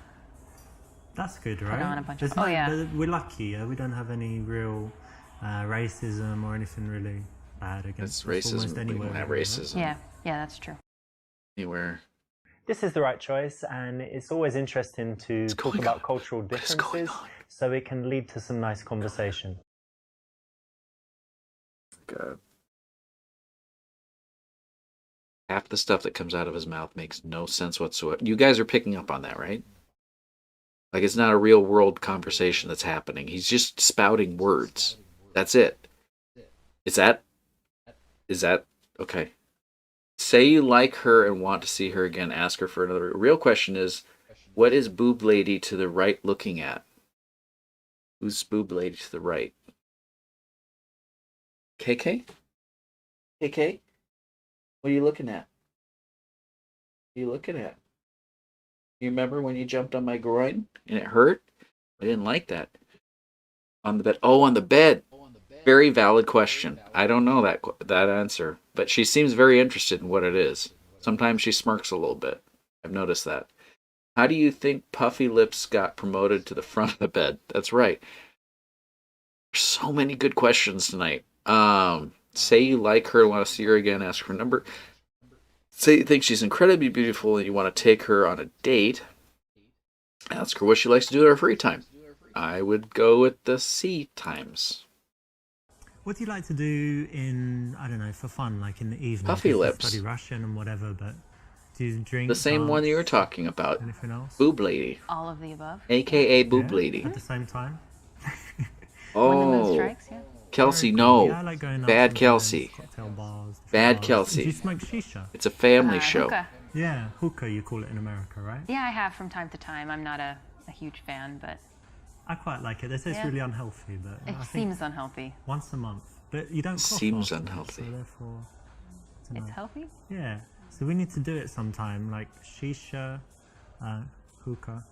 That's good, right? Put on a bunch There's of- oh, yeah. but we're lucky. Yeah? We don't have any real racism or anything really bad against That's us almost racism. We anywhere. don't have really, right? racism Yeah, that's true. anywhere. This is the right choice, and it's always interesting to talk going about on? cultural What is going differences on? so it can lead to some nice conversation. God. Half the stuff that comes out of his mouth makes no sense whatsoever. You guys are picking up on that, right? Like, it's not a real world conversation that's happening. He's just spouting words. That's it. Is that okay? Say you like her and want to see her again. Ask her for another. Real question is, what is boob lady to the right looking at? Who's boob lady to the right? KK? KK? What are you looking at? What are you looking at? You remember when you jumped on my groin and it hurt? I didn't like that. On the bed. Oh, on the bed. Very valid question. I don't know that answer, but she seems very interested in what it is. Sometimes she smirks a little bit. I've noticed that. How do you think Puffy Lips got promoted to the front of the bed? That's right. There's so many good questions tonight. Say you like her, want to see her again, ask her number. Say you think she's incredibly beautiful and you want to take her on a date. Ask her what she likes to do in her free time. I would go with the C times. What do you like to do in, I don't know, for fun, like in the evening? Puffy 'Cause you Lips. study Russian and whatever, but do you drink? The same one you were dance, talking about. Anything else? Boob Lady. All of the above. AKA Boob Yeah, Lady. At the same time? When the moon Oh, strikes, yeah. Kelsey, Very no. cool. Yeah, I like going out Bad sometimes, Kelsey. cocktail bars, different Bad bars. Kelsey. Do you smoke shisha? It's a family show. Hookah. Yeah, hookah you call it in America, right? Yeah, I have from time to time. I'm not a huge fan, but I quite like it. They say it's Yeah. really unhealthy, but it I think seems unhealthy. once a month. But you don't cough Seems afterwards, unhealthy. So therefore, it's It's nice. healthy? Yeah. So we need to do it sometime, like shisha, hookah.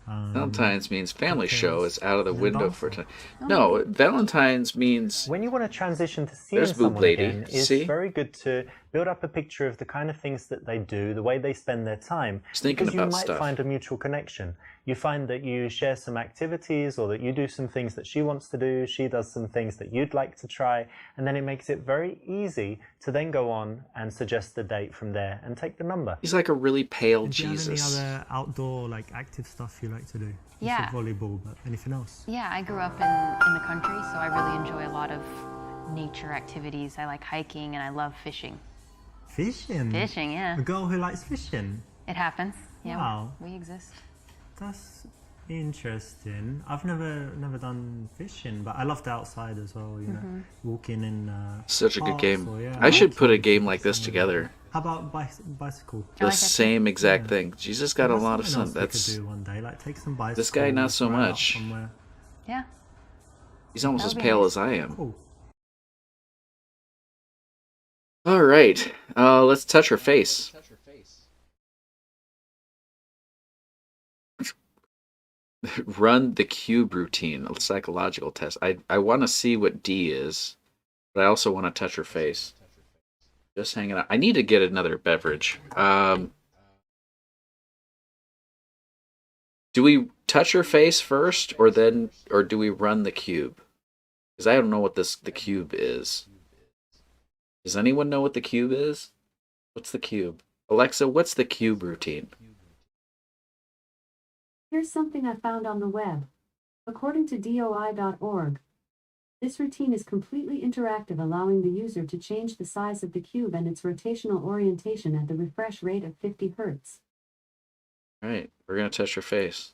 Valentine's means family show is out of the And window dancing. for time. No, Valentine's means When you want to transition to seeing There's Boob someone Lady. again, it's See? very good to build up a picture of the kind of things that they do, the way they spend their time, Just thinking because you about might stuff. find a mutual connection. You find that you share some activities, or that you do some things that she wants to do, she does some things that you'd like to try, and then it makes it very easy to then go on and suggest the date from there and take the number. he's like a really pale Do you have Jesus. any other outdoor, like active stuff you like to do? You Yeah. said volleyball, but anything else? Yeah, I grew up in the country, so I really enjoy a lot of nature activities. I like hiking and I love fishing. Fishing. Fishing, yeah. A girl who likes fishing. It happens. Yeah, Wow. we exist. That's interesting. I've never done fishing, but I love the outside as well. You know, walking in. Such a good parks game. or, yeah, I should put a hiking game like this somewhere. together. How about bicycle? The like that too. same exact thing. Jesus got a That's lot of something sun. else we That's could do one day. Like take some bicycle. This guy, not so ride out much. somewhere. Yeah. he's almost That as would be pale nice. as I am. Cool. All right, let's touch her face. Run the cube routine, a psychological test. I want to see what D is, but I also want to touch her face. Just hanging out. I need to get another beverage. Do we touch her face first, or do we run the cube? Because I don't know what the cube is. Does anyone know what the cube is? What's the cube? Alexa, what's the cube routine? Here's something I found on the web. According to DOI.org, this routine is completely interactive, allowing the user to change the size of the cube and its rotational orientation at the refresh rate of 50 Hz. All right, we're going to touch her face.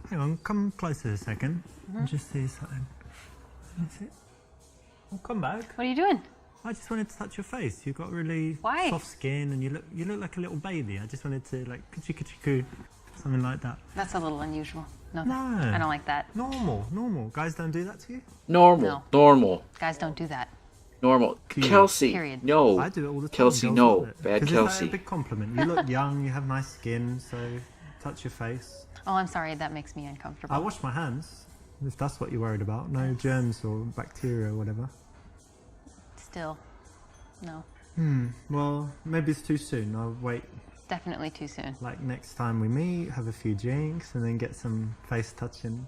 Hang on, come closer a second. And just see something. That's it. Well, come back. What are you doing? I just wanted to touch your face. You've got really Why? soft skin, and you look like a little baby. I just wanted to like kuchi something like that. That's a little unusual. No, No. I don't like that. Normal. Guys don't do that to you. Normal. Guys don't do that. Normal. Cube. Kelsey, Period. no. I do it all the time. Kelsey, Girls no. love it. Bad 'Cause Kelsey. It's like a big compliment. You look young. You have nice skin. So touch your face. Oh, I'm sorry. That makes me uncomfortable. I wash my hands, if that's what you're worried about. No germs or bacteria or whatever. Still, no. Well, maybe it's too soon. I'll wait. Definitely too soon. Like next time we meet, have a few drinks, and then get some face touching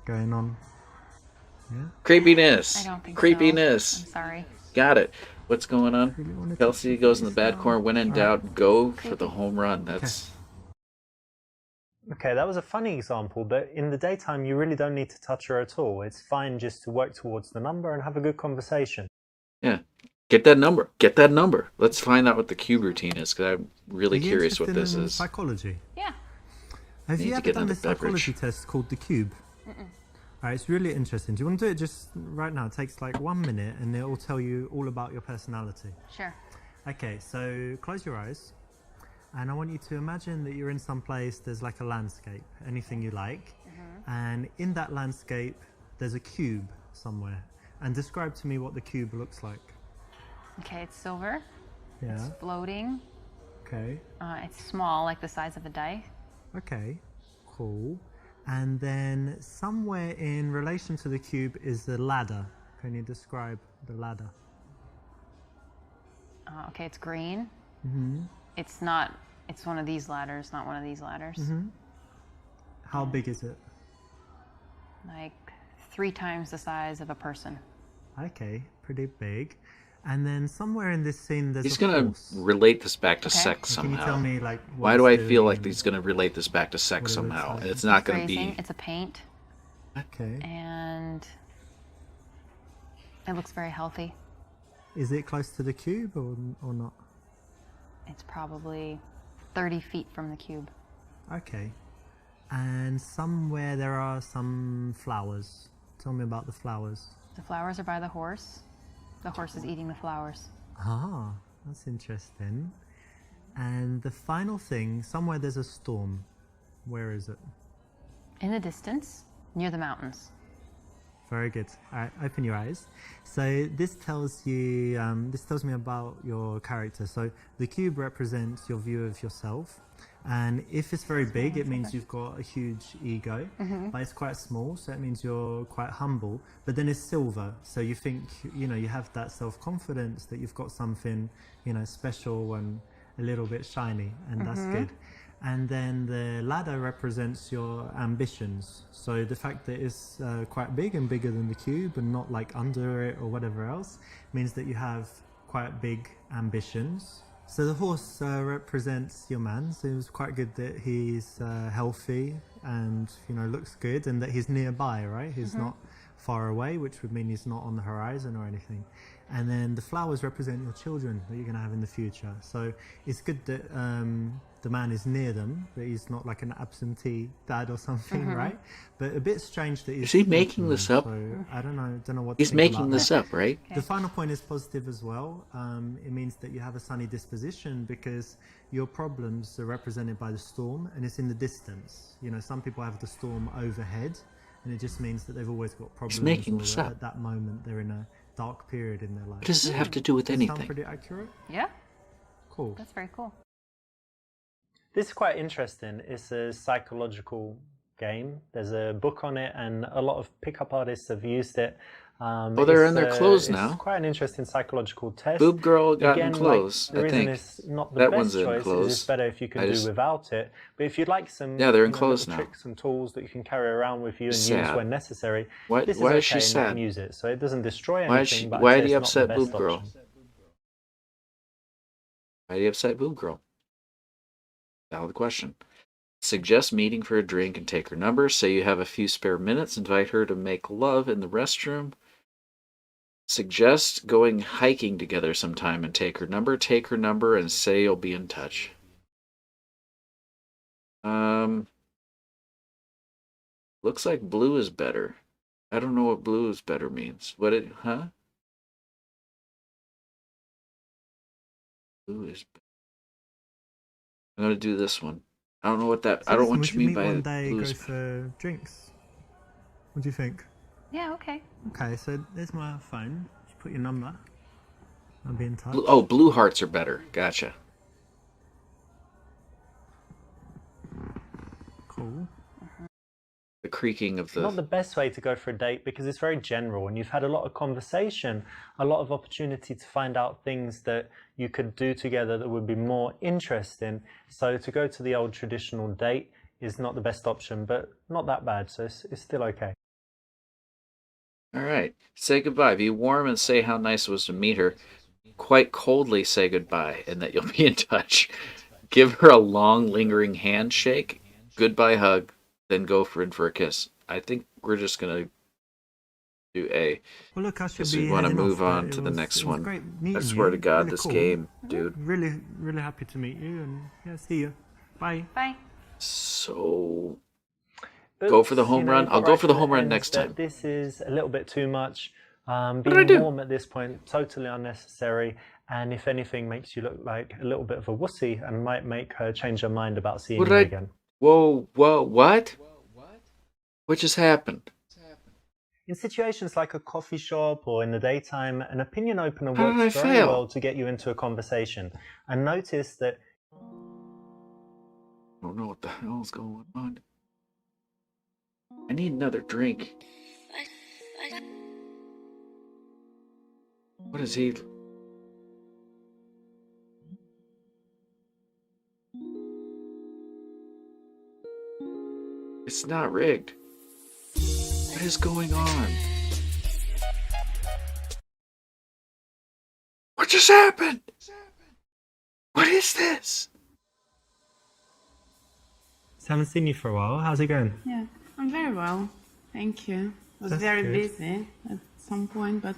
going on. Yeah. Creepiness. I don't think Creepiness. so. I'm sorry. Got it. What's going on? Really wanna Kelsey touch goes in your the bad face corner. now. When in All doubt, go for the home run. That's Okay, that was a funny example, but in the daytime, you really don't need to touch her at all. It's fine just to work towards the number and have a good conversation. yeah. Get that number. Get that number. Let's find out what the cube routine is, because I'm really Are you curious what interested this in is. Psychology. Yeah. Have Need you to ever get done another this psychology beverage. test called the Cube? Alright, it's really interesting. Do you want to do it just right now? It takes like 1 minute and it will tell you all about your personality. Sure. Okay, so close your eyes and I want you to imagine that you're in some place, there's like a landscape, anything you like, and in that landscape there's a cube somewhere. And describe to me what the cube looks like. Okay, it's silver. Yeah, It's floating. okay, It's small, like the size of a die. okay, cool. And then somewhere in relation to the cube is the ladder. Can you describe the ladder? Okay, it's green. It's not. It's one of these ladders, not one of these ladders. How big is it? Like 3 times the size of a person. Okay, pretty big. And then somewhere in this scene there's He's a gonna horse. relate this back to Okay. sex Can you somehow. tell me like Why do I feel like he's gonna relate this back to sex What it looks somehow? like. And it's not gonna Phrasing. be. It's a paint, Okay. and it looks very healthy. Is it close to the cube or not? It's probably 30 feet from the cube. Okay. And somewhere there are some flowers. Tell me about the flowers. The flowers are by the horse. The horse is eating the flowers. Ah, that's interesting. And the final thing, somewhere there's a storm. Where is it? In the distance, near the mountains. Very good. All right, open your eyes. So this tells you, this tells me about your character. So the cube represents your view of yourself. And if it's very big, it means you've got a huge ego, but it's quite small, so it means you're quite humble. But then it's silver, so you think, you know, you have that self-confidence that you've got something, you know, special and a little bit shiny, and that's good. And then the ladder represents your ambitions. So the fact that it's quite big and bigger than the cube and not like under it or whatever else means that you have quite big ambitions. So the horse represents your man, so it was quite good that he's healthy and, you know, looks good, and that he's nearby, right? He's not far away, which would mean he's not on the horizon or anything. And then the flowers represent your children that you're going to have in the future. So it's good that the man is near them, that he's not like an absentee dad or something, right? But a bit strange that he's... Is he making this up? So I don't know what He's to think making about this that. up, right? The final point is positive as well. It means that you have a sunny disposition because your problems are represented by the storm and it's in the distance. You know, some people have the storm overhead and it just means that they've always got problems. making or this that up. at that moment they're in a dark period in their life. What does it have to do with Does it sound anything? pretty accurate? Yeah, Cool. that's very cool. This is quite interesting. It's a psychological game. There's a book on it, and a lot of pickup artists have used it. They're in their clothes it's now. Quite an interesting psychological test. Boob girl got Again, in clothes, like, the I reason think. it's not the That best one's in choice clothes. is it's better if you can I do just- without it. But if you'd like some, Yeah, they're in you know, clothes little now. tricks and tools that you can carry around with you and It's use sad. when necessary, Why- this why is is she okay and you sad? can use it. So it doesn't destroy Why anything. is she- but I'd why say do you it's not the upset Boob best Girl? option. Why do you upset Boob Girl? Valid question. Suggest meeting for a drink and take her number. Say you have a few spare minutes. Invite her to make love in the restroom. Suggest going hiking together sometime and take her number. Take her number and say you'll be in touch. Looks like blue is better. I don't know what blue is better means. Blue is better. I'm gonna do this one. I don't know what that. So I don't know listen, what we you should mean meet by one day, blue go is for drinks. What do you think? Yeah, okay. Okay, so there's my phone. Just put your number. I'll be in touch. blue hearts are better. Gotcha. creaking of Not the... the best way to go for a date because it's very general and you've had a lot of conversation, a lot of opportunity to find out things that you could do together that would be more interesting. So to go to the old traditional date is not the best option, but not that bad, so it's still okay. All right. Say goodbye. Be warm and say how nice it was to meet her. Quite coldly say goodbye and that you'll be in touch. Give her a long, lingering handshake, goodbye hug, then go in for a kiss. I think we're just going to do A. Well, look, I should Because we want to move on to the next one. I swear to God, this game, dude. Really, really happy to meet you, and yeah, see you. Bye. Bye. So... Go for the home run? I'll go for the home run next time. This is a little bit too much. did I Being do? warm at this point, totally unnecessary. And if anything, makes you look like a little bit of a wussy and might make her change her mind about seeing you again. Whoa, what? What just happened? In situations like a coffee shop or in the daytime, an opinion opener How did works I very fail? well to get you into a conversation. And notice that I don't know what the hell's going on. I need another drink. What is he? It's not rigged. What is going on? What just happened? What is this? haven't seen you for a while. How's it going? Yeah, I'm very well. Thank you. I was That's very good. busy at some point, but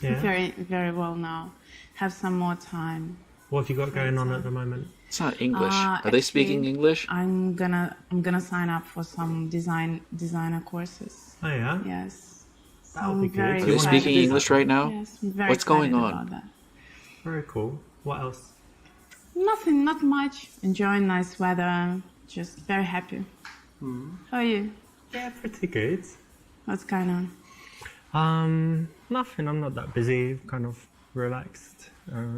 Yeah. very, very well now. Have some more time. What have you got going on at the moment? It's not English. Are they actually, speaking English? I'm gonna sign up for some designer courses. Oh yeah. Yes. So That'll I'm be good. very Do Are you they wanna excited speaking do English that? right now? Yes, I'm very What's going excited on? about that. Very cool. What else? Nothing, not much. Enjoying nice weather. Just very happy. How are you? Yeah, pretty good. What's going on? Nothing. I'm not that busy. Kind of relaxed,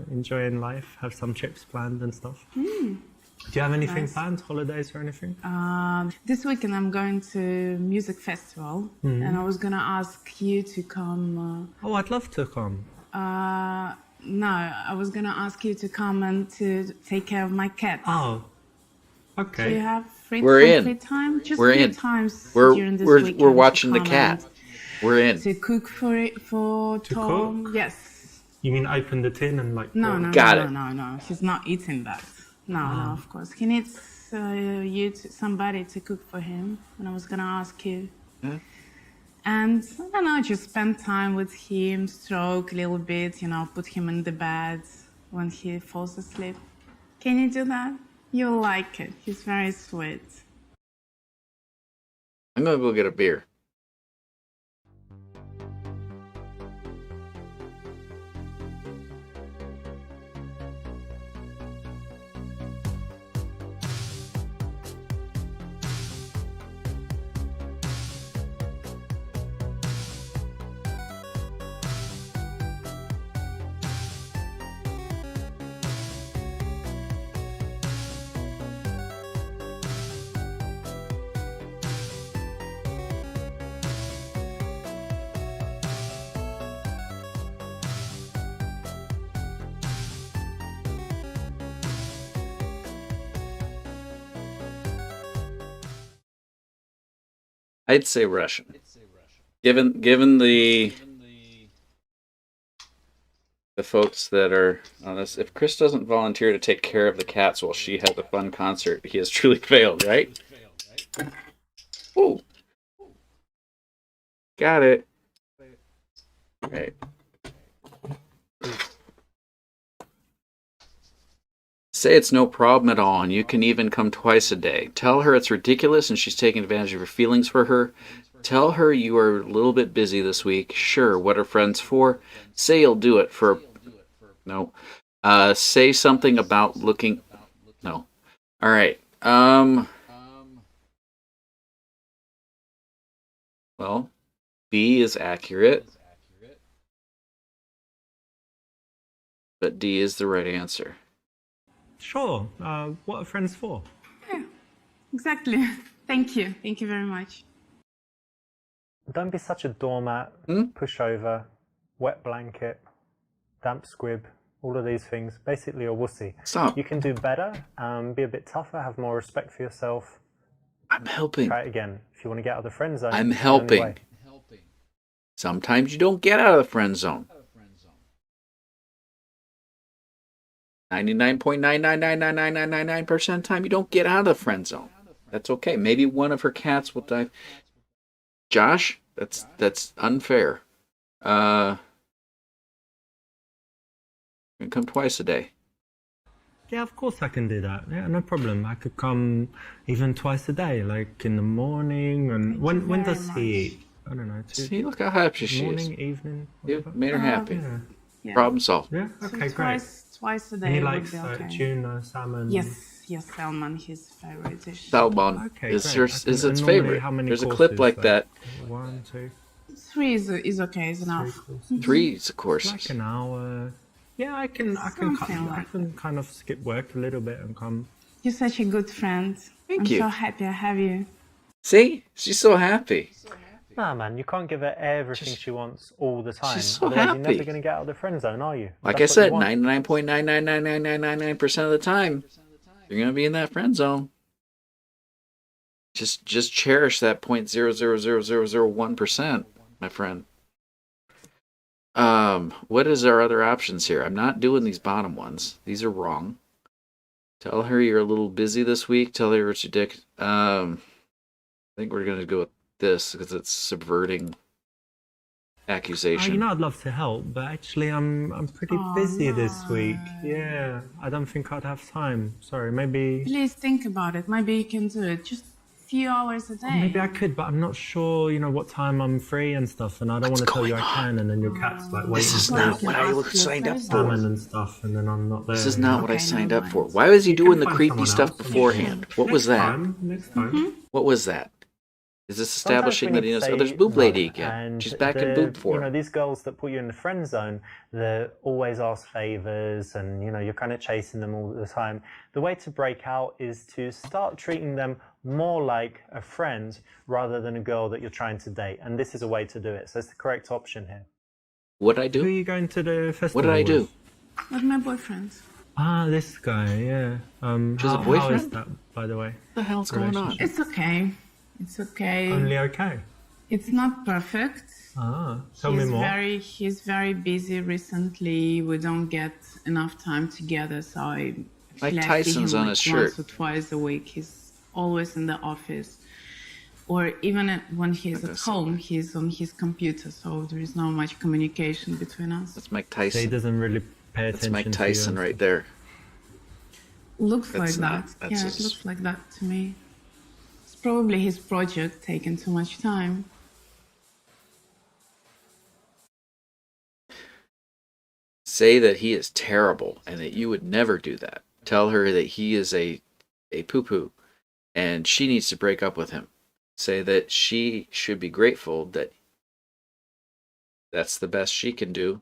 enjoying life. Have some trips planned and stuff. Do you have anything Nice. planned? Holidays or anything? This weekend I'm going to music festival, and I was gonna ask you to come. Oh, I'd love to come. No, I was gonna ask you to come and to take care of my cats. Oh, Do you okay. have We're in. free time? Just We're few in. times We're during this we're weekend we're to watching the come cat. and We're in. To cook for Tom. cook? Yes. You mean open the tin and like? No, pour- no, Got no, it. no, no. He's not eating that. No, of course. He needs somebody to cook for him. And I was gonna ask you. Huh? And I don't know, just spend time with him, stroke a little bit, put him in the bed when he falls asleep. Can you do that? You'll like it. He's very sweet. I'm gonna go get a beer. I'd say Russian. Given the folks that are on this, if Chris doesn't volunteer to take care of the cats while she has a fun concert, he has truly failed, right? Ooh. Got it. Right. Say it's no problem at all, and you can even come twice a day. Tell her it's ridiculous and she's taking advantage of your feelings for her. Tell her you are a little bit busy this week. Sure, what are friends for? Say you'll do it for... No. Say something about looking... No. Alright. Well, B is accurate. But D is the right answer. Sure. What are friends for? Exactly. Thank you. Thank you very much. Don't be such a doormat, pushover, wet blanket, damp squib, all of these things. Basically a wussy. Stop. You can do better, be a bit tougher, have more respect for yourself. I'm helping. Try it again. If you want to get out of the friend zone, I'm it's the only way. helping. Sometimes you don't get out of the friend zone. 99.9999999% of the time, you don't get out of the friend zone. That's okay. Maybe one of her cats will die. Josh, that's unfair. Gonna come twice a day. Yeah, of course I can do that. Yeah, no problem. I could come even twice a day, like in the morning. And when does he eat? I don't know. See, look how happy she is. Morning, evening. You made her happy. Yeah. Problem solved. Yeah. Okay, So great. Twice a day And he would likes be okay. tuna, salmon. Yes, salmon, his favorite dish. Salmon Okay, is great. its And normally favorite. how many There's a clip courses, like that. 1, 2, 3 is okay, is enough. 3 courses. 3 of course. Like an hour. Yeah, I can kind of skip work a little bit and come. You're such a good friend. Thank you. I'm so happy I have you. See? She's so happy. Nah, man, you can't give her everything she wants all the time. She's so Otherwise, happy. You're never going to get out of the friend zone, are you? Like That's I what said, you want. 99.9999999% of the time, you're going to be in that friend zone. Just cherish that 0.00001%, my friend. What is our other options here? I'm not doing these bottom ones. These are wrong. Tell her you're a little busy this week. Tell her it's your dick. I think we're going to go with this because it's subverting accusation. You know, I'd love to help, but actually I'm pretty busy this week. Yeah, I don't think I'd have time. Sorry, maybe... Please think about it. Maybe you can do it. Just a few hours a day. Maybe I could, but I'm not sure, what time I'm free and stuff, and I don't want to tell you I can, and then your cat's like waiting This is for not what I signed up for. salmon and stuff, and then I'm not there. This is not what I Okay, signed no up for. worries. Why was he doing the find creepy someone stuff else. beforehand? What was that? Next time. What was that? Is this establishing Sometimes that he we knows? need Oh, to there's say Boob no, Lady again. and She's back in boob form. These girls that put you in the friend zone, they always ask favors, and you're kind of chasing them all the time. The way to break out is to start treating them more like a friend rather than a girl that you're trying to date, and this is a way to do it. So it's the correct option here. What did I Who are do? you going to the festival? What did I do? with? With my boyfriend. Ah, this guy, yeah. She's a How is boyfriend? that, by the way? What the hell's going on? It's okay. It's okay. Only okay. It's not perfect. Tell me more. He's very busy recently. We don't get enough time together, so I Mike feel Tyson's him on like his shirt. once or twice a week. He's always in the office, or even when he's at home, he's on his computer. So there is not much communication between us. That's Mike So he Tyson. doesn't really pay That's attention Mike to Tyson you. right there. Looks That's like not- that. that's Yeah, his- it looks like that to me. It's probably his project taking too much time. Say that he is terrible and that you would never do that. Tell her that he is a poo-poo and she needs to break up with him. Say that she should be grateful that that's the best she can do.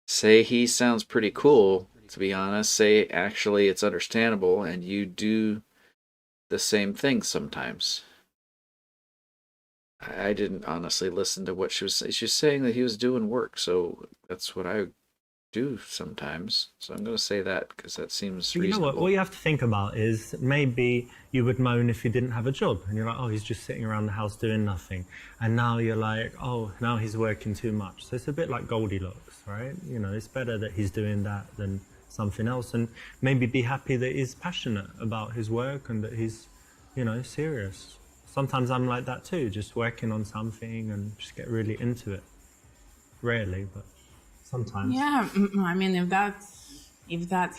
Say he sounds pretty cool, to be honest. Say actually it's understandable and you do the same thing sometimes. I didn't honestly listen to what she was saying. She was saying that he was doing work, so that's what I do sometimes. So I'm going to say that because that seems But you know reasonable. what you have to think about is maybe you would moan if you didn't have a job, and you're like, oh, he's just sitting around the house doing nothing, and now you're like, oh, now he's working too much. So it's a bit like Goldilocks, right? It's better that he's doing that than something else, and maybe be happy that he's passionate about his work and that he's serious. Sometimes I'm like that too, just working on something and just get really into it. Rarely, but sometimes. Yeah, I mean, if that's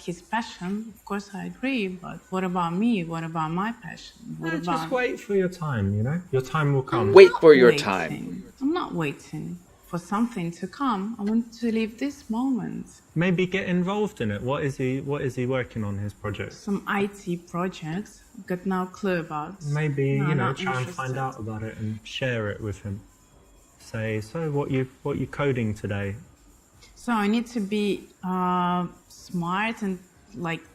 his passion, of course I agree. But what about me? What about my passion? What about? Just wait for your time, Your time will come. Wait for your waiting. time. I'm not waiting for something to come. I want to live this moment. Maybe get involved in it. What is he working on, his project? Some IT projects. Got no clue about. Maybe, No, not try and find interested. out about it and share it with him. Say, so what you coding today? So I need to be smart and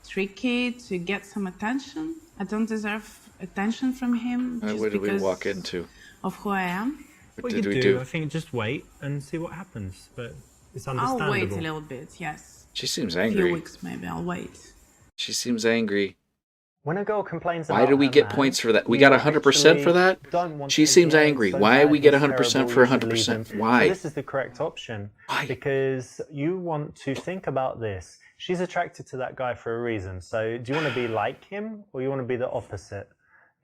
tricky to get some attention. I don't deserve attention from him. Just What did we because walk into? of who I am. What did you we do, do? I think, just wait and see what happens. But it's I'll understandable. wait a little bit, yes. She seems A few angry. weeks maybe, I'll wait. She seems angry. When a girl complains Why about do we her get man, points for that? We you got 100% for actually that? don't want to She say, seems "Yeah, it's angry. so Why bad, we get he's 100% terrible, for you should leave 100%? him." Why? Well, this is the correct option. Why? Because you want to think about this. She's attracted to that guy for a reason. So do you want to be like him or you want to be the opposite?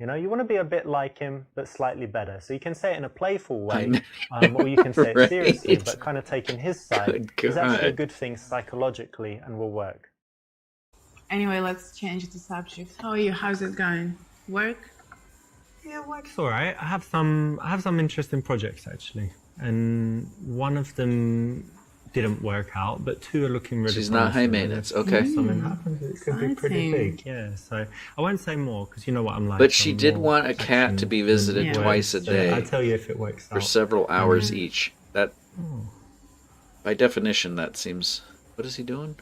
You know, you want to be a bit like him, but slightly better. So you can say it in a playful way, or you can say it Right. seriously, but kind of taking his side. Good Is actually a God. good thing psychologically and will work. Anyway, let's change the subject. How are you? How's it going? Work? Yeah, work's all right. I have some interesting projects actually, and one of them didn't work out, but two are looking really She's not high promising. maintenance. Okay. If something happens, it could be pretty Exciting. big. Yeah, so I won't say more because you know what I'm like. But she I'm did more want a cat to be action visited than twice a words, so day I'll tell you if it works for out. several hours each. That, by definition, that seems. What is he doing?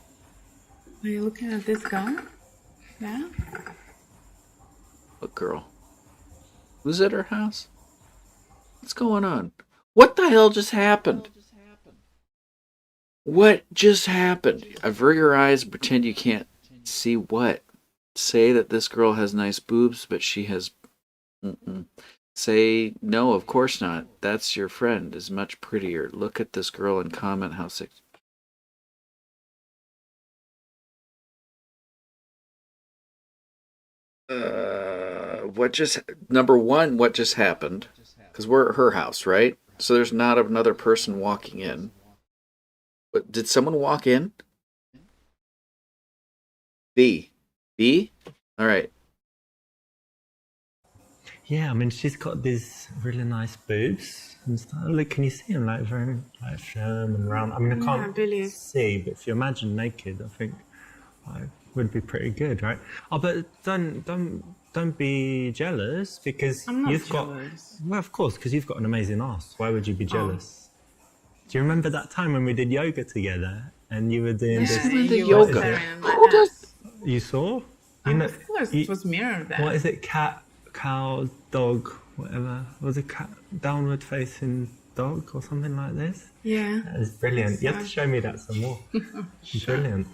Are you looking at this guy? Yeah? What girl? Who's at her house? What's going on? What the hell just happened? What just happened? Avert your eyes and pretend you can't see what? Say that this girl has nice boobs, but she has... Say, no, of course not. That's your friend, is much prettier. Look at this girl and comment how sick... what just... Number one, what just happened? Because we're at her house, right? So there's not another person walking in. But did someone walk in? B. B? All right. Yeah, I mean she's got these really nice boobs and stuff. Look, can you see them? Like very like firm and round. I mean I can't believe. see, but if you imagine naked, I think like, would be pretty good, right? Oh, but don't be jealous because I'm not you've jealous. got. Well, of course, because you've got an amazing ass. Why would you be jealous? Do you remember that time when we did yoga together and you were doing this? the you yoga. were staring Who at does- us. You saw? You know, Of course, you- it was mirrored there. what is it? Cat, cow, dog, whatever. Was it cat downward facing dog or something like this? Yeah. That is brilliant. You have to show me that some more. Brilliant.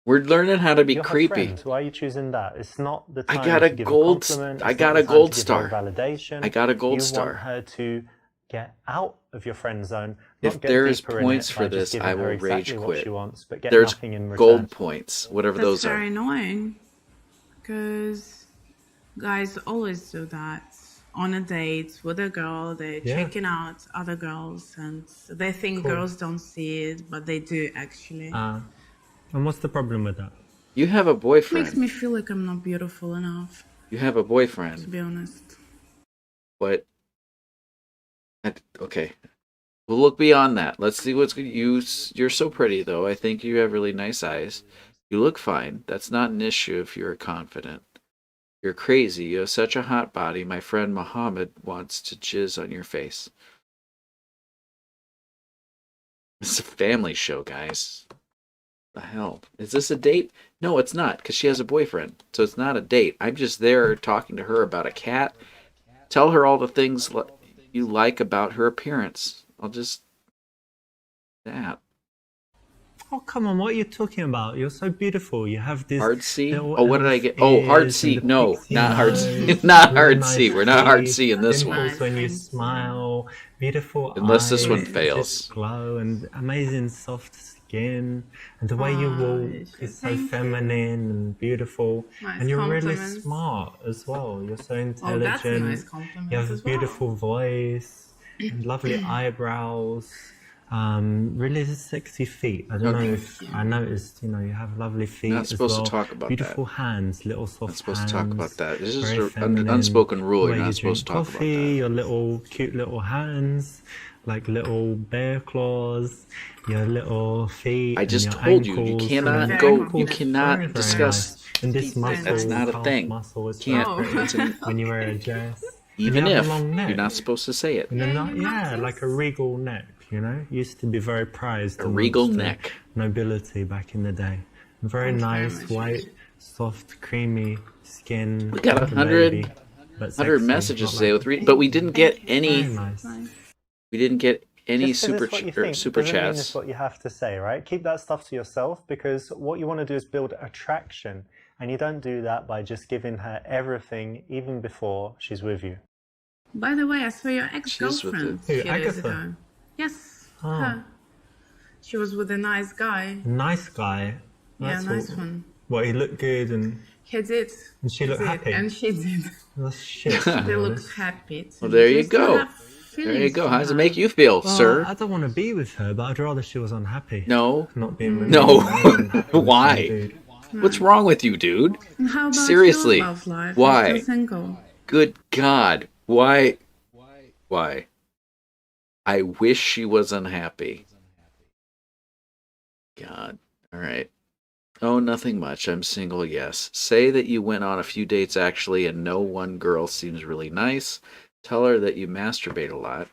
We're learning how to be You're her creepy. friend. Why are you choosing that? It's not the I time got a to give gold- a compliment. I It's got not a the time gold to give her star. validation. I got a gold you star. want her to get out of your friend zone. If not get there is deeper in points it for by just this, giving I her will exactly rage what quit. she wants, but get There's nothing in return. gold points, whatever That's those very are. annoying. Because guys always do that. On a date with a girl, they're Yeah. checking out other girls and they think girls don't see it, but they do actually. And what's the problem with that? You have a It makes boyfriend. me feel like I'm not beautiful enough, You have a to boyfriend, be honest. but okay. We'll look beyond that. Let's see what's good. You're so pretty, though. I think you have really nice eyes. You look fine. That's not an issue if you're confident. You're crazy. You have such a hot body. My friend Mohammed wants to jizz on your face. It's a family show, guys. The hell? Is this a date? No, it's not, because she has a boyfriend. So it's not a date. I'm just there talking to her about a cat. Tell her all the things you like about her appearance. I'll just... that. Oh, come on, what are you talking about? You're so beautiful. You have this... Hard C? little Oh, what did I elf get? Oh, hard ears C. and the No, pixie not hard C. nose, Not really hard nice C. We're not hard teeth, C in this one. dimples when you smile, beautiful Unless this eyes one that fails. just glow, and amazing soft skin, and the way you walk is so thank you. feminine and beautiful, Nice and you're really compliments. smart as well. You're so Oh, intelligent. that's a nice compliment You have a as well. beautiful voice, and lovely eyebrows. Really sexy feet. I don't know if I noticed. You have lovely feet. Not as supposed to well. talk about Beautiful hands, little soft Not supposed hands. to talk about that. This is very an feminine. unspoken rule. The way You're you not supposed to drink talk about coffee, that. Your little cute little hands, like little bear claws. Your little feet. I just and your told you, you ankles. cannot Very go. confident. You cannot Very, very discuss. nice. And this muscle, That's not a calf thing. Muscle is Can't. so pretty It's an- when you wear a dress. Even And you have if a long neck. you're not supposed to say it. And then like a regal neck, used to be very prized. A regal amongst the neck. Nobility back in the day. Very nice, much. white, soft, creamy skin. We got like a 100. baby. but 100 sexy, messages not today like, with read, but we didn't get very any. nice. We didn't get any Just 'cause it's what you think super doesn't mean chats. it's what you have to say, right? Keep that stuff to yourself, because what you want to do is build attraction, and you don't do that by just giving her everything even before she's with you. By the way, I saw your She's with ex-girlfriend Who, a few days Agatha? ago. Yes, Oh. her. She was with a nice guy. Nice guy. Yeah, That's nice what, one. What, he looked good and He did. she looked He did, happy. and she did. That's shit. to be They looked honest. happy. Too. Well, there you Just to go. have There you feelings go. for How does it her. make you feel, Well, sir? I don't want to be with her, but I'd rather she was unhappy. No. Not being with No. me. I'm unhappy with Why? some dude. What's wrong with you, dude? And how about Seriously. your love life? Why? You're still single. Good God. Why? Why? I wish she was unhappy. God. All right. Oh, nothing much. I'm single, yes. Say that you went on a few dates actually and no one girl seems really nice. Tell her that you masturbate a lot.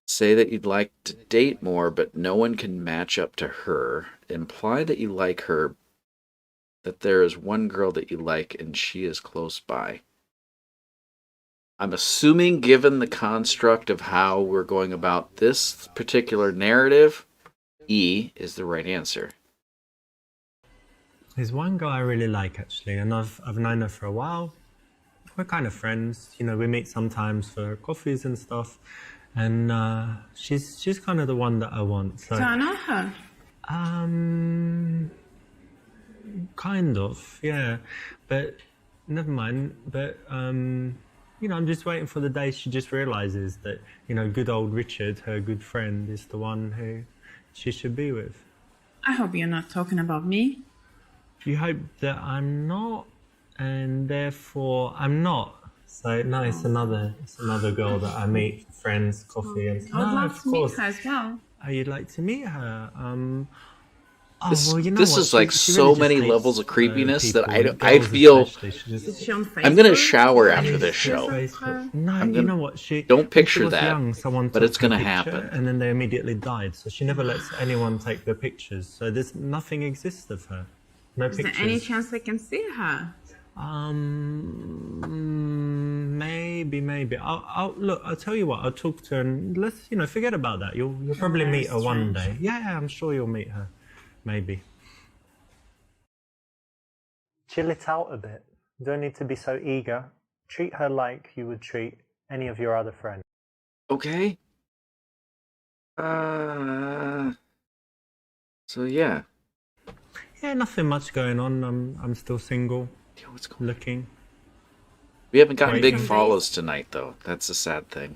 Say that you'd like to date more, but no one can match up to her. Imply that you like her, that there is one girl that you like and she is close by. I'm assuming, given the construct of how we're going about this particular narrative, E is the right answer. There's one girl I really like, actually, and I've known her for a while. We're kind of friends. You know, we meet sometimes for coffees and stuff. And she's kind of the one that I want. So, Do I know her? kind of, yeah. But never mind. But you know, I'm just waiting for the day she just realizes that, you know, good old Richard, her good friend, is the one who she should be with. I hope you're not talking about me. You hope that I'm not, and therefore I'm not. So no, it's another girl that I meet for friends, coffee, and I would no, love of to meet course. her as well. Oh, you'd like to meet her? Oh, This, well, you know this what? is like She so really just many hates, levels of creepiness that people, I girls feel. especially. She just- Is she on Facebook? I'm gonna shower Any after this pictures show. of Facebook. her? No, I'm you gonna- know what? She don't when she picture was that, young, someone but took it's gonna her picture, happen. and then they immediately died. So she never lets anyone take the pictures. So there's nothing exists of her. No Is there pictures. any chance I can see her? Maybe. I'll look. I'll tell you what. I'll talk to her, and let's, you know, forget about that. You'll probably very meet her one strange. day. Yeah, I'm sure you'll meet her. Maybe. Chill it out a bit. You don't need to be so eager. Treat her like you would treat any of your other friends. Okay. So yeah. Yeah, nothing much going on. I'm still single, Yeah, what's going on? looking. We haven't gotten Wait. big follows tonight, though. That's a sad thing.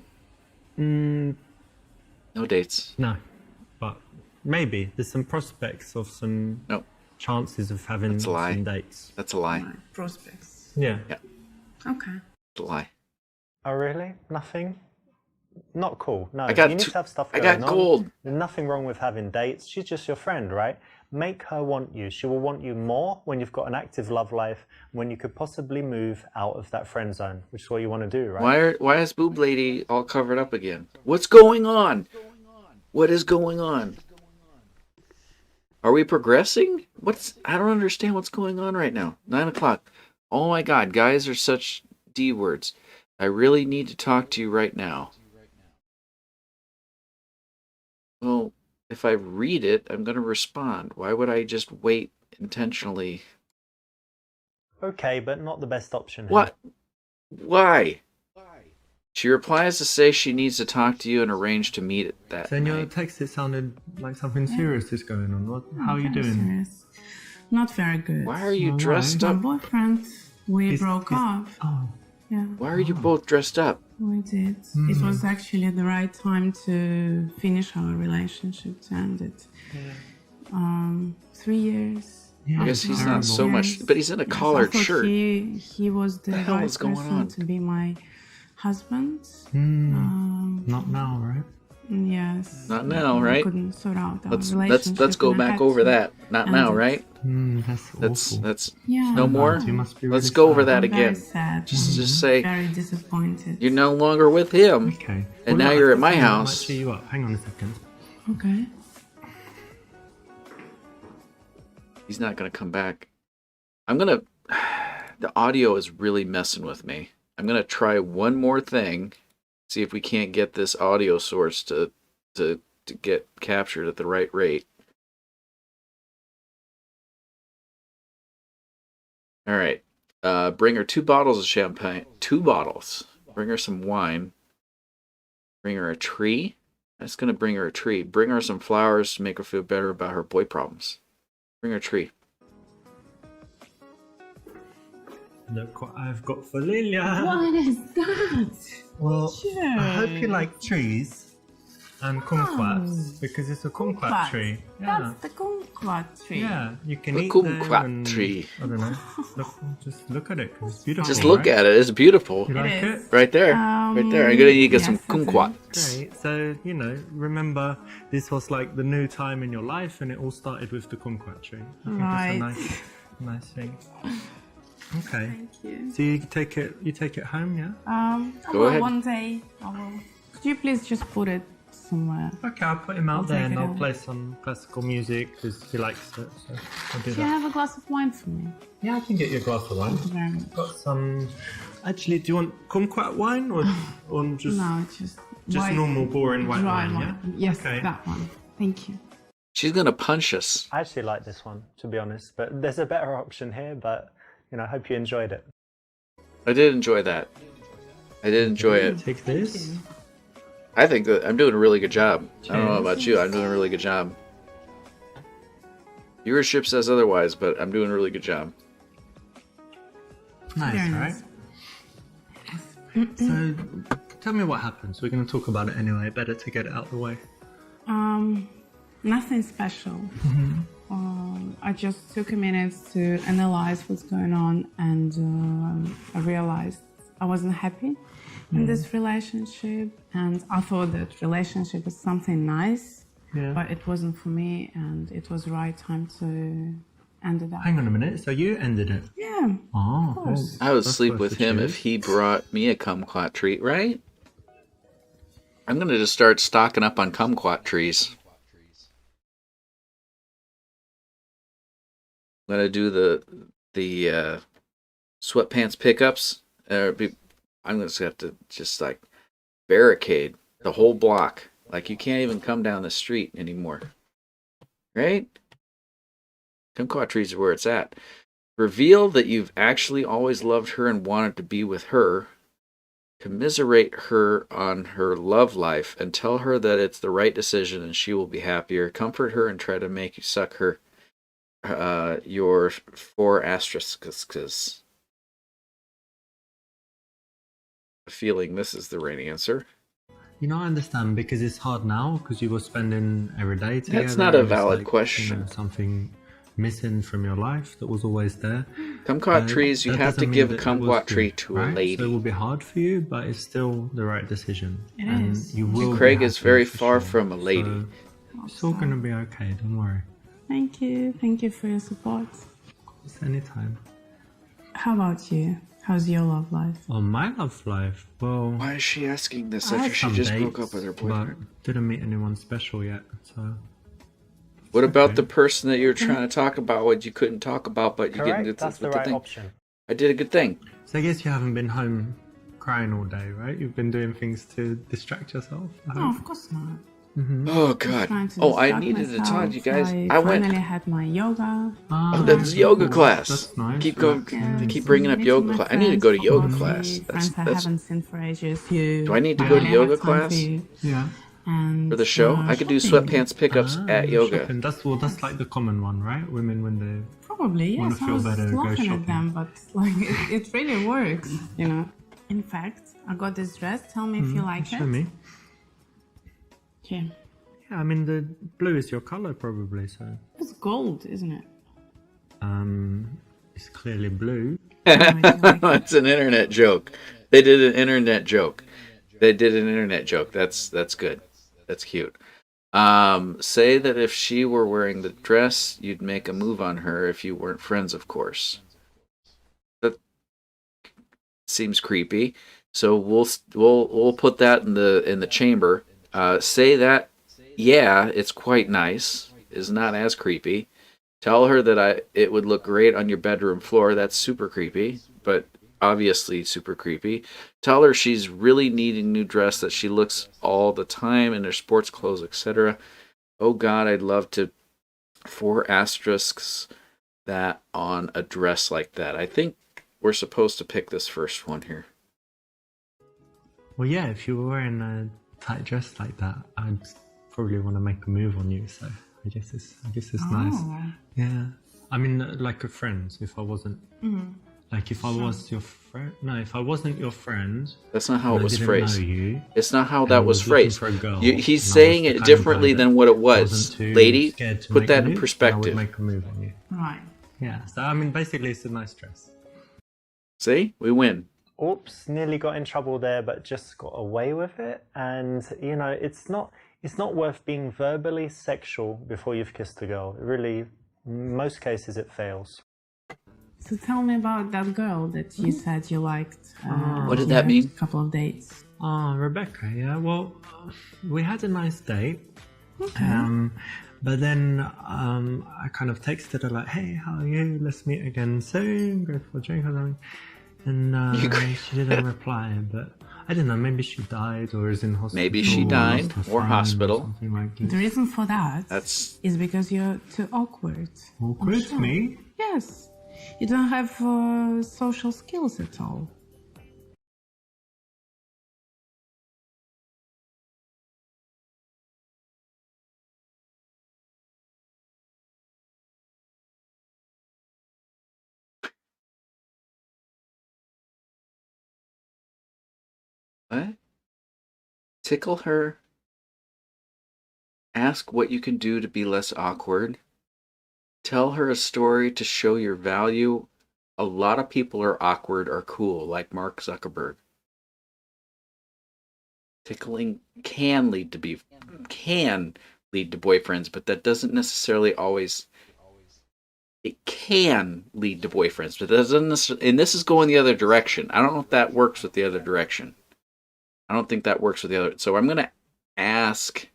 No dates. No, but maybe there's some prospects of some No, chances of having That's a lie. some dates. that's a lie. My prospects. Yeah. Okay. That's a lie. Oh, really? Nothing? Not cool. No, I got you need two- to have stuff I going got on. gold. There's nothing wrong with having dates. She's just your friend, right? Make her want you. She will want you more when you've got an active love life, when you could possibly move out of that friend zone, which is what you want to do, right? Why is Boob Lady all covered up again? What's going on? What is going on? Are we progressing? I don't understand what's going on right now. 9 o'clock. Oh my God, guys are such D words. I really need to talk to you right now. Well, if I read it, I'm going to respond. Why would I just wait intentionally? Okay, but not the best option. Here. What? Why? She replies to say she needs to talk to you and arrange to meet at that So in your night. text, it sounded like something serious is going on. How are you Very doing? serious. Not very good. Why are you Why? dressed My up? boyfriend, we He's- broke he's- up. Oh, Yeah, Why are you both dressed up? we did. It was actually the right time to finish our relationship, to end it. 3 years. yeah. I guess he's terrible. not so much, but he's in a Yes, collared I thought shirt. He was the hell right is going person on? to be my husband. Not now, right? Yes. Not now, We right? couldn't sort out our Let's relationship. go and I back had over to that. Not end now, it. right? That's That's awful. Yeah. no more. You must be Let's really go over sad. that I'm very again. sad. Just say Very disappointed. you're no longer with him. Okay. And now look, you're I've at got my something that house. might cheer you up. Hang on a second. Okay. He's not gonna come back. I'm gonna. The audio is really messing with me. I'm gonna try one more thing, see if we can't get this audio source to get captured at the right rate. All right. Bring her 2 bottles of champagne. 2 bottles. Bring her some wine. Bring her a tree. That's gonna bring her a tree. Bring her some flowers to make her feel better about her boy problems. Bring her a tree. Look what I've got for Lilia. What is that? Well, I hope you like trees and kumquats because it's a kumquat tree. Yeah. That's the kumquat tree. Yeah, you can The eat them kumquat and, tree. I don't know. Just look at it 'cause it's beautiful. Just look right? at it. It's beautiful. You like It it? is. Right there. Right there. I'm gonna need to get some yes, I do. kumquats. Great. So, remember this was like the new time in your life and it all started with the kumquat tree. I think Right. it's a nice thing. Okay. Thank you. So you take it home, yeah? I Go will ahead. one day. I will. Could you please just put it somewhere? Okay, I'll put him out I'll there take and it I'll home. play some classical music because he likes it. So I'll do Do you that. have a glass of wine for me? Yeah, I can get you a glass of wine. Thank you very much. Got some. Actually, do you want kumquat wine or just No, just white, normal boring white dry wine? wine. Yeah. Yes, Okay. that one. Thank you. She's gonna punch us. I actually like this one, to be honest, but there's a better option here. But I hope you enjoyed it. I did enjoy that. I did enjoy it. Take this. I think that I'm doing a really good job. I don't know Cheers. about you. I'm doing a really good job. Viewership says otherwise, but I'm doing a really good job. Nice, Very right? nice. So, tell me what happens. We're going to talk about it anyway. Better to get it out of the way. Nothing special. I just took a minute to analyze what's going on, and I realized I wasn't happy in this relationship, and I thought that relationship was something nice, Yeah. but it wasn't for me, and it was the right time to end it up. Hang on a minute. So you ended it? Yeah. Oh, course. I would that's sleep worth with the him cheers. if he brought me a kumquat tree, right? I'm gonna just start stocking up on kumquat trees. I'm gonna do the sweatpants pickups. I'm gonna have to just like barricade the whole block. Like you can't even come down the street anymore. Right? Kumquat trees are where it's at. Reveal that you've actually always loved her and wanted to be with her. Commiserate her on her love life and tell her that it's the right decision and she will be happier. Comfort her and try to make you suck her your 4 asterisks. Feeling this is the right answer. I understand because it's hard now because you were spending every day together. That's not a and it's valid like, question. Something missing from your life that was always there. Kumquat trees, you That have to doesn't mean give a that it was kumquat tree good, to a right? lady. So it will be hard for you, but it's still the right decision. It and is. You will. Craig be is happy very for far sure. from a lady. So it's all going to be okay. Don't worry. Thank you. Thank you for your support. It's anytime. How about you? How's your love life? On my love life, well, Why is she asking this I after had she some just dates, broke up with her boyfriend? but didn't meet anyone special yet. So What about okay. the person that you were trying to talk about, what you couldn't talk about, but you correct. didn't That's the with right thing? option. I did a good thing. So I guess you haven't been home crying all day, right? You've been doing things to distract yourself. I No, hope. of course not. Oh God! Trying to Oh, I distract needed to myself. talk to you guys. I I went. finally had my yoga. Ah, Oh, that's yoga cool. class. That's nice. Keep going. Yeah, Keep bringing up meeting yoga my class. I need to go to friends, yoga coffee, class. Friends I haven't seen for ages. You. Do I need to I go to finally yoga had time class? for you. Yeah. And, For the show, I could do shopping. sweatpants pickups at yoga. Shopping. That's like the common one, right? Women when they Probably, Wanna yes. I feel was better, go laughing shopping. at them, but like it really works, you know. In fact, I got this dress. Tell me if you like show it. me. Here. Yeah, I mean the blue is your color probably, so It's gold, isn't it? it's clearly blue. It's an internet joke. They did an internet joke. That's good. That's cute. Say that if she were wearing the dress, you'd make a move on her if you weren't friends, of course. That seems creepy. So we'll put that in the chamber. Say that, yeah, it's quite nice. Is not as creepy. Tell her that it would look great on your bedroom floor. That's super creepy, but obviously super creepy. Tell her she's really needing a new dress, that she looks all the time in her sports clothes, etc. Oh God, I'd love to 4 asterisks that on a dress like that. I think we're supposed to pick this first one here. Well, yeah, if you were wearing a tight dress like that, I'd probably want to make a move on you. So I guess it's nice. Yeah, I mean, like a friend. If I wasn't, like, if I was your friend. No, if I wasn't your friend. That's not how it was didn't phrased. know you, it's not how that was looking phrased. for a girl, He's and I saying was the it kind of differently guy than what it that was. wasn't too Lady, scared to put make that a in move, perspective. I would make a move on you. Right. Yeah. So I mean, basically, it's a nice dress. See, we win. Oops, nearly got in trouble there, but just got away with it. And you know, it's not worth being verbally sexual before you've kissed a girl. It really, in most cases, it fails. So tell me about that girl that you said you liked. What did you that had mean? A couple of dates. Oh, Rebecca, yeah. Well, we had a nice date. Okay. But then I kind of texted her like, "Hey, how are you? Let's meet again soon. Go for a drink or something." And she didn't reply. But I don't know. Maybe she died or is in hospital. Maybe she died or hospital. something like this. The reason for that That's is because you're too awkward. Awkward, Sure. me? Yes. You don't have social skills at all. what? Tickle her. Ask what you can do to be less awkward. Tell her a story to show your value. A lot of people are awkward or cool, like Mark Zuckerberg. Tickling can lead to boyfriends, but that doesn't necessarily always. It can lead to boyfriends, but that doesn't necessarily. And this is going the other direction. I don't know if that works with the other direction. I don't think that works with the other. So I'm gonna ask.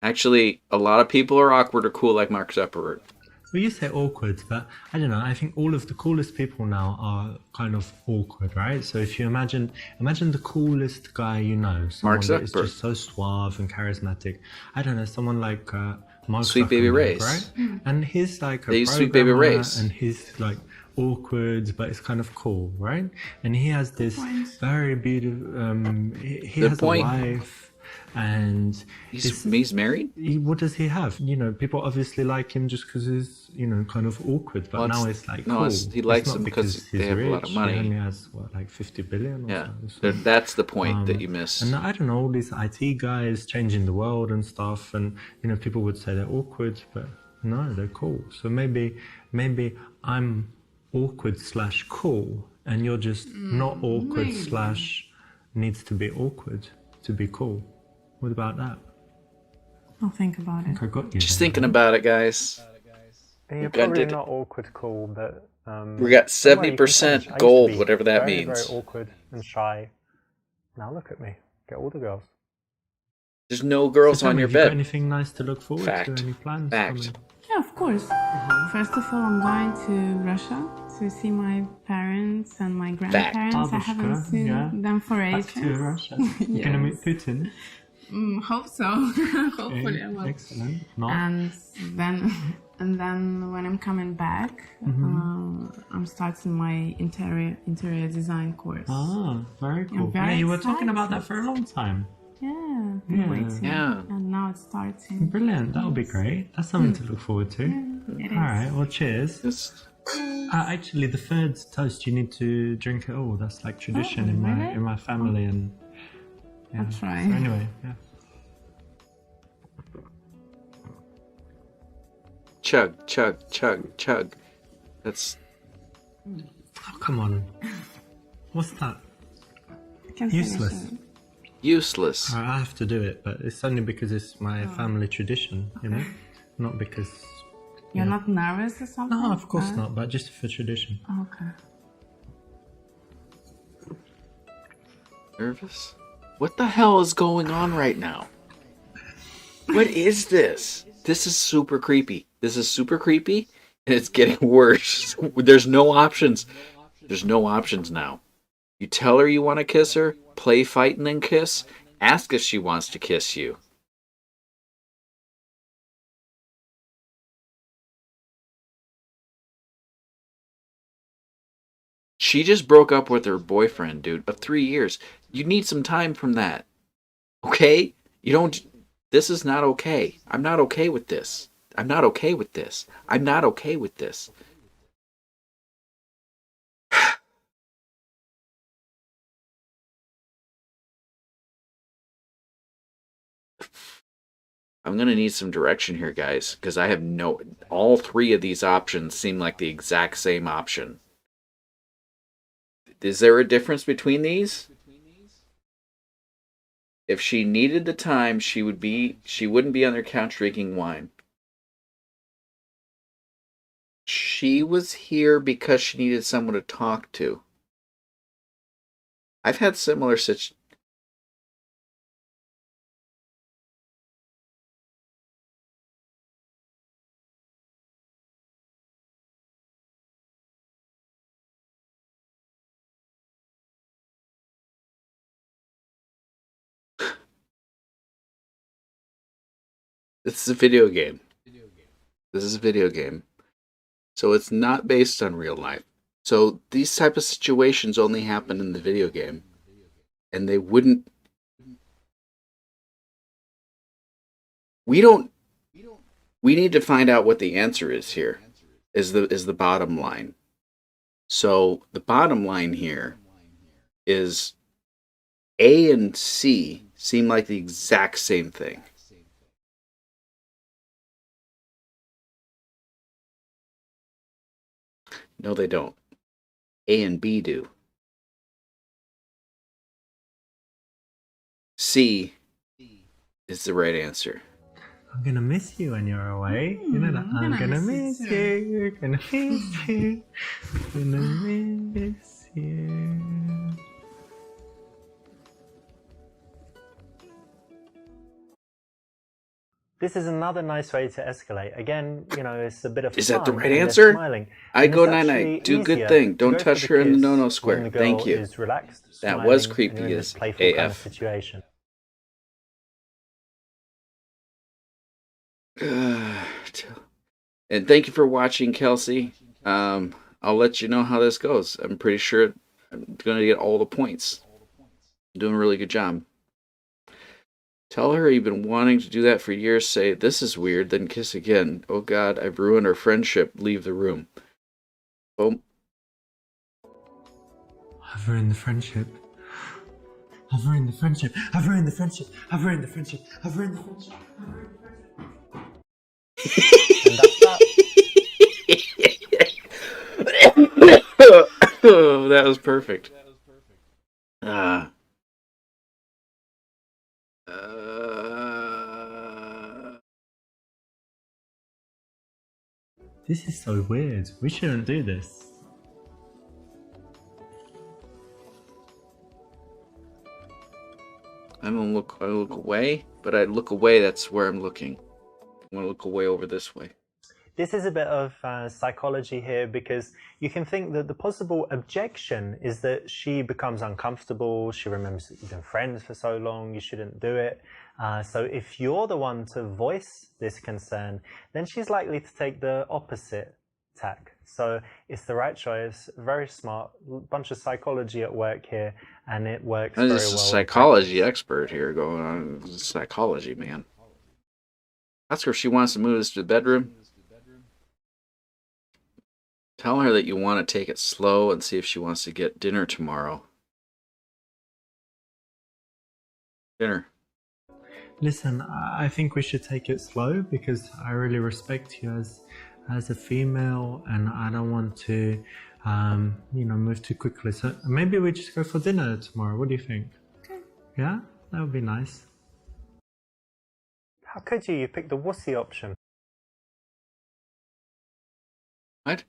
Actually, a lot of people are awkward or cool, like Mark Zuckerberg. Well, you say awkward, but I don't know. I think all of the coolest people now are kind of awkward, right? So if you imagine the coolest guy you know, someone Mark that is Zuckerberg. just so suave and charismatic. I don't know, someone like Mark Sweet Baby Zuckerberg, Ray's. right? And he's like a They use Sweet Baby programmer, Ray's. and he's like awkward, but it's kind of cool, right? And he has this very beautiful. He Good has point. a wife. And He's married? what does he have? You know, people obviously like him just because he's, you know, kind of awkward. But Well, now it's- it's like, no, cool. he likes It's not them because he's they have rich. a lot of money. He only has, what, like 50 billion or Yeah, something. So, that's the point that you missed. and I don't know, all these IT guys changing the world and stuff. And, you know, people would say they're awkward, but no, they're cool. So maybe I'm awkward / cool. And you're just not awkward / needs to be awkward to be cool. What about that? I'll think about it. I got you. Just there. thinking about it, guys. You're got probably it. not awkward cool, but We got don't worry, you can 70% change. I used to gold, be whatever that very, means. Very awkward and shy. Now look at me, get all the girls. There's no girls So tell on me, your have you got bed. anything nice to look forward Fact. to? Any plans? Fact. coming? Yeah, of course. First of all, I'm going to Russia to see my parents and my grandparents. I haven't Babushka, seen yeah. them for Back ages. to Russia. You're gonna meet Putin. Hope so. Hopefully I will. Excellent. Not. And then when I'm coming back, I'm starting my interior design course. Ah, very cool. very Yeah, you were talking about that excited. for a long time. Yeah, Yeah. I'm waiting. Yeah. And now it's starting. Brilliant. That'll be great. That's something to look forward to. It All right. Well, cheers. Just Actually, the third toast, you need to drink it all. That's like tradition Oh, in my really? in my family, and yeah. I'll try. So anyway, yeah. chug, chug, chug, chug. That's Oh, come on. What's that? I can finish Useless. it. useless. I have to do it, but it's only because it's my family tradition, you know, not because. You're not nervous or something? No, of course not, but just for tradition. Okay. Nervous? What the hell is going on right now? What is this? This is super creepy. This is super creepy, and it's getting worse. There's no options. There's no options now. You tell her you want to kiss her, play fight and then kiss, ask if she wants to kiss you. She just broke up with her boyfriend, dude, of 3 years. You need some time from that. Okay? You don't. This is not okay. I'm not okay with this. I'm not okay with this. I'm not okay with this. I'm going to need some direction here, guys, because I have no. All three of these options seem like the exact same option. Is there a difference between these? If she needed the time, she wouldn't be on their couch drinking wine. She was here because she needed someone to talk to. I've had similar situations. This is a video game. This is a video game. So it's not based on real life. So these type of situations only happen in the video game. And they wouldn't. We need to find out what the answer is here. Is the bottom line. So the bottom line here is A and C seem like the exact same thing. No, they don't. A and B do. C is the right answer. I'm gonna miss you when you're away. You know that. I'm gonna miss you. Gonna miss you. Gonna miss you. This is another nice way to escalate. Again, you know, it's a bit of fun. Is that the right and answer? Smiling. I go night-night. Do good thing. Don't touch her in the no-no square. Thank you. Is relaxed, That was smiling, creepy and you're in as this playful AF. kind of situation. And thank you for watching, Kelsey. I'll let you know how this goes. I'm pretty sure I'm going to get all the points. I'm doing a really good job. Tell her you've been wanting to do that for years. Say, this is weird, then kiss again. Oh God, I've ruined our friendship. Leave the room. Boom. I've ruined the friendship. I've ruined the friendship. I've ruined the friendship. I've ruined the friendship. I've ruined the friendship. I've ruined the friendship. And that's that. Oh, that was perfect. This is so weird. We shouldn't do this. I look away, but I look away, that's where I'm looking. I want to look away over this way. This is a bit of psychology here, because you can think that the possible objection is that she becomes uncomfortable, she remembers that you've been friends for so long, you shouldn't do it. So if you're the one to voice this concern, then she's likely to take the opposite tack. So it's the right choice, very smart, bunch of psychology at work here, and it works very well. This is a psychology expert here going on. Psychology, man. Ask her if she wants to move this to the bedroom. Tell her that you want to take it slow and see if she wants to get dinner tomorrow. Dinner. Listen, I think we should take it slow, because I really respect you as a female, and I don't want to, move too quickly. So maybe we just go for dinner tomorrow. What do you think? Okay. Yeah, that would be nice. How could you? You picked the wussy option. What?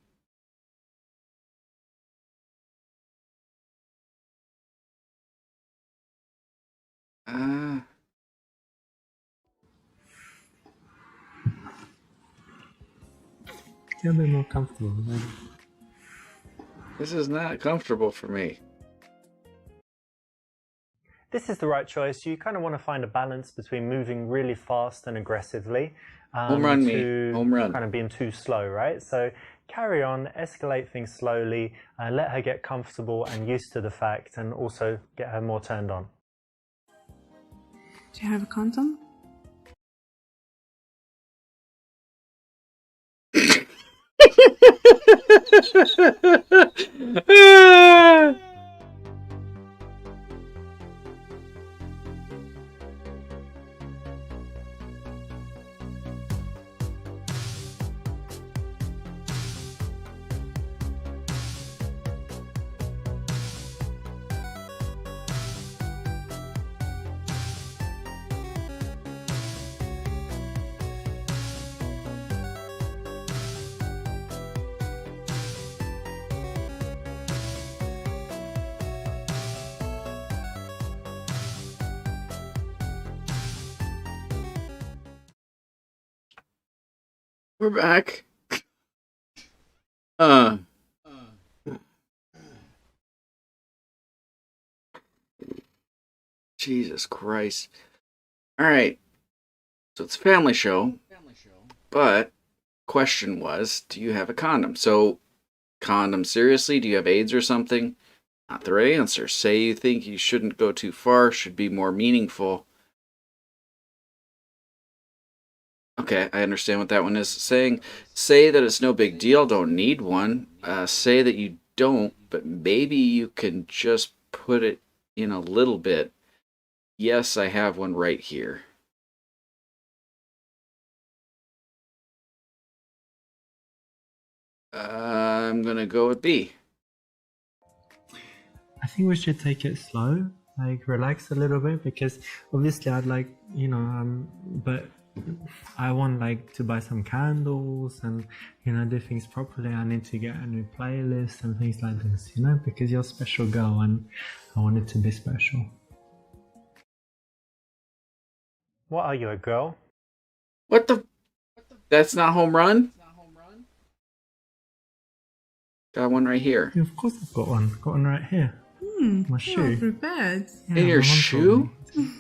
get a bit more comfortable. Maybe. This is not comfortable for me. This is the right choice. You kind of want to find a balance between moving really fast and aggressively Home run to me. Home run. kind of being too slow, right? So carry on, escalate things slowly, let her get comfortable and used to the fact, and also get her more turned on. Do you have a condom? We're back. Jesus Christ. Alright. So it's a family show. But question was, do you have a condom? So condom, seriously? Do you have AIDS or something? Not the right answer. Say you think you shouldn't go too far, should be more meaningful. Okay, I understand what that one is saying. Say that it's no big deal, don't need one. Say that you don't, but maybe you can just put it in a little bit. Yes, I have one right here. I'm gonna go with B. I think we should take it slow, like relax a little bit, because obviously I'd like, but I want like to buy some candles and, do things properly. I need to get a new playlist and things like this, because you're a special girl and I want it to be special. What are you, a girl? What the? That's not home run? Got one right here. Yeah, of course I've got one. Got one right here. My shoe. You're prepared. Yeah, In your my mum shoe? told me.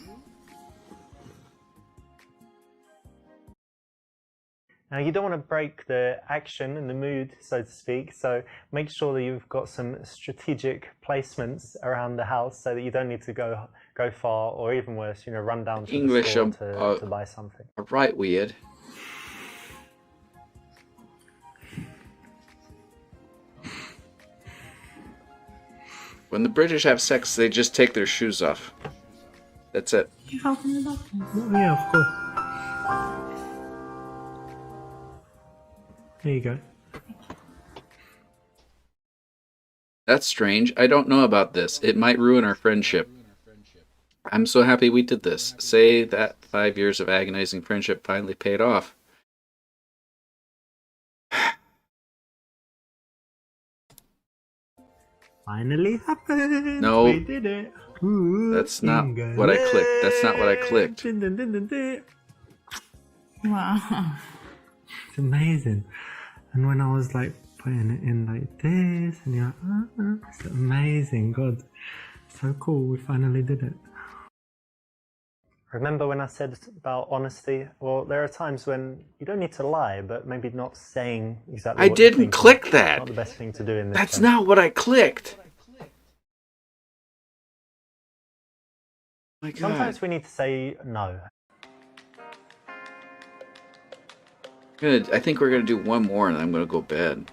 Now you don't want to break the action and the mood, so to speak, so make sure that you've got some strategic placements around the house so that you don't need to go far, or even worse, run down to English, the store to buy something. Right, weird. When the British have sex, they just take their shoes off. That's it. You help me with that? Oh, yeah, of course. There you go. That's strange. I don't know about this. It might ruin our friendship. I'm so happy we did this. Say that 5 years of agonizing friendship finally paid off. Finally happened. No. We did it. Ooh, That's not what I clicked. That's not what I clicked. Dun, dun, dun, dun, dun. Wow. It's amazing. And when I was like putting it in like this, and you're like, it's amazing. God, so cool. We finally did it. Remember when I said about honesty? Well, there are times when you don't need to lie, but maybe not saying exactly I what you're didn't thinking. click that. Not the best thing to do in this That's case. not what I clicked. My God. Sometimes we need to say no. I think we're gonna do one more, and I'm gonna go bed.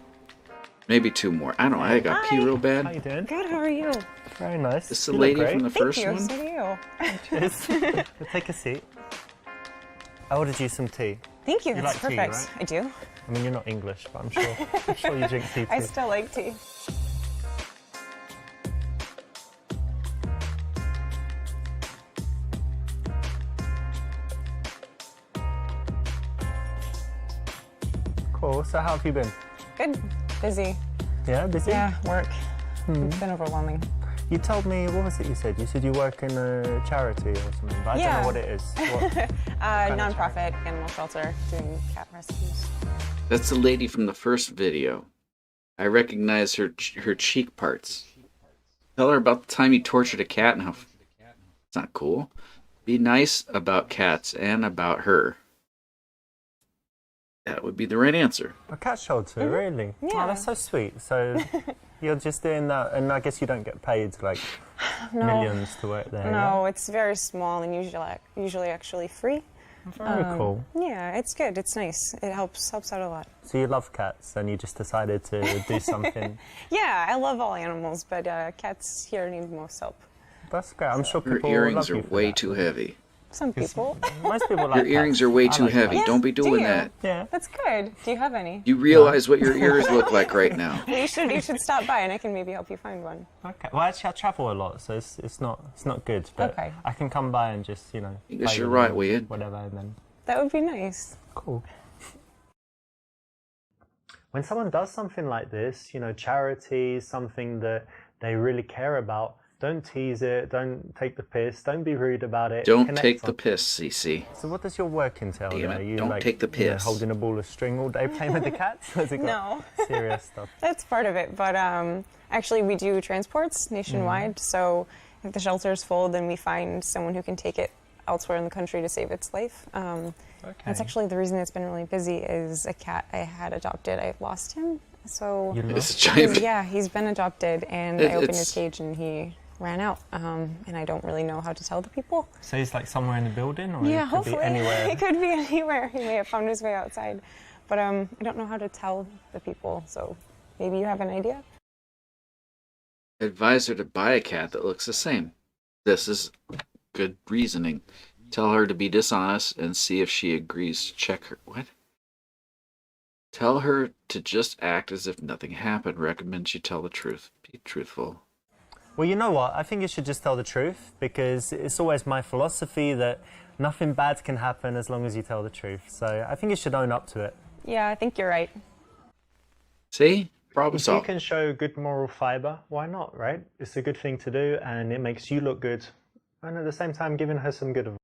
Maybe two more. I don't know. I got pee real How bad. you doing? Good, how are you? Very nice. This is the You look lady great. from the Thank first you, one. so do you. Cheers. We'll take a seat. I ordered you some tea. Thank you, You that's like tea, perfect. right? I do. I mean, you're not English, but I'm sure you drink tea too. I still like tea. Cool. So how have you been? Good, busy. Yeah, busy? Yeah, work. It's been overwhelming. You told me, what was it you said? You said you work in a charity or something, but I don't know what it is. What? Nonprofit animal shelter doing cat rescues. That's the lady from the first video. I recognize her cheek parts. Tell her about the time you tortured a cat and how... It's not cool. Be nice about cats and about her. That would be the right answer. A cat shelter, really? Yeah. Oh, that's so sweet. So you're just doing that, and I guess you don't get paid like millions to work there. No, it's very small and usually actually free. Very cool. Yeah, it's good. It's nice. It helps out a lot. So you love cats, and you just decided to do something. Yeah, I love all animals, but cats here need most help. That's great. I'm sure Your people earrings love are you for way that. too heavy. Some people. Most people like Your earrings cats. are way I too like heavy. cats. Don't be Do doing you? that. Yeah. That's good. Do you have any? You realize what your ears look like right now. You should stop by and I can maybe help you find one. Okay. Well, actually, I travel a lot, so it's not good. But Okay. I can come by and just Guess play you're with right, them, Wade. whatever, and then That would be nice. cool. When someone does something like this, charity, something that they really care about, don't tease it, don't take the piss, don't be rude about it. Don't connect take the on- piss, CC. So what does your work entail? Damn then? it, Are you don't take the piss. holding a ball of string all day playing with the cats? Has it got No. serious stuff? That's part of it, but actually we do transports nationwide, so if the shelter is full, then we find someone who can take it elsewhere in the country to save its life. That's actually the reason it's been really busy is a cat I had adopted. I lost him, so You It's a lost? giant... he's been adopted, and I opened his It's- cage and he ran out, and I don't really know how to tell the people. So he's like somewhere in the building, or Yeah, it could hopefully. be anywhere? It could be anywhere. He may have found his way outside. But I don't know how to tell the people, so maybe you have an idea? Advise her to buy a cat that looks the same. This is good reasoning. Tell her to be dishonest and see if she agrees to check her... What? Tell her to just act as if nothing happened. Recommend she tell the truth. Be truthful. Well, you know what? I think you should just tell the truth, because it's always my philosophy that nothing bad can happen as long as you tell the truth. So I think you should own up to it. Yeah, I think you're right. See? Problem If you solved. can show good moral fiber, why not, right? It's a good thing to do, and it makes you look good, and at the same time giving her some good advice.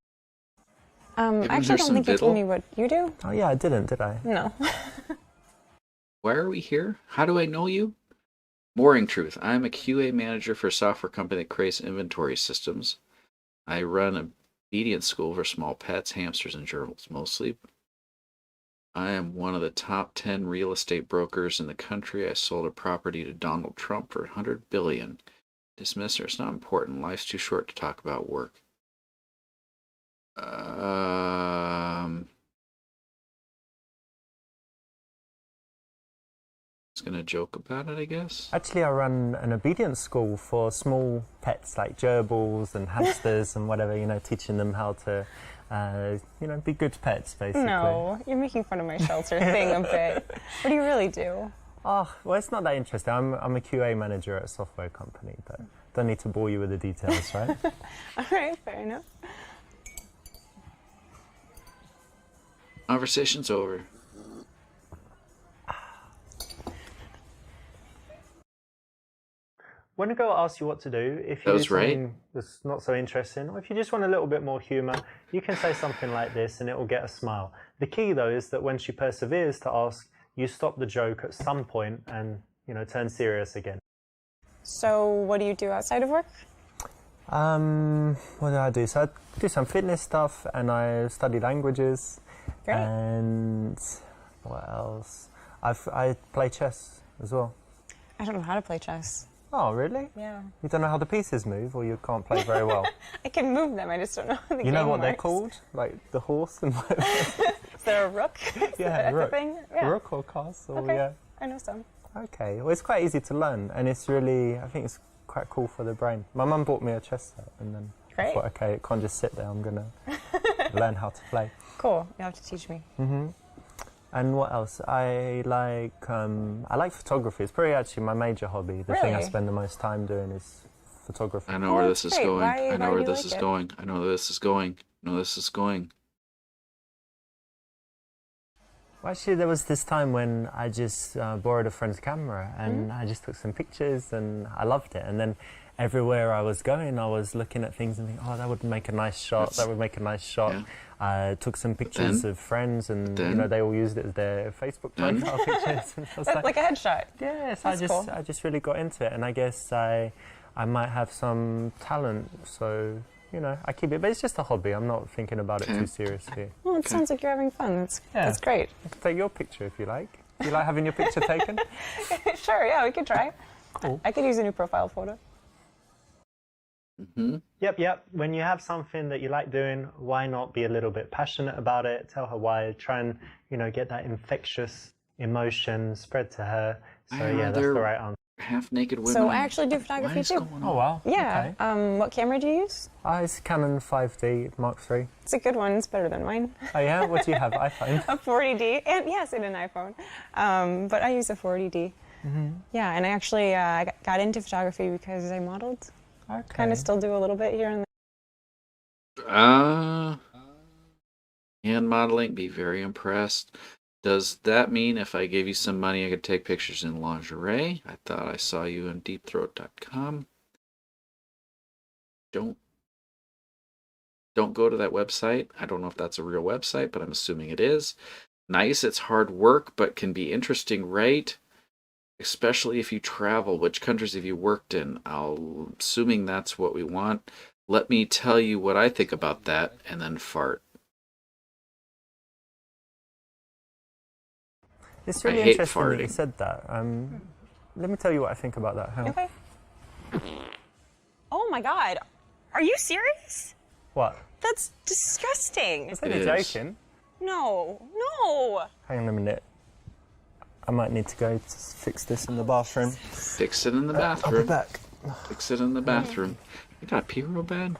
I her actually don't some think you told biddle. me what you do. Oh yeah, I didn't, did I? No. Why are we here? How do I know you? Mooring truth. I'm a QA manager for a software company that creates inventory systems. I run obedience school for small pets, hamsters, and gerbils mostly. I am one of the top 10 real estate brokers in the country. I sold a property to Donald Trump for $100 billion. Dismiss her. It's not important. Life's too short to talk about work. Just gonna joke about it, I guess. Actually, I run an obedience school for small pets like gerbils and hamsters and whatever, teaching them how to, be good pets, basically. No, you're making fun of my shelter thing a bit. What do you really do? Oh, well, it's not that interesting. I'm a QA manager at a software company, but don't need to bore you with the details, right? All right, fair enough. Conversation's over. When a girl asks you what to do, if That you do was right. something that's not so interesting, or if you just want a little bit more humour, you can say something like this and it will get a smile. The key, though, is that when she perseveres to ask, you stop the joke at some point and, turn serious again. So what do you do outside of work? What do I do? So I do some fitness stuff, and I study languages. Great. And what else? I play chess as well. I don't know how to play chess. Oh, really? Yeah. You don't know how the pieces move, or you can't play very well? I can move them, I just don't know how the You know game what they're works. called? Like the horse and Is there a rook? Is yeah, that the rook. thing? Yeah. Rook or castle, Okay. yeah. I know some. Okay, well, it's quite easy to learn, and it's really, I think it's quite cool for the brain. My mum bought me a chess set, and then I Great. thought, okay, it can't just sit there, I'm going to learn how to play. Cool. You have to teach me. And what else? I like photography. It's probably actually my major hobby. The thing I Really? spend the most time doing is photography. I know where that's this is great. going. Why I know do where you this like is it? going. I know where this is going. I know this is going. Well, actually, there was this time when I just borrowed a friend's camera and I just took some pictures and I loved it. And then everywhere I was going, I was looking at things and thinking, oh, that would make a nice shot. That would make a nice shot. Yeah. Took some pictures of friends, and then, you know, they all used it as their Facebook profile pictures. And I was like a headshot. Yes, That's I just really got into it, and I guess I might have some talent, so you know, I keep it, but it's just a hobby. I'm not thinking about it too seriously. Well, it sounds like you're having fun. That's great. I can take your picture if you like. Do you like having your picture taken? Sure, yeah, we could try. Cool. I could use a new profile photo. Mm-hmm. Yep. When you have something that you like doing, why not be a little bit passionate about it? Tell her why. Try and, you know, get that infectious emotion spread to her. So yeah, that's the right answer. Half-naked women. So I actually do photography too. Oh wow. Yeah. Okay. What camera do you use? It's Canon 5D Mark III. It's a good one. It's better than mine. Oh yeah? What do you have? iPhone? A 40D. And yes, and an iPhone. But I use a 40D. Mm-hmm. Yeah, and I actually got into photography because I modeled. Okay. Kind of still do a little bit here and there. Hand modeling, be very impressed. Does that mean if I gave you some money, I could take pictures in lingerie? I thought I saw you on deepthroat.com. Don't go to that website. I don't know if that's a real website, but I'm assuming it is. Nice, it's hard work, but can be interesting, right? Especially if you travel. Which countries have you worked in? Assuming that's what we want. Let me tell you what I think about that, and then fart. It's really interesting that you said that. Let me tell you what I think about that. Hang on. Okay. Oh my God. Are you serious? What? That's disgusting. Is that joking? No. Hang on a minute. I might need to go to fix this in the bathroom. Fix it in the bathroom. I'll be back. Fix it in the bathroom. You got to pee real bad?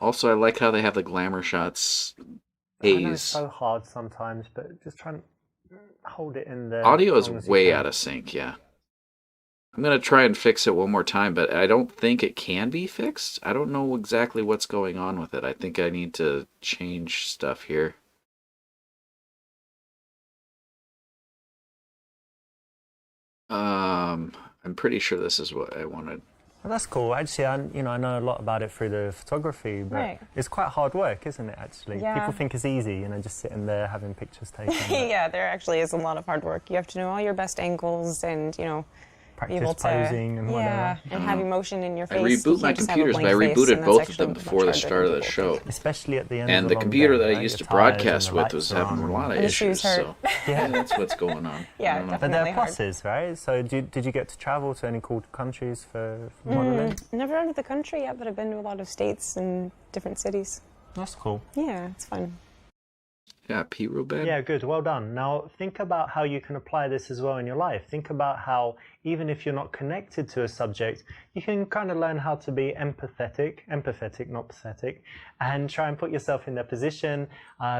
Also, I like how they have the glamour shots. I know it's so hard sometimes, but just try and hold it in there. Audio is way out of sync, yeah. I'm going to try and fix it one more time, but I don't think it can be fixed. I don't know exactly what's going on with it. I think I need to change stuff here. I'm pretty sure this is what I wanted. Well, that's cool. Actually, I know a lot about it through the photography, but it's quite hard work, isn't it, actually? Yeah. People think it's easy, just sitting there having pictures taken. Yeah, there actually is a lot of hard work. You have to know all your best angles and, practice be able to, posing and whatever. And have emotion in your face. I reboot my computers, but I rebooted both of them before the start of the show. Especially at the end and of the long computer day, that I used to broadcast with was having a lot of and issues. So yeah, that's what's going on. Yeah, definitely. But there are pluses, right? So did you get to travel to any cool countries for modeling? Never out of the country yet, but I've been to a lot of states and different cities. That's cool. Yeah, it's fun. Yeah, pee real bad. Yeah, good. Well done. Now, think about how you can apply this as well in your life. Think about how, even if you're not connected to a subject, you can kind of learn how to be empathetic, not pathetic, and try and put yourself in their position,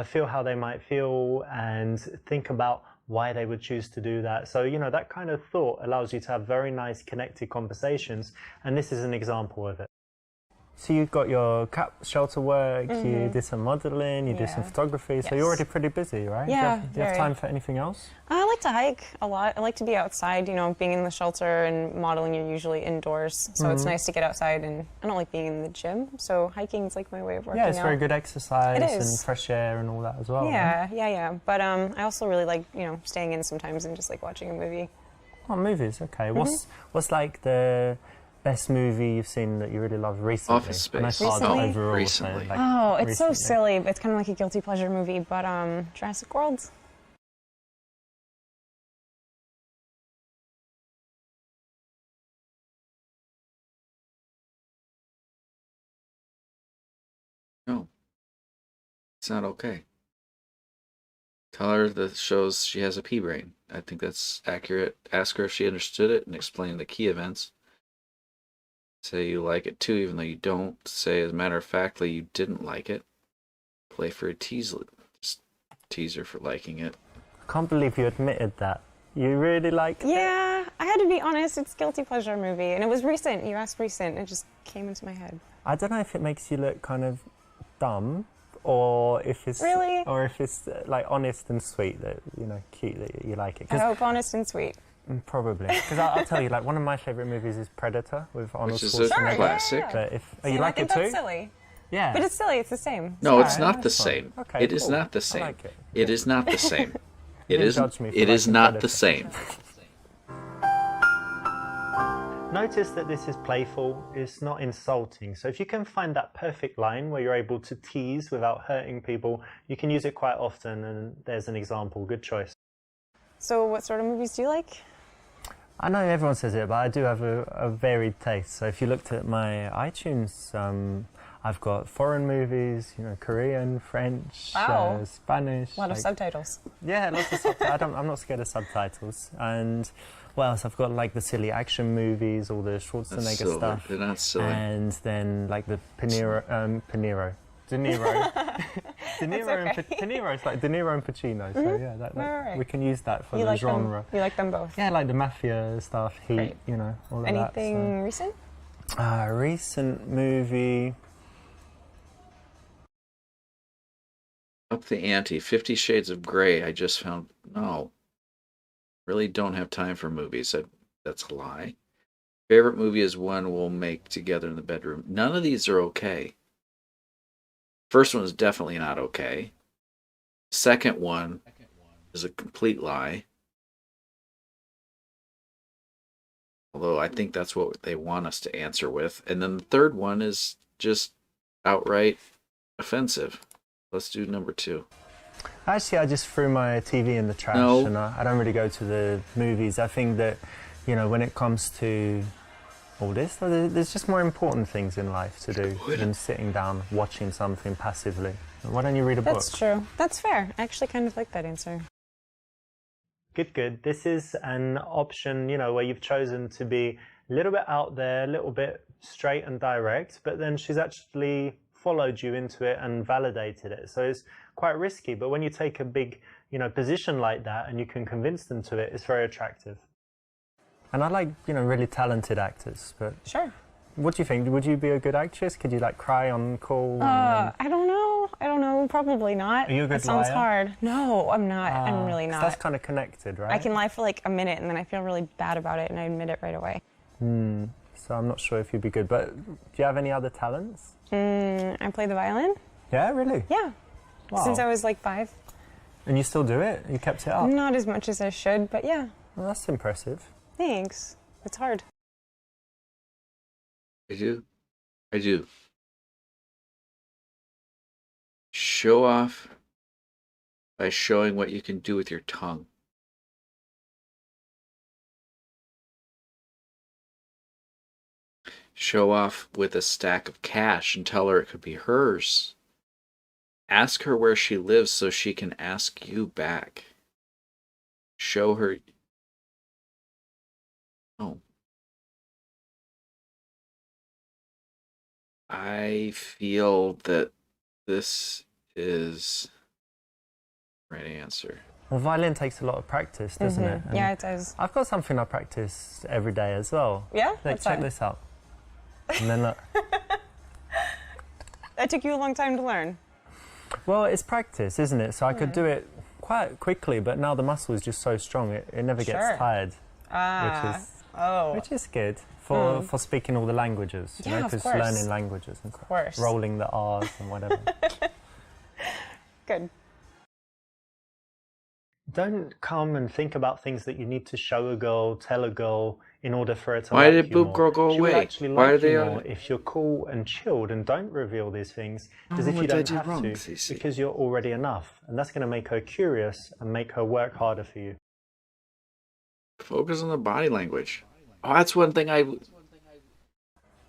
feel how they might feel, and think about why they would choose to do that. So, that kind of thought allows you to have very nice connected conversations, and this is an example of it. So you've got your cat shelter work, you did some modeling, you did some photography, so you're already pretty busy, right? Yeah, do you have time for anything else? I like to hike a lot. I like to be outside, being in the shelter and modeling, you're usually indoors. So it's nice to get outside, and I don't like being in the gym. So hiking is like my way of working out. Yeah, it's very good exercise It is. and fresh air and all that as well. Yeah, yeah. But I also really like, staying in sometimes and just like watching a movie. Oh, movies, okay. What's like the best movie you've seen that you really love recently? Office Space. And I saw that Recently? overall. Recently. So, It's so silly. It's kind of like a guilty pleasure movie, but Jurassic World. No. It's not okay. Tell her that shows she has a pea brain. I think that's accurate. Ask her if she understood it and explain the key events. Say you like it too, even though you don't. Say, as a matter of factly, you didn't like it. Play for a tease her for liking it. I can't believe you admitted that. You really liked it? Yeah, I had to be honest. It's a guilty pleasure movie, and it was recent. You asked recent. It just came into my head. I don't know if it makes you look kind of dumb, or if it's Really? or if it's like honest and sweet that cute that you like it. I hope honest and sweet. Probably. Because I'll tell you, like, one of my favourite movies is Predator with Arnold Which is a Schwarzenegger. classic. But if See, you like I think it too? that's silly. Yeah. But it's silly. It's the same. No, it's Alright, not the that's fine. same. Okay, It is cool. not the I same. like it. It is not the same. It didn't is. judge me for It is liking not Predator. the same. Notice that this is playful, it's not insulting. So if you can find that perfect line where you're able to tease without hurting people, you can use it quite often, and there's an example. Good choice. So, what sort of movies do you like? I know everyone says it, but I do have a varied taste. So if you looked at my iTunes, I've got foreign movies, you know, Korean, French, Wow. Spanish. A lot of like- subtitles. Yeah, lots of subtitles. I'm not scared of subtitles. And what else? I've got like the silly action movies, all the That's Schwarzenegger silly. stuff. They're not silly. And then like the De Niro. De Niro and De Niro. It's like De Niro and Pacino. So yeah, Right. we can use that for You the like genre. them? You like them both? Yeah, like the mafia stuff, Heat, Right. you know, all of Anything recent? that. So. Recent movie. Up the ante. 50 Shades of Grey. I just found. No. Really don't have time for movies. That's a lie. Favorite movie is one we'll make together in the bedroom. None of these are okay. First one is definitely not okay. Second one is a complete lie. Although I think that's what they want us to answer with. And then the third one is just outright offensive. Let's do number 2. Actually, I just threw my TV in the trash, No. and I don't really go to the movies. I think that, you know, when it comes to all this, there's just more important things in life to do than sitting down watching something passively. Why don't you read a book? That's true. That's fair. I actually kind of like that answer. Good, good. This is an option, you know, where you've chosen to be a little bit out there, a little bit straight and direct, but then she's actually followed you into it and validated it. So it's quite risky, but when you take a big, you know, position like that and you can convince them to it, it's very attractive. And I like, you know, really talented actors, but Sure. what do you think? Would you be a good actress? Could you like cry on call? I don't know. Probably not. Are you a good That sounds liar? hard. No, I'm not. I'm really 'cause not. That's kind of connected, right? I can lie for like a minute and then I feel really bad about it and I admit it right away. So I'm not sure if you'd be good, but do you have any other talents? I play the violin. Yeah, really? Yeah. Wow. Since I was like 5. And you still do it? You kept it up? Not as much as I should, but yeah. Well, that's impressive. Thanks. It's hard. I do. Show off by showing what you can do with your tongue. Show off with a stack of cash and tell her it could be hers. Ask her where she lives so she can ask you back. Show her. Oh. I feel that this is the right answer. Well, violin takes a lot of practice, doesn't it? And Yeah, it does. I've got something I practice every day as well. Yeah? Like, What's check that? this out. And then look. That took you a long time to learn. Well, it's practice, isn't it? So I could do it quite quickly, but now the muscle is just so strong, it never gets Sure. tired, Oh. which is good for speaking all the languages, you Yeah, know, of because course. learning languages and course. rolling the R's and whatever. Good. Don't come and think about things that you need to show a girl, tell a girl in order for her to Why like did you Boob more. Girl go She will away? actually Why like are they you on more it? if you're cool and chilled and don't reveal these things, as Oh, if you what did I don't do have wrong, to, Cece? because you're already enough, and that's going to make her curious and make her work harder for you. Focus on the body language. Oh, that's one thing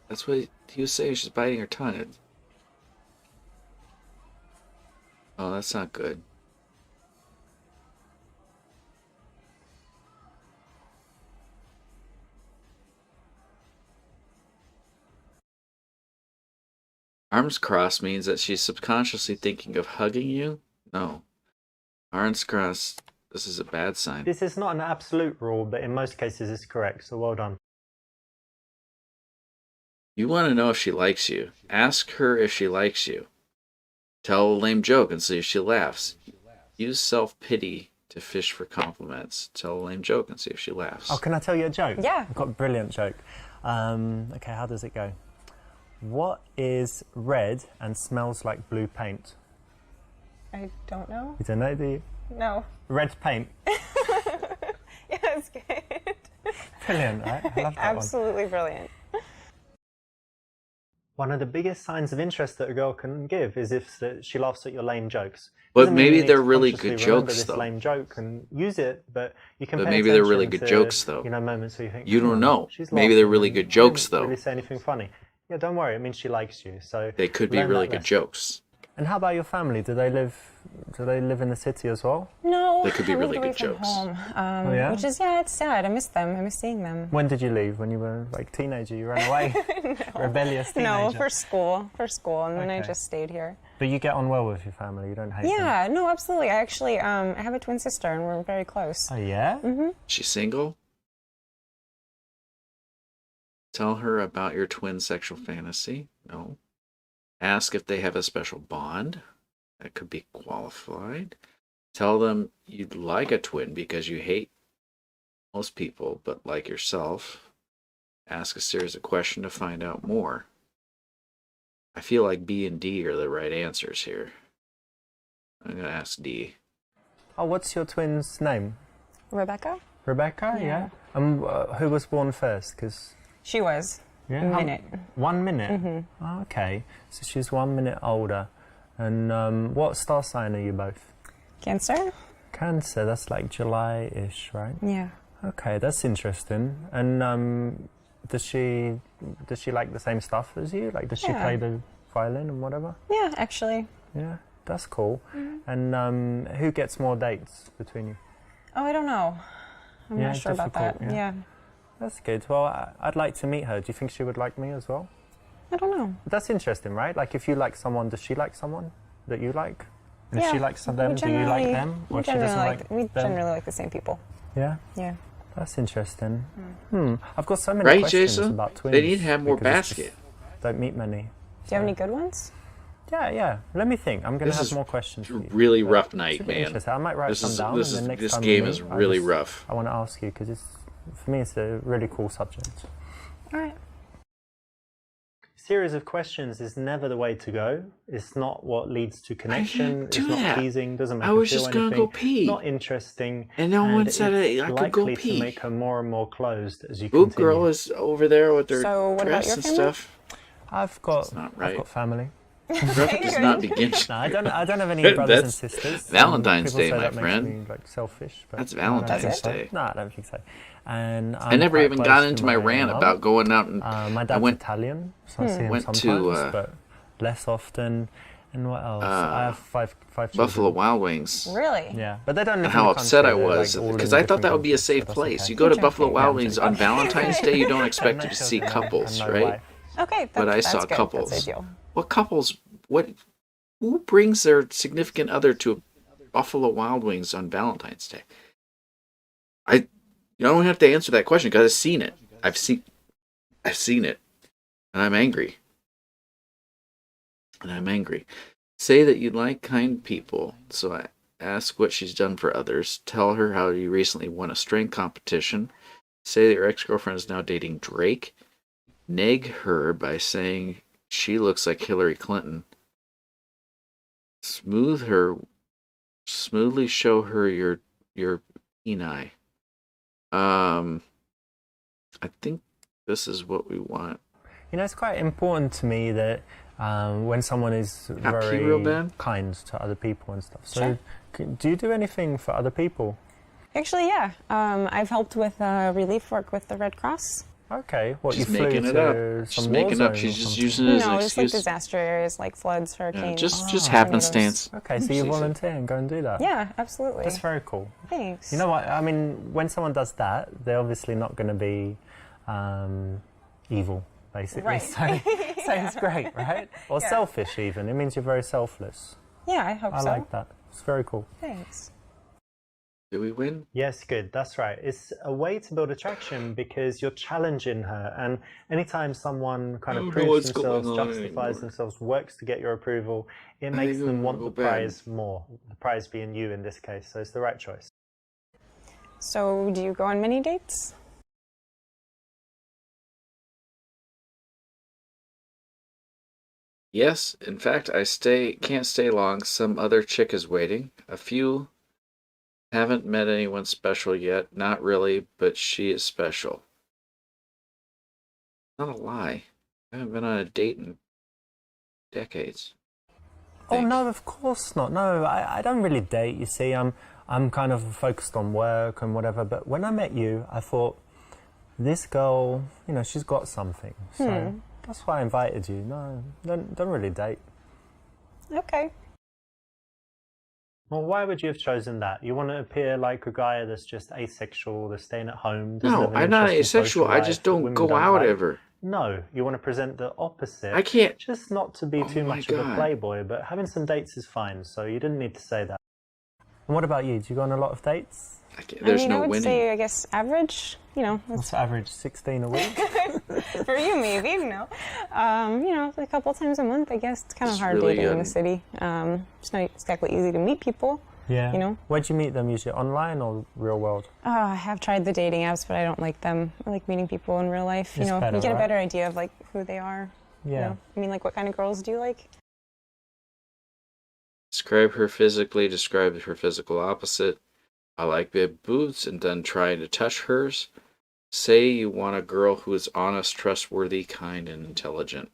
That's what he was saying. She's biting her tongue. Oh, that's not good. Arms crossed means that she's subconsciously thinking of hugging you? No. Arms crossed, this is a bad sign. This is not an absolute rule, but in most cases it's correct, so well done. You want to know if she likes you. Ask her if she likes you. Tell a lame joke and see if she laughs. Use self-pity to fish for compliments. Tell a lame joke and see if she laughs. Oh, can I tell you a joke? Yeah. I've got a brilliant joke. Okay, how does it go? What is red and smells like blue paint? I don't know. You don't know, do you? No. Red paint. Yeah, that's good. Brilliant, right? I love that Absolutely brilliant. One of the biggest signs of interest that a girl can give is if she laughs at your lame jokes. But Doesn't mean maybe you need they're to really consciously good remember jokes, this though. lame joke and use it, but you can But pay maybe they're really attention good to, jokes, though. You know, moments where you think, You don't know. She's Maybe they're laughing really and good jokes, didn't though. really say anything funny. Yeah, don't worry. It means she likes you. So They could be learn really that good lesson. jokes. And how about your family? Do they live in the city as well? No, They could be I moved really away good from jokes. home, yeah? which is, it's sad. I miss them. I miss seeing them. When did you leave? When you were like teenager? You ran away? Rebellious teenager? No, for school, and then I Okay. just stayed here. But you get on well with your family? You don't hate them? Yeah, no, absolutely. I actually, I have a twin sister, and we're very close. Oh, yeah? Mm-hmm. She's single? Tell her about your twin sexual fantasy. No. Ask if they have a special bond. That could be qualified. Tell them you'd like a twin because you hate most people, but like yourself. Ask a series of questions to find out more. I feel like B and D are the right answers here. I'm going to ask D. Oh, what's your twin's name? Rebecca? Rebecca, yeah. Who was born first? Because She was. yeah, A minute. 1 minute? Mm-hmm. Oh, okay. So she's 1 minute older. And what star sign are you both? Cancer? Cancer, that's like July-ish, right? Yeah. Okay, that's interesting. And does she like the same stuff as you? Like, does she Yeah. play the violin and whatever? Yeah, actually. Yeah, that's cool. Mm-hmm. And who gets more dates between you? Oh, I don't know. I'm Yeah, not sure about that. difficult, yeah. That's good. Well, I'd like to meet her. Do you think she would like me as well? I don't know. That's interesting, right? Like, if you like someone, does she like someone that you like? And if Yeah, she likes them, we do you like generally- them? We Or if she generally doesn't like, like we them? generally like the same people. Yeah, Yeah. that's interesting. I've got so many Right, questions Jason? about twins. They need to have more because it's basket. just- Don't meet many. Do you have any good ones? Yeah. Let me think. I'm going to This have is more questions for you. Really But rough it's night, super man. interesting. I might write This some is down. this and then is next this time we game meet, is really I rough. want to ask you because for me it's a really cool subject. All right. Series of questions is never the way to go. It's not what leads to connection. didn't do It's not that. pleasing. Doesn't make I her was feel just gonna anything. go pee. Not interesting. And no one said it's I could go likely pee. to make her more and more closed as you Boop continue. girl is over there with their So what about dress your and family? stuff. I've got not right. I've got family. Rough does not begin. No, I don't have any brothers and That's sisters. Valentine's People Day, say my that makes friend. me, like, selfish. But That's I don't Valentine's think so. Day. No, I don't think so. And I never even got into my rant about going out and my dad's went- Italian, so I see him went sometimes, to, but less often. And what else? I have five children. Buffalo Wild Wings. Really? Yeah, but they don't live And in how the upset I country, they're, was like, all in because I thought different that would be a countries, safe so that's place. okay. You go to You're Buffalo joking. Wild Yeah, Wings I'm on joking. Valentine's Day, you don't expect No to see children, couples, and no right? wife. Okay, But I that's saw good. couples. That's ideal. What couples? What? Who brings their significant other to Buffalo Wild Wings on Valentine's Day? You don't have to answer that question because I've seen it. I've seen it, and I'm angry. Say that you like kind people. So I ask what she's done for others. Tell her how you recently won a strength competition. Say that your ex-girlfriend is now dating Drake. Neg her by saying she looks like Hillary Clinton. Smoothly show her your peni. I think this is what we want. You know, it's quite important to me that when someone is Got pee real very bad? kind to other people and stuff. So, Sure. do you do anything for other people? Actually, yeah. I've helped with relief work with the Red Cross. Okay, what She's you flew making it to up. some She's making war up. zone She's or just something? using it as an No, just like excuse. disaster areas like floods, Yeah, hurricanes. just tornadoes. happenstance. Okay, so you Easy. volunteer and go and do that. Yeah, absolutely. That's very cool. Thanks. You know what? I mean, when someone does that, they're obviously not going to be evil, basically. Right. So it's great, right? Or Yeah. selfish, even. It means you're very selfless. Yeah, I hope I so. like that. It's very cool. Thanks. Did we win? Yes, good. That's right. It's a way to build attraction because you're challenging her. And anytime someone kind I of don't know proves what's going themselves, on justifies anymore. themselves, works to get your approval, it makes don't them wanna want go the bad. prize more. The prize being you in this case. So it's the right choice. So, do you go on many dates? Yes, in fact, can't stay long. Some other chick is waiting. A few haven't met anyone special yet. Not really, but she is special. Not a lie. I haven't been on a date in decades. Oh Think. no, of course not. No, I don't really date. You see, I'm kind of focused on work and whatever. But when I met you, I thought, this girl, you know, she's got something. So that's why I invited you. No, don't really date. Okay. Well, why would you have chosen that? You want to appear like a guy that's just asexual, that's staying at home. Doesn't No, have an I'm not interesting asexual. social I just life that don't women go out like. ever. No, you want to present the opposite. I can't. Just not to be Oh too my much of a God. playboy, but having some dates is fine, so you didn't need to say that. And what about you? Do you go on a lot of dates? There's I mean, no I would winning. say, I guess, average. You know, What's the average? 16 a week? for you maybe, you know. You know, a couple times a month, I guess. It's kind of It's hard really dating in good. the city. It's not exactly easy to meet people. Yeah. You know? Where'd you meet them? Usually online or real world? I have tried the dating apps, but I don't like them. I like meeting people in real life. You It's know, better, you get a right? better idea of like who they are. Yeah. You know? I mean, like, what kind of girls do you like? Describe her physically. Describe her physical opposite. I like big boobs and then trying to touch hers. Say you want a girl who is honest, trustworthy, kind, and intelligent.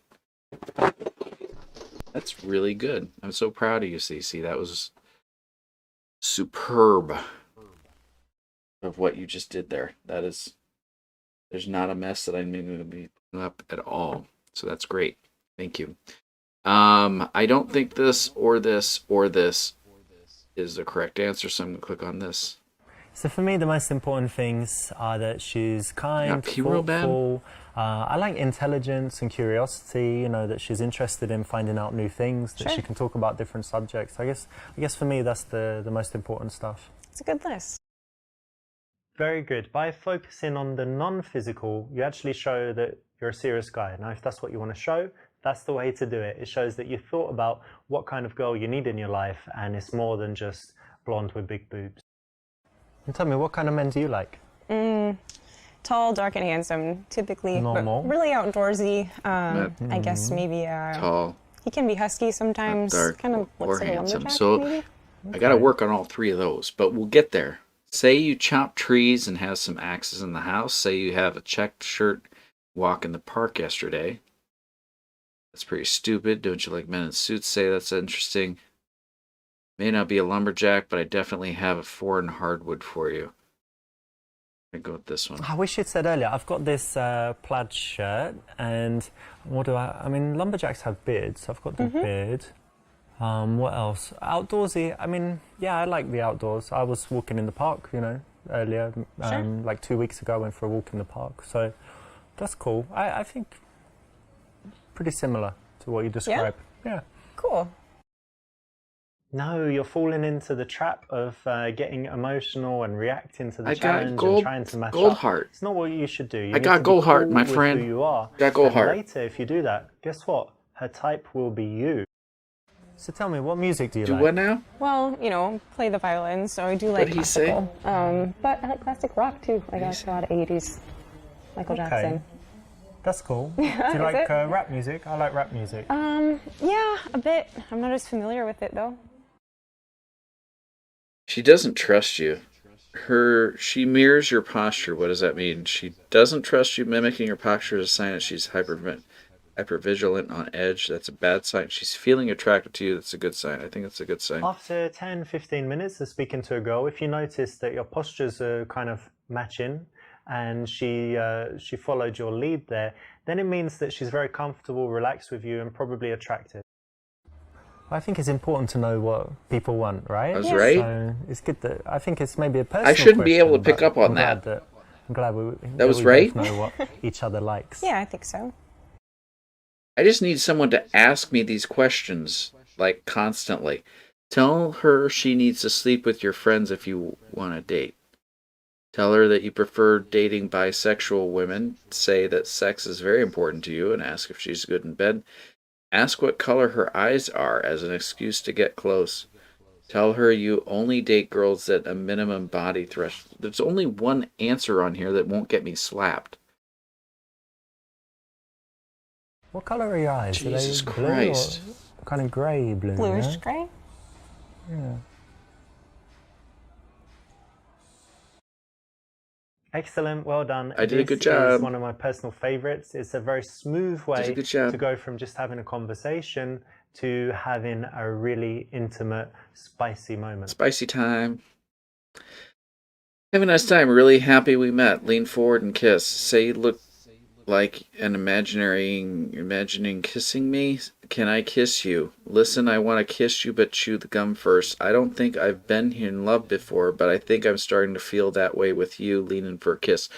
That's really good. I'm so proud of you, Cece. That was superb of what you just did there. There's not a mess that I'm going to be putting up at all. So that's great. Thank you. I don't think this or this or this is the correct answer, so I'm going to click on this. So for me, the most important things are that she's kind, Not hero, man. thoughtful. I like intelligence and curiosity. You know, that she's interested in finding out new things. That Sure. she can talk about different subjects. I guess for me, that's the most important stuff. It's a good list. Very good. By focusing on the non-physical, you actually show that you're a serious guy. Now, if that's what you want to show, that's the way to do it. It shows that you thought about what kind of girl you need in your life, and it's more than just blonde with big boobs. And tell me, what kind of men do you like? Tall, dark, and handsome, typically. Normal. But really outdoorsy. I guess maybe Tall, he can be husky sometimes. dark, kind of or looks like a handsome. lumberjack, So maybe. I got to work on all three of those, but we'll get there. Say you chop trees and have some axes in the house. Say you have a checked shirt walk in the park yesterday. That's pretty stupid. Don't you like men in suits? Say that's interesting. May not be a lumberjack, but I definitely have a foreign hardwood for you. I go with this one. I wish you'd said earlier, I've got this plaid shirt, and what do I mean, lumberjacks have beards, so I've got the beard. What else? Outdoorsy, I mean, yeah, I like the outdoors. I was walking in the park, you know, earlier, like 2 weeks ago, I went for a walk in the park, so that's cool. I think pretty similar to what you described. Yeah. Cool. No, you're falling into the trap of getting emotional and reacting to the I got challenge gold- and trying to match gold up. heart. It's not what you should do. You I need got to be gold heart, cool my with friend. Who you are. Got gold And heart. later, if you do that, guess what? Her type will be you. So tell me, what music do you Do like? what now? Well, you know, play the violin, so I do like What'd he say? classical. But I like classic rock too. I got a lot of 80s. Michael Jackson. That's cool. Do you like it? rap music? I like rap music. Yeah, a bit. I'm not as familiar with it though. She doesn't trust you. She mirrors your posture. What does that mean? She doesn't trust you. Mimicking her posture is a sign that she's hypervigilant, on edge. That's a bad sign. She's feeling attracted to you. That's a good sign. I think that's a good sign. After 10, 15 minutes of speaking to a girl, if you notice that your postures are kind of matching and she followed your lead there, then it means that she's very comfortable, relaxed with you, and probably attracted. I think it's important to know what people want, right? I was right. So it's good that I think it's maybe a personal I shouldn't be able to question, pick up but on I'm that. glad I'm glad That was we right? both know what each other likes. Yeah, I think so. I just need someone to ask me these questions, like, constantly. Tell her she needs to sleep with your friends if you want to date. Tell her that you prefer dating bisexual women. Say that sex is very important to you and ask if she's good in bed. Ask what color her eyes are as an excuse to get close. Tell her you only date girls at a minimum body threshold. There's only one answer on here that won't get me slapped. What colour are your eyes? Jesus are they Christ. blue or kind of grey blue? Bluish Yeah? gray. Yeah. Excellent, well done. I did a good This job. is one of my personal favourites. It's a very smooth way good job. to go from just having a conversation to having a really intimate, spicy moment. Spicy time. Have a nice time. Really happy we met. Lean forward and kiss. Say you look like an imagining kissing me. Can I kiss you? Listen, I want to kiss you, but chew the gum first. I don't think I've been here in love before, but I think I'm starting to feel that way with you, leaning for a kiss.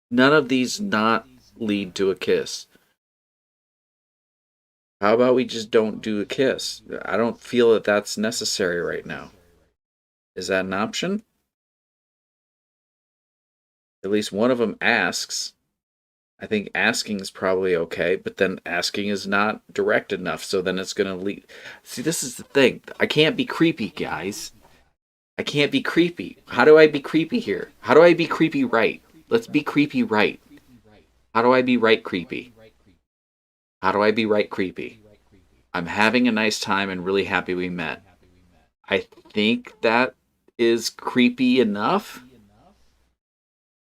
None of these not lead to a kiss. How about we just don't do a kiss? I don't feel that that's necessary right now. Is that an option? At least one of them asks. I think asking is probably okay, but then asking is not direct enough, so then it's going to lead. See, this is the thing. I can't be creepy, guys. I can't be creepy. How do I be creepy here? How do I be creepy right? Let's be creepy right. How do I be right creepy? How do I be right creepy? I'm having a nice time and really happy we met. I think that is creepy enough.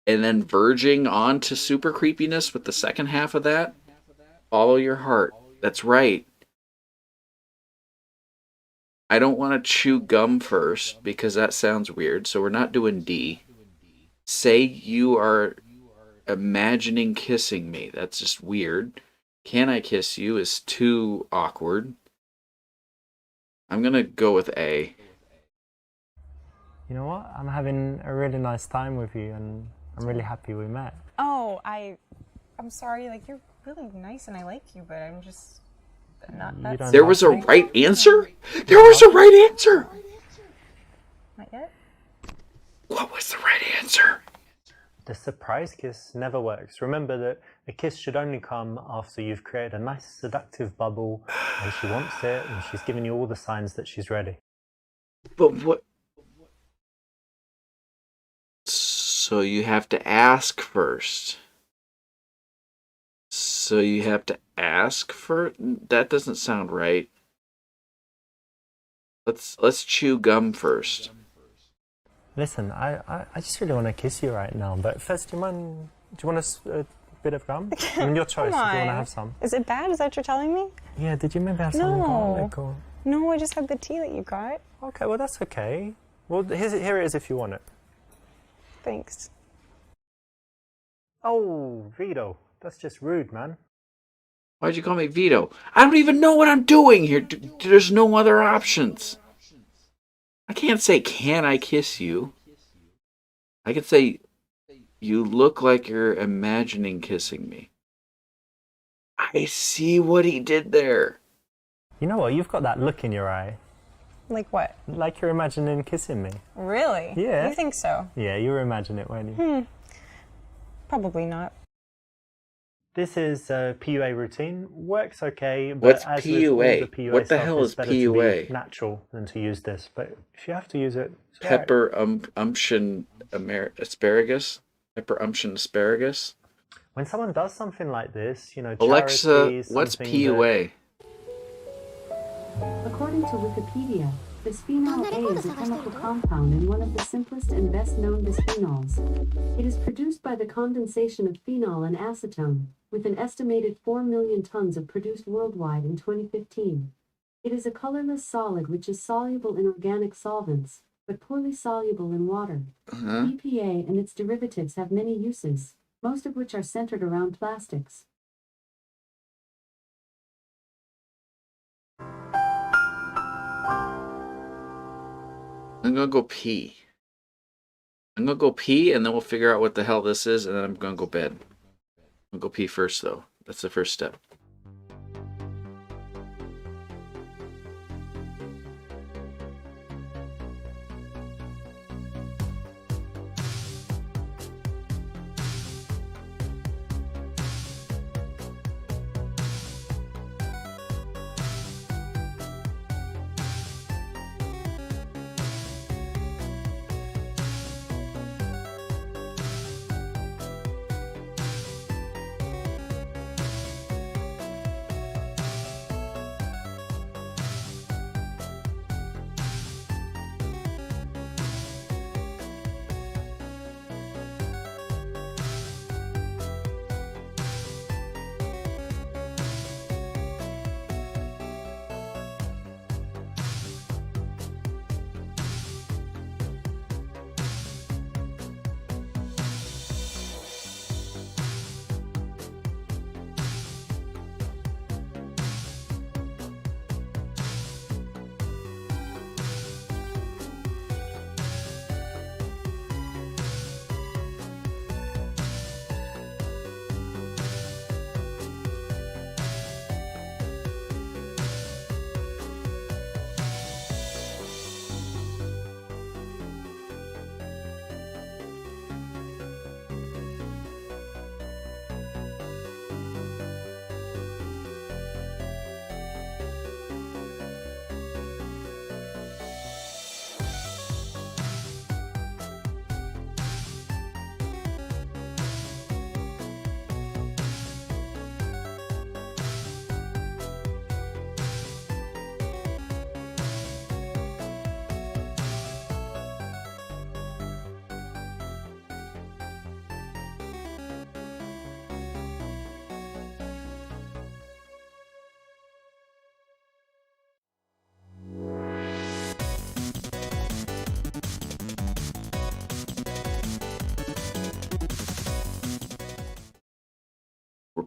And then verging on to super creepiness with the second half of that. Follow your heart. That's right. I don't want to chew gum first because that sounds weird. So we're not doing D. Say you are imagining kissing me. That's just weird. Can I kiss you is too awkward. I'm going to go with A. You know what? I'm having a really nice time with you and I'm really happy we met. Oh, I'm sorry. Like, you're really nice and I like you, but I'm just not that. There was a right answer? There was a right answer! Not yet? What was the right answer? The surprise kiss never works. Remember that a kiss should only come after you've created a nice seductive bubble and she wants it and she's given you all the signs that she's ready. But what? So you have to ask first. So you have to ask for that doesn't sound right. Let's chew gum first. Listen, I just really want to kiss you right now, but first, do you want a bit of gum? I mean, your choice if you want to have some. Is it bad? Is that what you're telling me? Yeah, did you maybe have some garlic or... No, I just had the tea that you got. Okay, well, that's okay. Well, here it is if you want it. Thanks. Oh, Vito, that's just rude, man. Why'd you call me Vito? I don't even know what I'm doing here. There's no other options. I can't say, can I kiss you? I could say, you look like you're imagining kissing me. I see what he did there. You know what? You've got that look in your eye. Like what? Like you're imagining kissing me. Really? Yeah. You think so? Yeah, you were imagining it, weren't you? Probably not. This is a PUA routine. Works okay, but What's as with all PUA? the PUA What the stuff, hell it's is better PUA? to be natural than to use this. But if you have to use it, it's all right. Pepper umption asparagus? Pepper umption asparagus? When someone does something like this, you know, Alexa, charity, what's something PUA? According to Wikipedia, bisphenol A is a chemical compound and one of the simplest and best known bisphenols. It is produced by the condensation of phenol and acetone, with an estimated 4 million tons of produced worldwide in 2015. It is a colorless solid which is soluble in organic solvents, but poorly soluble in water. BPA and its derivatives have many uses, most of which are centered around plastics. I'm gonna go pee. I'm gonna go pee and then we'll figure out what the hell this is and then I'm gonna go bed. I'm gonna go pee first though. That's the first step.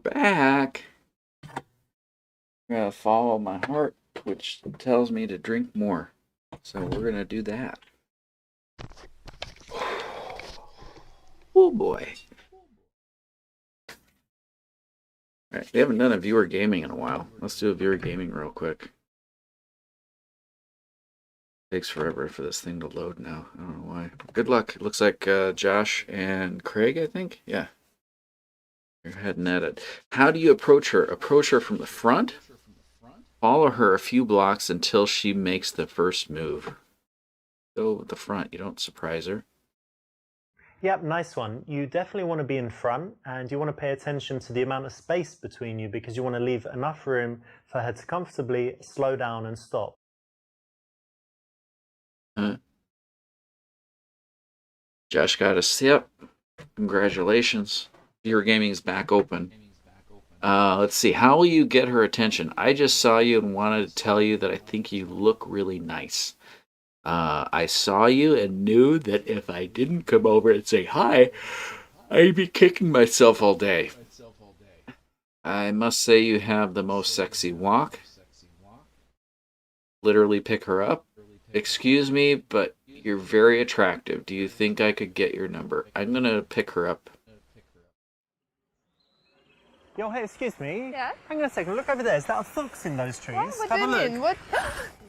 back. I gotta follow my heart, which tells me to drink more. So we're gonna do that. Oh boy. Alright, we haven't done a viewer gaming in a while. Let's do a viewer gaming real quick. Takes forever for this thing to load now. I don't know why. Good luck. It looks like Josh and Craig, I think? Yeah. You're heading at it. How do you approach her? Approach her from the front? Follow her a few blocks until she makes the first move. Go with the front. You don't surprise her. Yep, nice one. You definitely want to be in front, and you want to pay attention to the amount of space between you because you want to leave enough room for her to comfortably slow down and stop. Josh got a sip. Congratulations. Your gaming's back open. Let's see. How will you get her attention? I just saw you and wanted to tell you that I think you look really nice. I saw you and knew that if I didn't come over and say hi, I'd be kicking myself all day. I must say you have the most sexy walk. Literally pick her up. Excuse me, but you're very attractive. Do you think I could get your number? I'm gonna pick her up. Yo, hey, excuse me. Yeah? Hang on a second. Look over there. Is that a fox in those trees? What Have do a you look. mean? What?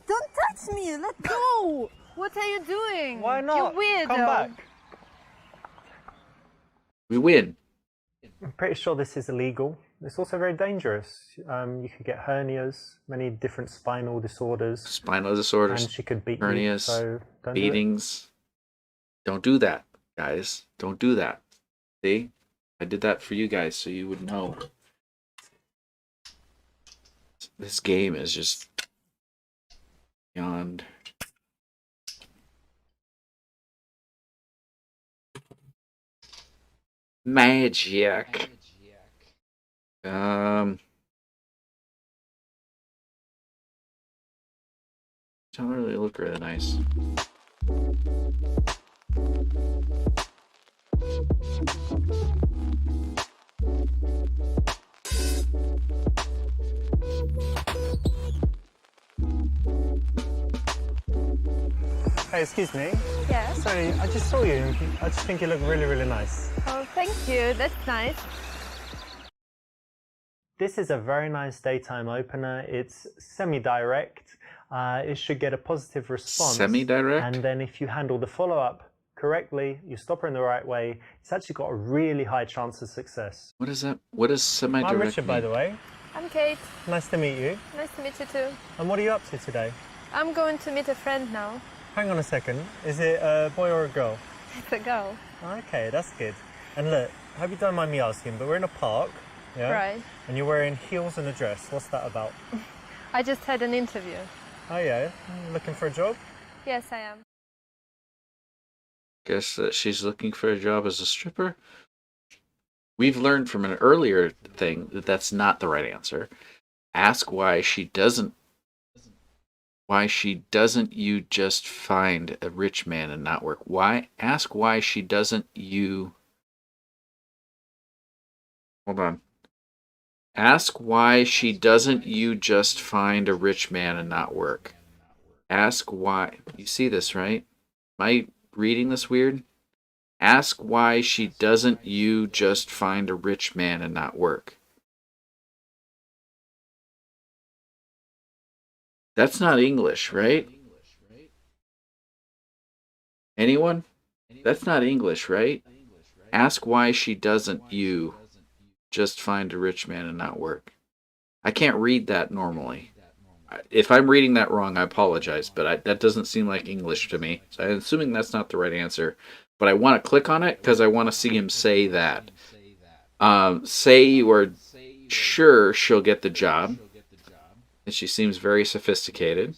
Don't touch me! Let go! What are you doing? Why not? You're weird. Come back. We win. I'm pretty sure this is illegal. It's also very dangerous. You could get hernias, many different spinal disorders. Spinal disorders, And she could beat you. hernias, So don't do it. beatings. Don't do that, guys. Don't do that. See? I did that for you guys so you would know. This game is just beyond. Magic. Don't really look really nice. Hey, excuse me. Yeah. Sorry, I just saw you. And I just think you look really, really nice. Oh, thank you. That's nice. This is a very nice daytime opener. It's semi-direct. It should get a positive response. Semi-direct? And then if you handle the follow-up correctly, you stop her in the right way, it's actually got a really high chance of success. What is that? What is semi-direct? I'm Richard, by the way. I'm Kate. Nice to meet you. Nice to meet you too. And what are you up to today? I'm going to meet a friend now. Hang on a second. Is it a boy or a girl? It's a girl. Okay, that's good. And look, I hope you don't mind me asking, but we're in a park, yeah? Right. And you're wearing heels and a dress. What's that about? I just had an interview. Oh yeah, looking for a job? Yes, I am. Guess that she's looking for a job as a stripper. We've learned from an earlier thing that that's not the right answer. Ask why she doesn't. Why she doesn't you just find a rich man and not work? Why? Ask why she doesn't you. Hold on. Ask why she doesn't you just find a rich man and not work. Ask why. You see this, right? Am I reading this weird? Ask why she doesn't you just find a rich man and not work. That's not English, right? Anyone? That's not English, right? Ask why she doesn't you just find a rich man and not work. I can't read that normally. If I'm reading that wrong, I apologize, but that doesn't seem like English to me. So I'm assuming that's not the right answer. But I want to click on it because I want to see him say that. Say you are sure she'll get the job. And she seems very sophisticated.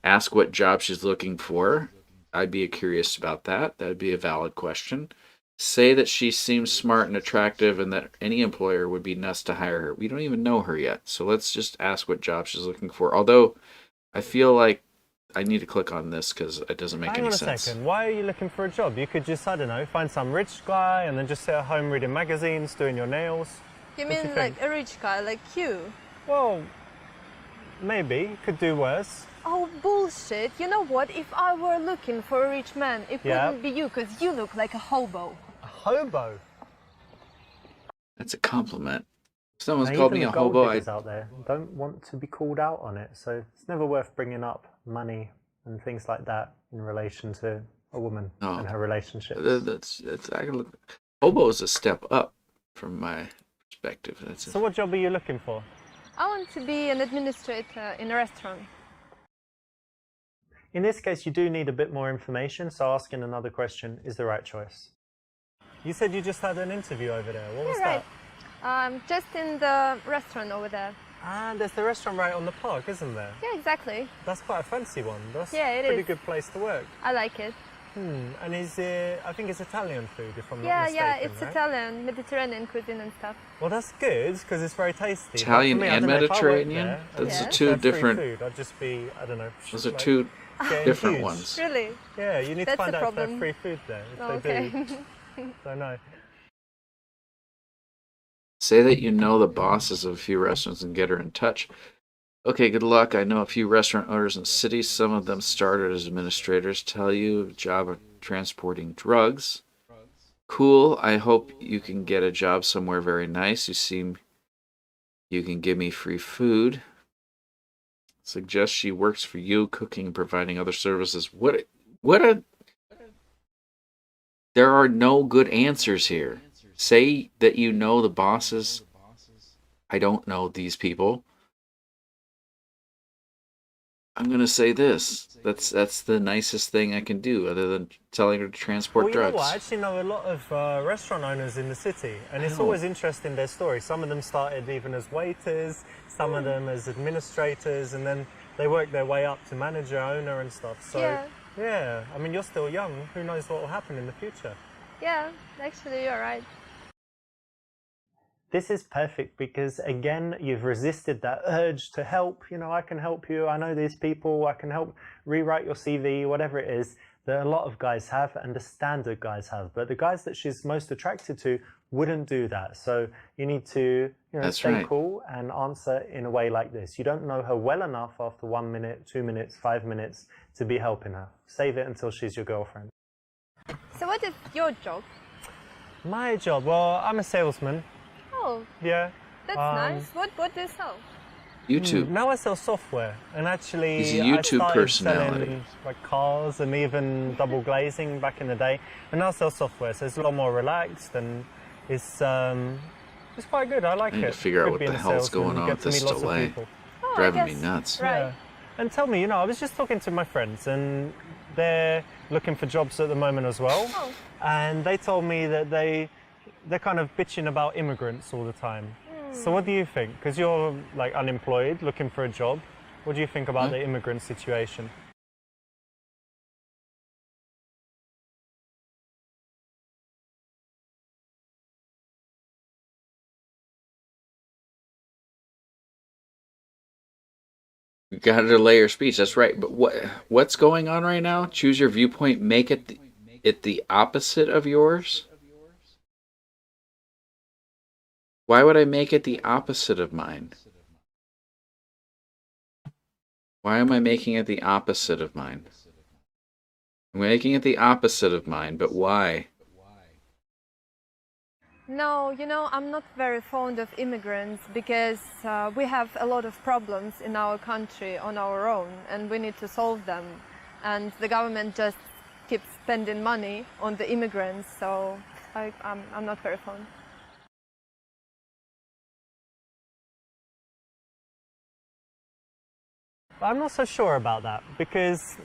Ask what job she's looking for. I'd be curious about that. That'd be a valid question. Say that she seems smart and attractive and that any employer would be nuts to hire her. We don't even know her yet. So let's just ask what job she's looking for. Although, I feel like I need to click on this because it doesn't make any sense. Hang on a second. Why are you looking for a job? You could just, I don't know, find some rich guy and then just sit at home reading magazines, doing your nails. You What do mean you like think? a rich guy like you? Well, maybe. Could do worse. Oh, bullshit. You know what? If I were looking for a rich man, it Yeah. couldn't be you because you look like a hobo. A hobo? That's a compliment. If someone's Now, called even me the a gold hobo, diggers out there don't want to be called out on it, so it's never worth bringing up money and things like that in relation to a woman and her relationships. hobo is a step up from my perspective. So what job are you looking for? I want to be an administrator in a restaurant. In this case, you do need a bit more information, so asking another question is the right choice. You said you just had an interview over there. What was right. that? Just in the restaurant over there. Ah, there's the restaurant right on the park, isn't there? Yeah, exactly. That's quite a fancy one. That's Yeah, it a pretty is. good place to work. I like it. And is it, I think it's Italian food, if I'm not Yeah, mistaken, it's right? Italian, Mediterranean cuisine and stuff. Well, that's good, because it's very tasty. But Italian for me, I and don't know, if I worked Mediterranean? there, Those are and two had free different- Food, I'd just be, I don't know. Those are like, two getting different huge. ones. Really? Yeah, you need That's to find the out if they problem. have free food there. If Oh, they okay. do, don't know. Say that you know the bosses of a few restaurants and get her in touch. Okay, good luck. I know a few restaurant owners in cities. Some of them started as administrators. Tell you a job of transporting drugs. Cool. I hope you can get a job somewhere very nice. You seem you can give me free food. Suggest she works for you, cooking and providing other services. What a... There are no good answers here. Say that you know the bosses. I don't know these people. I'm gonna say this. That's the nicest thing I can do, other than telling her to transport Well, you know drugs. what? I actually know a lot of restaurant owners in the city, and it's know. always interesting their story. Some of them started even as waiters, some of them as administrators, and then they worked their way up to manager, owner, and stuff. So, yeah, I mean, you're still young. Who knows what will happen in the future? Yeah, actually you're right. This is perfect because, again, you've resisted that urge to help. You know, I can help you. I know these people. I can help rewrite your CV, whatever it is that a lot of guys have and the standard guys have. But the guys that she's most attracted to wouldn't do that. So you need to, That's stay right. cool and answer in a way like this. You don't know her well enough after 1 minute, 2 minutes, 5 minutes to be helping her. Save it until she's your girlfriend. So what is your job? My job? Well, I'm a salesman. Oh, Yeah. that's nice. What do you sell? YouTube. Now I sell software, and actually He's a I YouTube started personality. selling like cars and even double glazing back in the day, and now I sell software, so it's a lot more relaxed and it's quite good. I like I need it. to figure out Good what being the a hell's salesman, going you on get with to this meet lots of delay. people. Oh, I Driving me guess- nuts. Right. Yeah. And tell me, I was just talking to my friends, and they're looking for jobs at the moment as well, Oh. and they told me that they're kind of bitching about immigrants all the time. So what do you think? Because you're like unemployed, looking for a job. What do you think about the immigrant situation? You got to delay your speech. That's right. But what's going on right now? Choose your viewpoint. Make it the opposite of yours. Why would I make it the opposite of mine? Why am I making it the opposite of mine? I'm making it the opposite of mine, but why? No, I'm not very fond of immigrants because we have a lot of problems in our country on our own and we need to solve them. And the government just keeps spending money on the immigrants, so I'm not very fond. I'm not so sure about that because,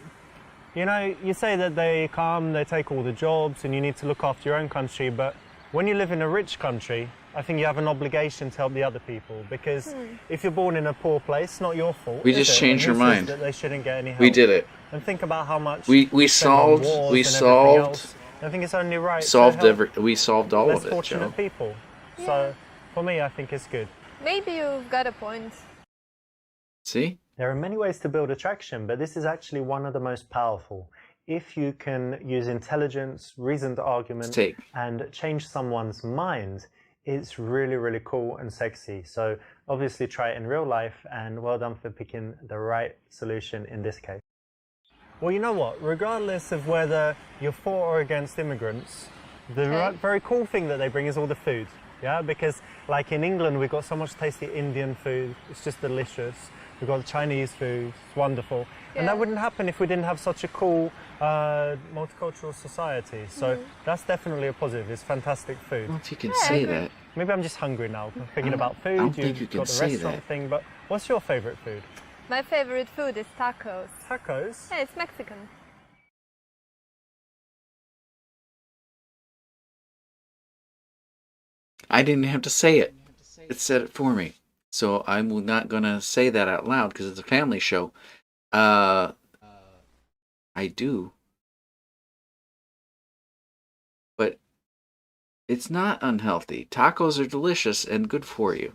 you say that they come, they take all the jobs and you need to look after your own country, but when you live in a rich country, I think you have an obligation to help the other people because if you're born in a poor place, it's not your fault. We is just it? changed And your who says mind. that they shouldn't get any help. We did it. And think about how much We spend on solved wars we and everything solved else. I think it's only right solved to help we solved all less of it, fortunate Joe. people. So for me, I think it's good. Maybe you've got a point. See? There are many ways to build attraction, but this is actually one of the most powerful. If you can use intelligence, reasoned argument, Take. and change someone's mind, it's really, really cool and sexy. So obviously try it in real life, and well done for picking the right solution in this case. Well, you know what? Regardless of whether you're for or against immigrants, the very cool thing that they bring is all the food. Yeah, because like in England, we've got so much tasty Indian food. It's just delicious. We've got Chinese food. It's wonderful. And that wouldn't happen if we didn't have such a cool multicultural society. So that's definitely a positive. It's fantastic food. Well, if you can say that. Maybe I'm just hungry now. I'm thinking about food. I don't think you can got the say restaurant that. thing. But what's your favorite food? My favorite food is tacos. Tacos? Yeah, it's Mexican. I didn't have to say it. It said it for me. So I'm not going to say that out loud because it's a family show. I do. But it's not unhealthy. Tacos are delicious and good for you.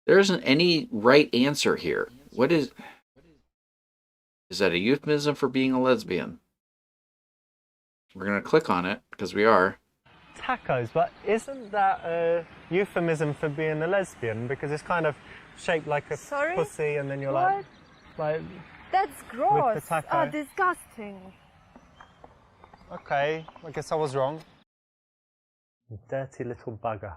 There isn't any right answer here. What is that a euphemism for being a lesbian? We're going to click on it because we are. Tacos, but isn't that a euphemism for being a lesbian? Because it's kind of shaped like a pussy, and then you're like that's gross. with the taco. Oh, disgusting. Okay, I guess I was wrong. Dirty little bugger.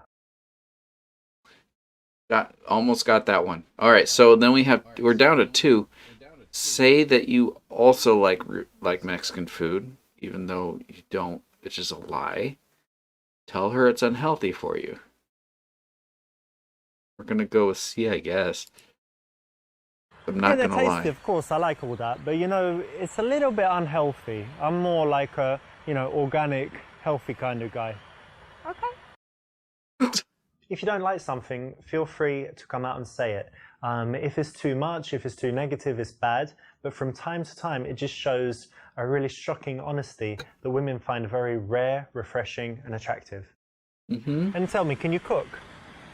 Almost got that one. All right, so then we're down to 2. Say that you also like Mexican food, even though you don't, which is a lie. Tell her it's unhealthy for you. We're gonna go with C, I guess. I'm not gonna lie. Tasty, of course, I like all that, but you know, it's a little bit unhealthy. I'm more like a, organic, healthy kind of guy. Okay. If you don't like something, feel free to come out and say it. If it's too much, if it's too negative, it's bad. But from time to time, it just shows a really shocking honesty that women find very rare, refreshing, and attractive. Mm-hmm. And tell me, can you cook?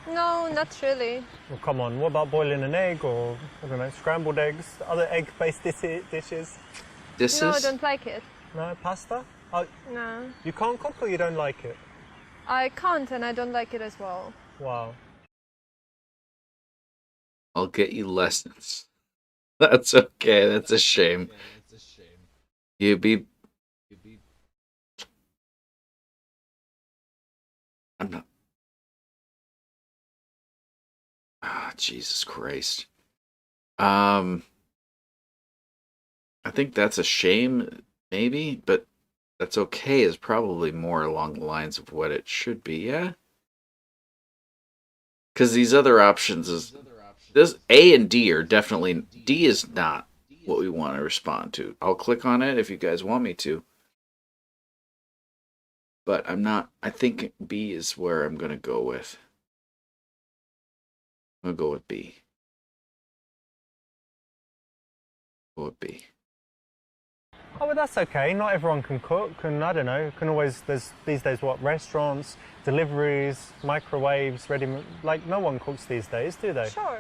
No, not really. Well, come on, what about boiling an egg or, I don't know, scrambled eggs, other egg-based dishes? No, I don't like it. No, pasta? Oh, No. you can't cook or you don't like it? I can't, and I don't like it as well. Wow. I'll get you lessons. That's okay. That's a shame. I'm not. Jesus Christ. I think that's a shame, maybe, but that's okay is probably more along the lines of what it should be, yeah? Because these other options this A and D are definitely, D is not what we want to respond to. I'll click on it if you guys want me to. But I think B is where I'm going to go with. I'm going to go with B. Go with B. Oh, well, that's okay. Not everyone can cook, and I don't know, there's these days, restaurants, deliveries, microwaves, no one cooks these days, do they? Sure.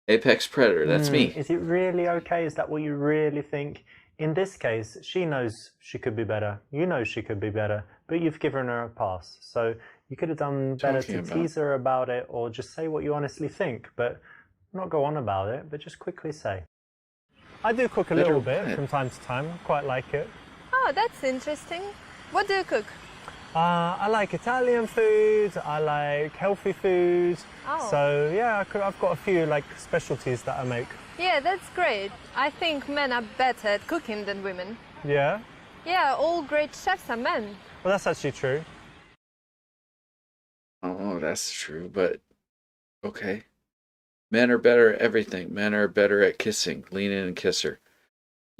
Apex Predator, that's me. Is it really okay? Is that what you really think? In this case, she knows she could be better. You know she could be better, but you've given her a pass. So you could have done better to tease her about it, or just say what you honestly think, but not go on about it, but just quickly say. I do cook a little bit from time to time. I quite like it. Oh, that's interesting. What do you cook? I like Italian food. I like healthy food. Oh. So yeah, I've got a few specialties that I make. Yeah, that's great. I think men are better at cooking than women. Yeah? Yeah, all great chefs are men. Well, that's actually true. Oh, that's true, but okay. Men are better at everything. Men are better at kissing. Lean in and kiss her.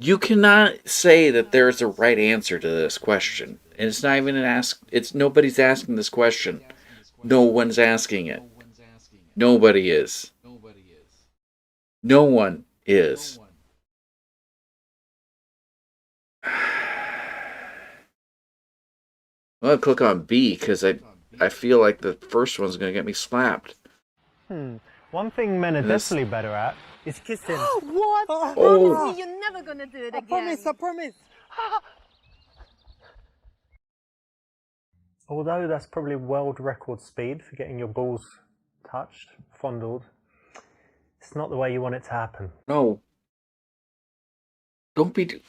You cannot say that there's a right answer to this question. And it's not even nobody's asking this question. No one's asking it. Nobody is. No one is. I'm going to click on B because I feel like the first one's going to get me slapped. One thing men are definitely better at is kissing. What? Oh. You're never gonna do it again. I promise. although that's probably world record speed for getting your balls touched, fondled, it's not the way you want it to happen. No. Don't be...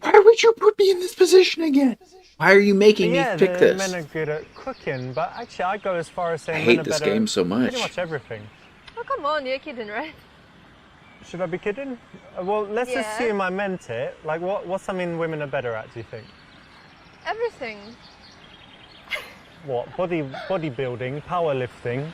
Why would you put me in this position again? Why are you making me pick the this? men are good at cooking, but actually I go as far as saying I men hate are this better game so at much. pretty much everything. Oh, come on, you're kidding, right? Should I be kidding? Well, let's Yeah. assume I meant it. Like, what's something women are better at, do you think? Everything. What? Bodybuilding, powerlifting,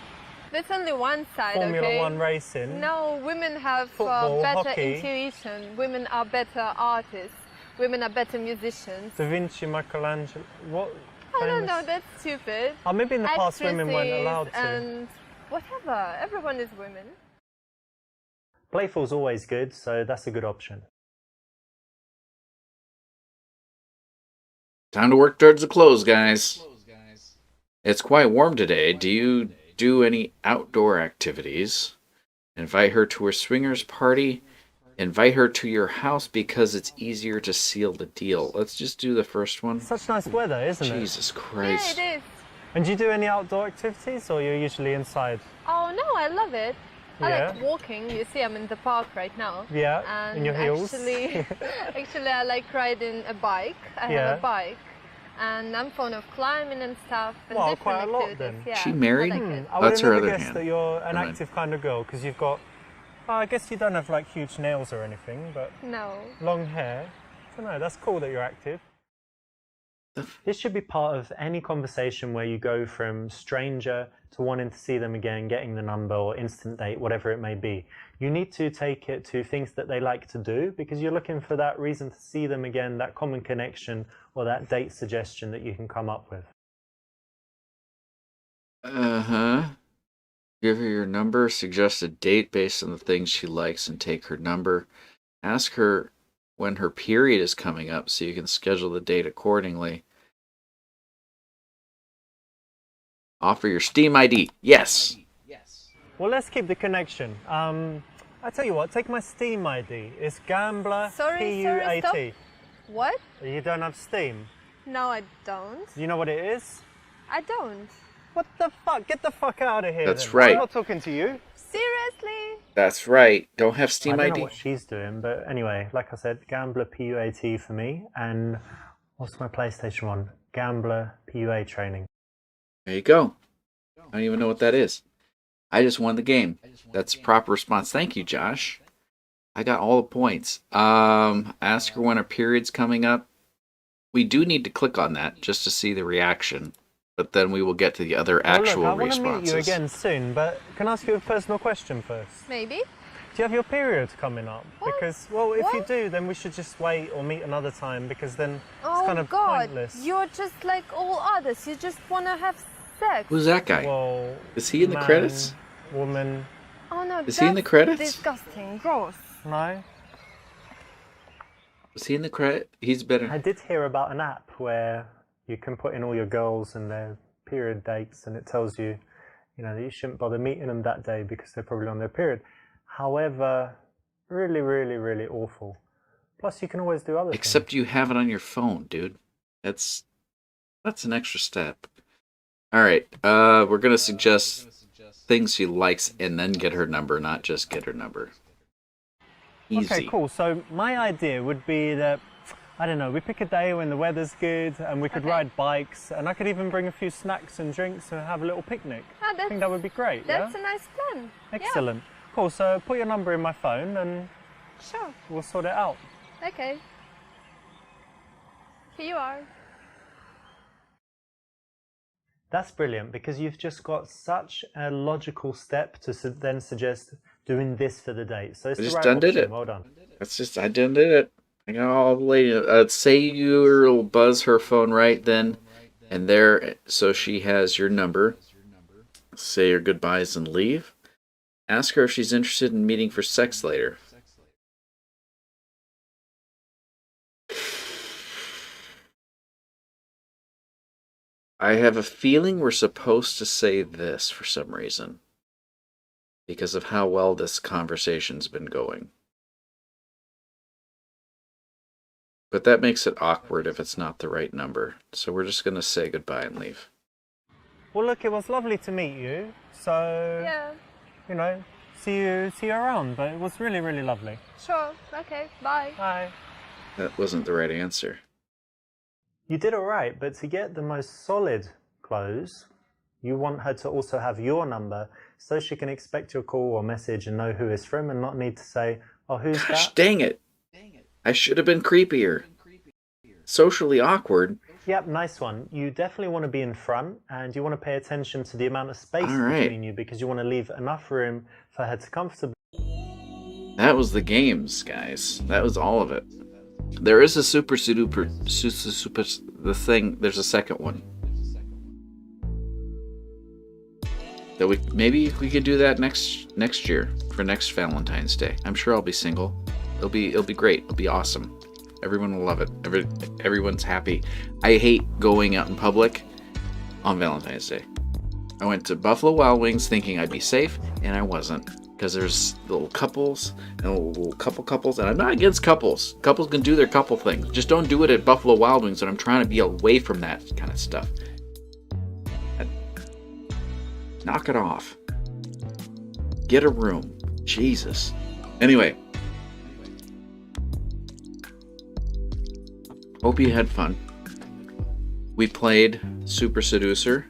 That's only one side, Formula okay? One racing. No, women have Football, better hockey. intuition. Women are better artists. Women are better musicians. Da Vinci, Michelangelo. What? I don't famous- know, that's stupid. Oh, maybe in the past women weren't Actresses allowed to. And whatever. Everyone is women. Playful's always good, so that's a good option. Time to work towards the close, guys. It's quite warm today. Do you do any outdoor activities? Invite her to her swingers party. Invite her to your house because it's easier to seal the deal. Let's just do the first one. Such nice weather, isn't it? Jesus Christ. Yeah, it is. And do you do any outdoor activities, or you're usually inside? Oh no, I love it. I Yeah. like walking. You see, I'm in the park right now. Yeah, And in your heels. actually, I like riding a bike. I Yeah. have a bike, and I'm fond of climbing and stuff. And Well, different quite a lot activities. then. Yeah, She married? I like it. I That's would her have never other guessed hand. that you're an Never mind. active kind of girl, because you've got, well, I guess you don't have like huge nails or anything, but No. long hair. I don't know, that's cool that you're active. This should be part of any conversation where you go from stranger to wanting to see them again, getting the number or instant date, whatever it may be. You need to take it to things that they like to do, because you're looking for that reason to see them again, that common connection or that date suggestion that you can come up with. Uh-huh. Give her your number, suggest a date based on the things she likes, and take her number. Ask her when her period is coming up so you can schedule the date accordingly. Offer your Steam ID. Yes. Well, let's keep the connection. I tell you what, take my Steam ID. It's Gambler Sorry, P-U-A-T. stop. What? You don't have Steam? No, I don't. You know what it is? I don't. What the fuck? Get the fuck out of here. That's then. right. I'm not talking to you. Seriously? That's right. Don't have Steam I don't ID. know what she's doing, but anyway, like I said, Gambler PUAT for me. And what's my PlayStation one? Gambler PUA training. There you go. I don't even know what that is. I just won the game. That's a proper response. Thank you, Josh. I got all the points. Ask her when her period's coming up. We do need to click on that just to see the reaction, but then we will get to the other actual Well, look, I want to responses. meet you again soon, but can I ask you a personal question first? Maybe? Do you have your period coming up? What? Because, well, if you What? do, then we should just wait or meet another time, because then it's Oh kind of God, pointless. you're just like all others. You just want to have sex. Who's that guy? Well, Is he in the man, credits? Woman, Oh no, Is he in the that's credits? Disgusting, gross. no. Was he in the credit? He's I better. did hear about an app where you can put in all your girls and their period dates, and it tells you, that you shouldn't bother meeting them that day because they're probably on their period. However, really, really, really awful. Plus, you can always do other Except things. you have it on your phone, dude. That's an extra step. All right. We're gonna suggest things she likes and then get her number, not just get her number. Easy. Okay, cool. So my idea would be that, I don't know, we pick a day when the weather's good and we could Okay. ride bikes, and I could even bring a few snacks and drinks and have a little picnic. Ah, I think that would be great, That's yeah? a nice plan. Excellent. Cool, so put your number in my phone and Yeah, sure. we'll sort it out. Okay. Here you are. That's brilliant, because you've just got such a logical step to then suggest doing this for the date. So it's the just right done did option. it. Well done. I did it. I got all the lady. Say you'll buzz her phone right then and there, so she has your number. Say your goodbyes and leave. Ask her if she's interested in meeting for sex later. I have a feeling we're supposed to say this for some reason, because of how well this conversation's been going. But that makes it awkward if it's not the right number. So we're just going to say goodbye and leave. Well, look, it was lovely to meet you. So, Yeah, you know, see you around. But it was really, really lovely. sure. Okay, bye. Bye. That wasn't the right answer. You did all right, but to get the most solid close, you want her to also have your number so she can expect your call or message and know who it's from and not need to say, oh, who's Gosh, that? dang it. I should have been creepier. Socially awkward. Yep, nice one. You definitely want to be in front and you want to pay attention to the amount of space All right. between you because you want to leave enough room for her to comfortably. That was the games, guys. That was all of it. There is a super, the thing, there's a second one. That maybe we could do that next year for next Valentine's Day. I'm sure I'll be single. It'll be great. It'll be awesome. Everyone will love it. Everyone's happy. I hate going out in public on Valentine's Day. I went to Buffalo Wild Wings thinking I'd be safe, and I wasn't. Because there's little couples and little couples, and I'm not against couples. Couples can do their couple thing. Just don't do it at Buffalo Wild Wings, and I'm trying to be away from that kind of stuff. Knock it off. Get a room. Jesus. Anyway. Hope you had fun. We played Super Seducer,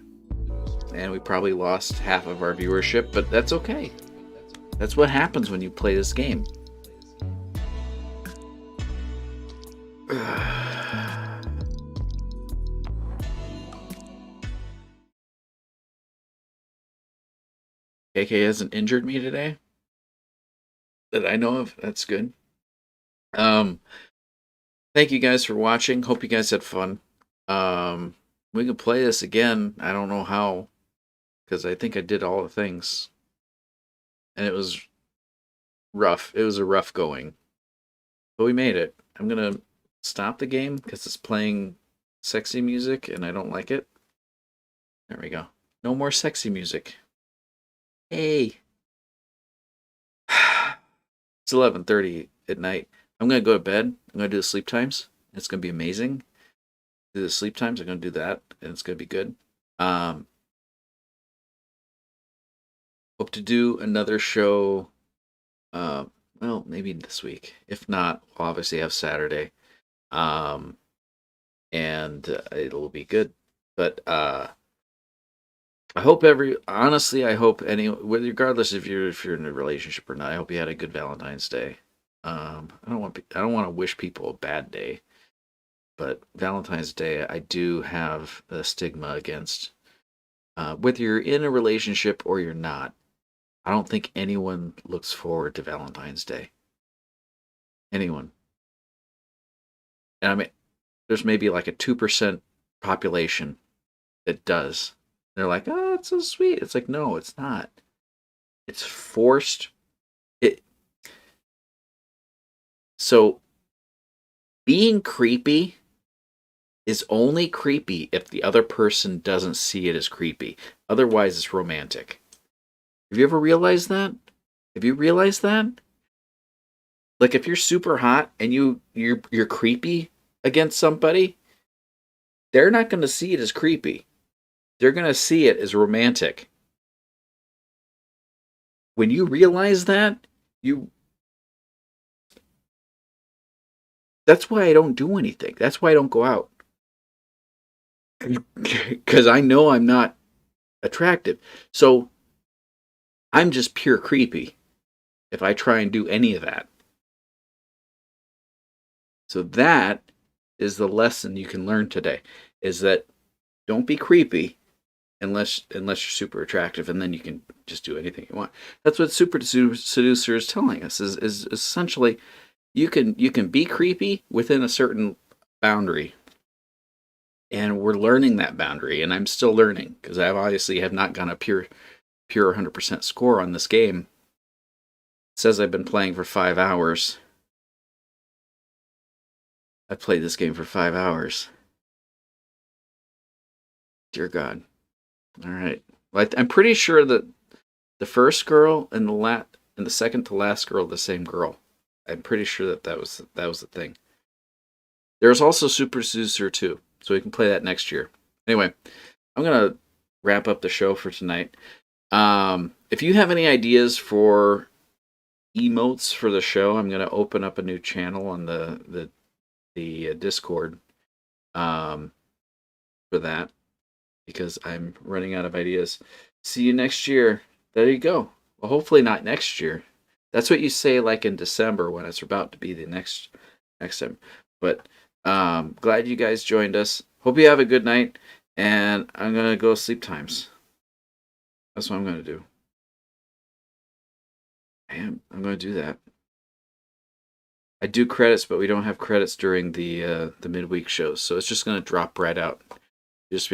and we probably lost half of our viewership, but that's okay. That's what happens when you play this game. KK hasn't injured me today that I know of. That's good. Thank you guys for watching. Hope you guys had fun. We can play this again. I don't know how, because I think I did all the things. And it was rough. It was a rough going. But we made it. I'm going to stop the game because it's playing sexy music and I don't like it. There we go. No more sexy music. Hey. It's 11:30 at night. I'm going to go to bed. I'm going to do the sleep times. It's going to be amazing. Do the sleep times. I'm going to do that, and it's going to be good. Hope to do another show, well, maybe this week. If not, we'll obviously have Saturday. And it'll be good. But I hope regardless if you're in a relationship or not, I hope you had a good Valentine's Day. I don't want to wish people a bad day, but Valentine's Day, I do have a stigma against, whether you're in a relationship or you're not. I don't think anyone looks forward to Valentine's Day. Anyone. And I mean, there's maybe like a 2% population that does. They're like, oh, it's so sweet. It's like, no, it's not. It's forced. So, being creepy is only creepy if the other person doesn't see it as creepy. Otherwise, it's romantic. Have you ever realized that? Have you realized that? Like, if you're super hot and you're creepy against somebody, they're not going to see it as creepy. They're going to see it as romantic. When you realize that, that's why I don't do anything. That's why I don't go out. Because I know I'm not attractive. So, I'm just pure creepy if I try and do any of that. So that is the lesson you can learn today, is that don't be creepy unless you're super attractive, and then you can just do anything you want. That's what Super Seducer is telling us, is essentially you can be creepy within a certain boundary. And we're learning that boundary, and I'm still learning, because I obviously have not gotten a pure 100% score on this game. It says I've been playing for 5 hours. I played this game for 5 hours. Dear God. All right. Well, I'm pretty sure that the first girl and the second to last girl are the same girl. I'm pretty sure that was the thing. There's also Super Seducer 2, so we can play that next year. Anyway, I'm gonna wrap up the show for tonight. If you have any ideas for emotes for the show, I'm going to open up a new channel on the Discord for that, because I'm running out of ideas. See you next year. There you go. Well, hopefully not next year. That's what you say like in December when it's about to be the next time. But glad you guys joined us. Hope you have a good night. And I'm going to go sleep times. That's what I'm going to do. I'm going to do that. I do credits, but we don't have credits during the midweek shows. So it's just going to drop right out. Just be